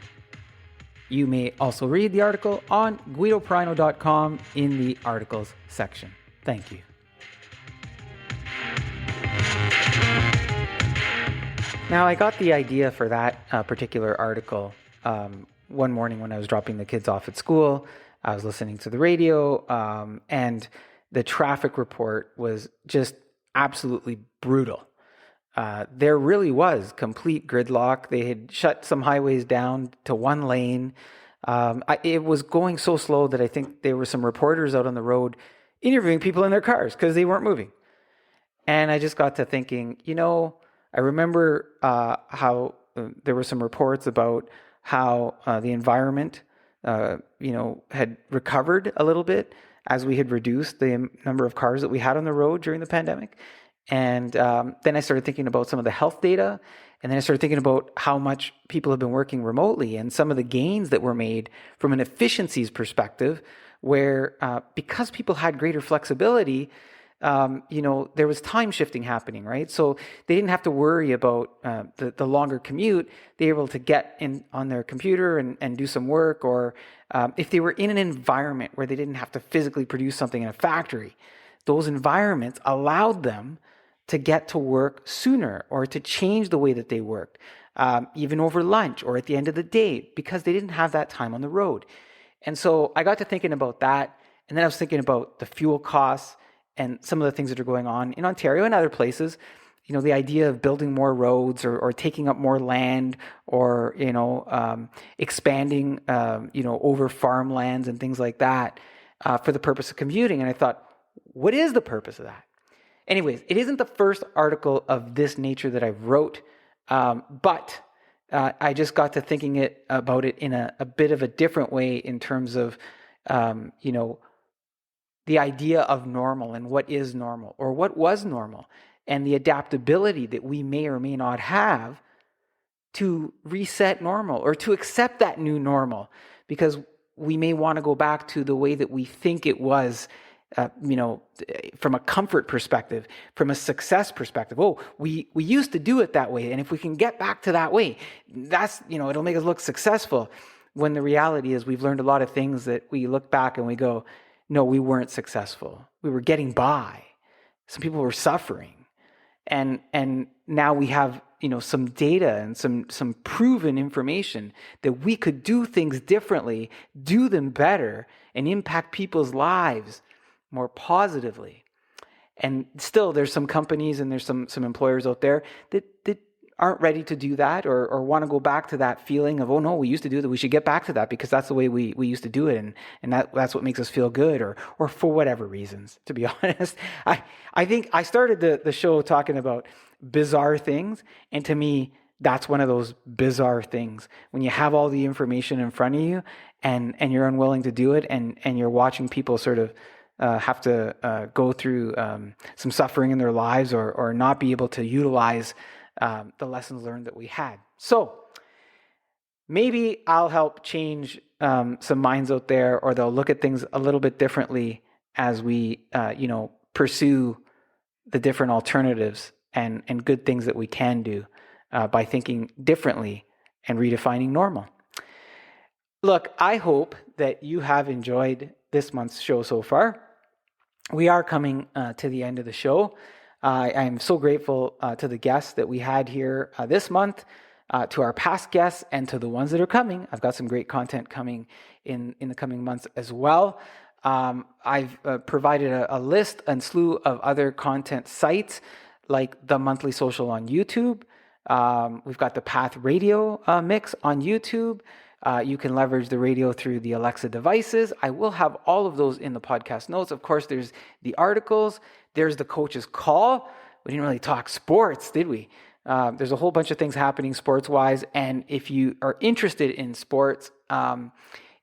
S2: You may also read the article on guidoprino.com in the articles section. Thank you. Now, I got the idea for that particular article one morning when I was dropping the kids off at school. I was listening to the radio, and the traffic report was just absolutely brutal. There really was complete gridlock. They had shut some highways down to one lane. It was going so slow that I think there were some reporters out on the road interviewing people in their cars because they weren't moving. And I just got to thinking, I remember how there were some reports about how the environment, had recovered a little bit as we had reduced the number of cars that we had on the road during the pandemic. And then I started thinking about some of the health data. And then I started thinking about how much people have been working remotely and some of the gains that were made from an efficiencies perspective, where because people had greater flexibility,
S1: there was time shifting happening, right? So they didn't have to worry about the longer commute. They were able to get in on their computer and do some work, or if they were in an environment where they didn't have to physically produce something in a factory, those environments allowed them to get to work sooner or to change the way that they worked, even over lunch or at the end of the day, because they didn't have that time on the road. And so I got to thinking about that. And then I was thinking about the fuel costs and some of the things that are going on in Ontario and other places. The idea of building more roads or taking up more land or, expanding, over farmlands and things like that for the purpose of commuting. And I thought, what is the purpose of that? Anyways, it isn't the first article of this nature that I wrote, but I just got to thinking about it in a bit of a different way in terms of, the idea of normal and what is normal or what was normal and the adaptability that we may or may not have to reset normal or to accept that new normal, because we may want to go back to the way that we think it was, from a comfort perspective, from a success perspective. Oh, we used to do it that way. And if we can get back to that way, that's, it'll make us look successful. When the reality is we've learned a lot of things that we look back and we go, no, we weren't successful. We were getting by. Some people were suffering. And now we have, some data and some proven information that we could do things differently, do them better, and impact people's lives more positively. And still, there's some companies and there's some employers out there that aren't ready to do that or want to go back to that feeling of, oh no, we used to do that. We should get back to that because that's the way we used to do it. And that's what makes us feel good or for whatever reasons, to be honest. I think I started the show talking about bizarre things. And to me, that's one of those bizarre things when you have all the information in front of you and you're unwilling to do it. And you're watching people sort of have to go through some suffering in their lives or not be able to utilize the lessons learned that we had. So maybe I'll help change some minds out there, or they'll look at things a little bit differently as we, pursue the different alternatives and good things that we can do by thinking differently and redefining normal. Look, I hope that you have enjoyed this month's show so far. We are coming to the end of the show. I'm so grateful to the guests that we had here this month, to our past guests, and to the ones that are coming. I've got some great content coming in the coming months as well. I've provided a list and slew of other content sites like the Monthly Social on YouTube. We've got the Path Radio mix on YouTube. You can leverage the radio through the Alexa devices. I will have all of those in the podcast notes. Of course, there's the articles. There's the Coach's Call. We didn't really talk sports, did we? There's a whole bunch of things happening sports-wise. And if you are interested in sports,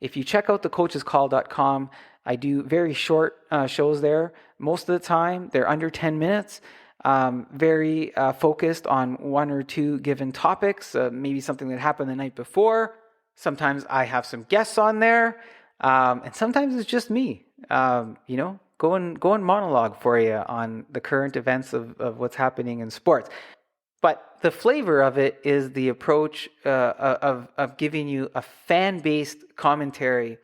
S1: if you check out thecoachescall.com, I do very short shows there. Most of the time, they're under 10 minutes. Very focused on one or two given topics, maybe something that happened the night before. Sometimes I have some guests on there, and sometimes it's just me, going monologue for you on the current events of what's happening in sports. But the flavor of it is the approach of giving you a fan-based commentary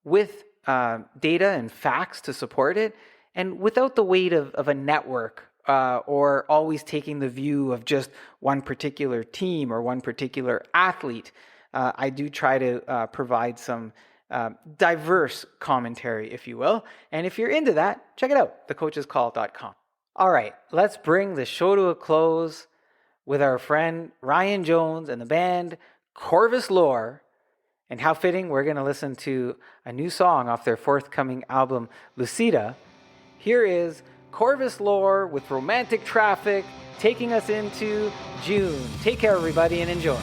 S1: with data and facts to support it, and without the weight of a network or always taking the view of just one particular team or one particular athlete. I do try to provide some diverse commentary, if you will. And if you're into that, check it out, thecoachescall.com. All right, let's bring the show to a close with our friend Ryan Jones and the band Corvus Lore. And how fitting, we're going to listen to a new song off their forthcoming album, Lucida. Here is Corvus Lore with Romantic Traffic, taking us into June. Take care, everybody, and enjoy.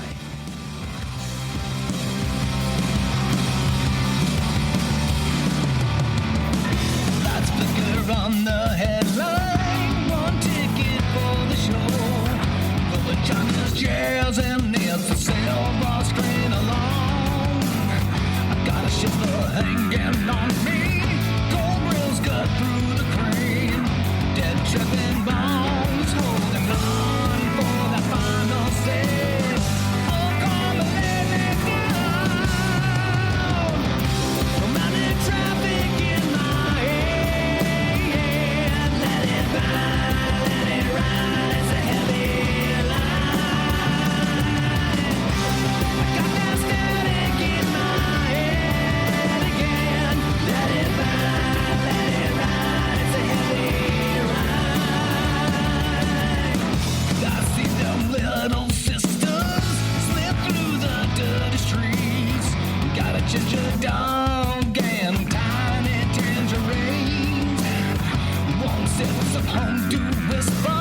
S4: On the headline, one ticket for the show. The vaginas, jazz, and nails for sale, bar screen along. I got a shiver hanging on me. Gold rails cut through the crane. do is fun.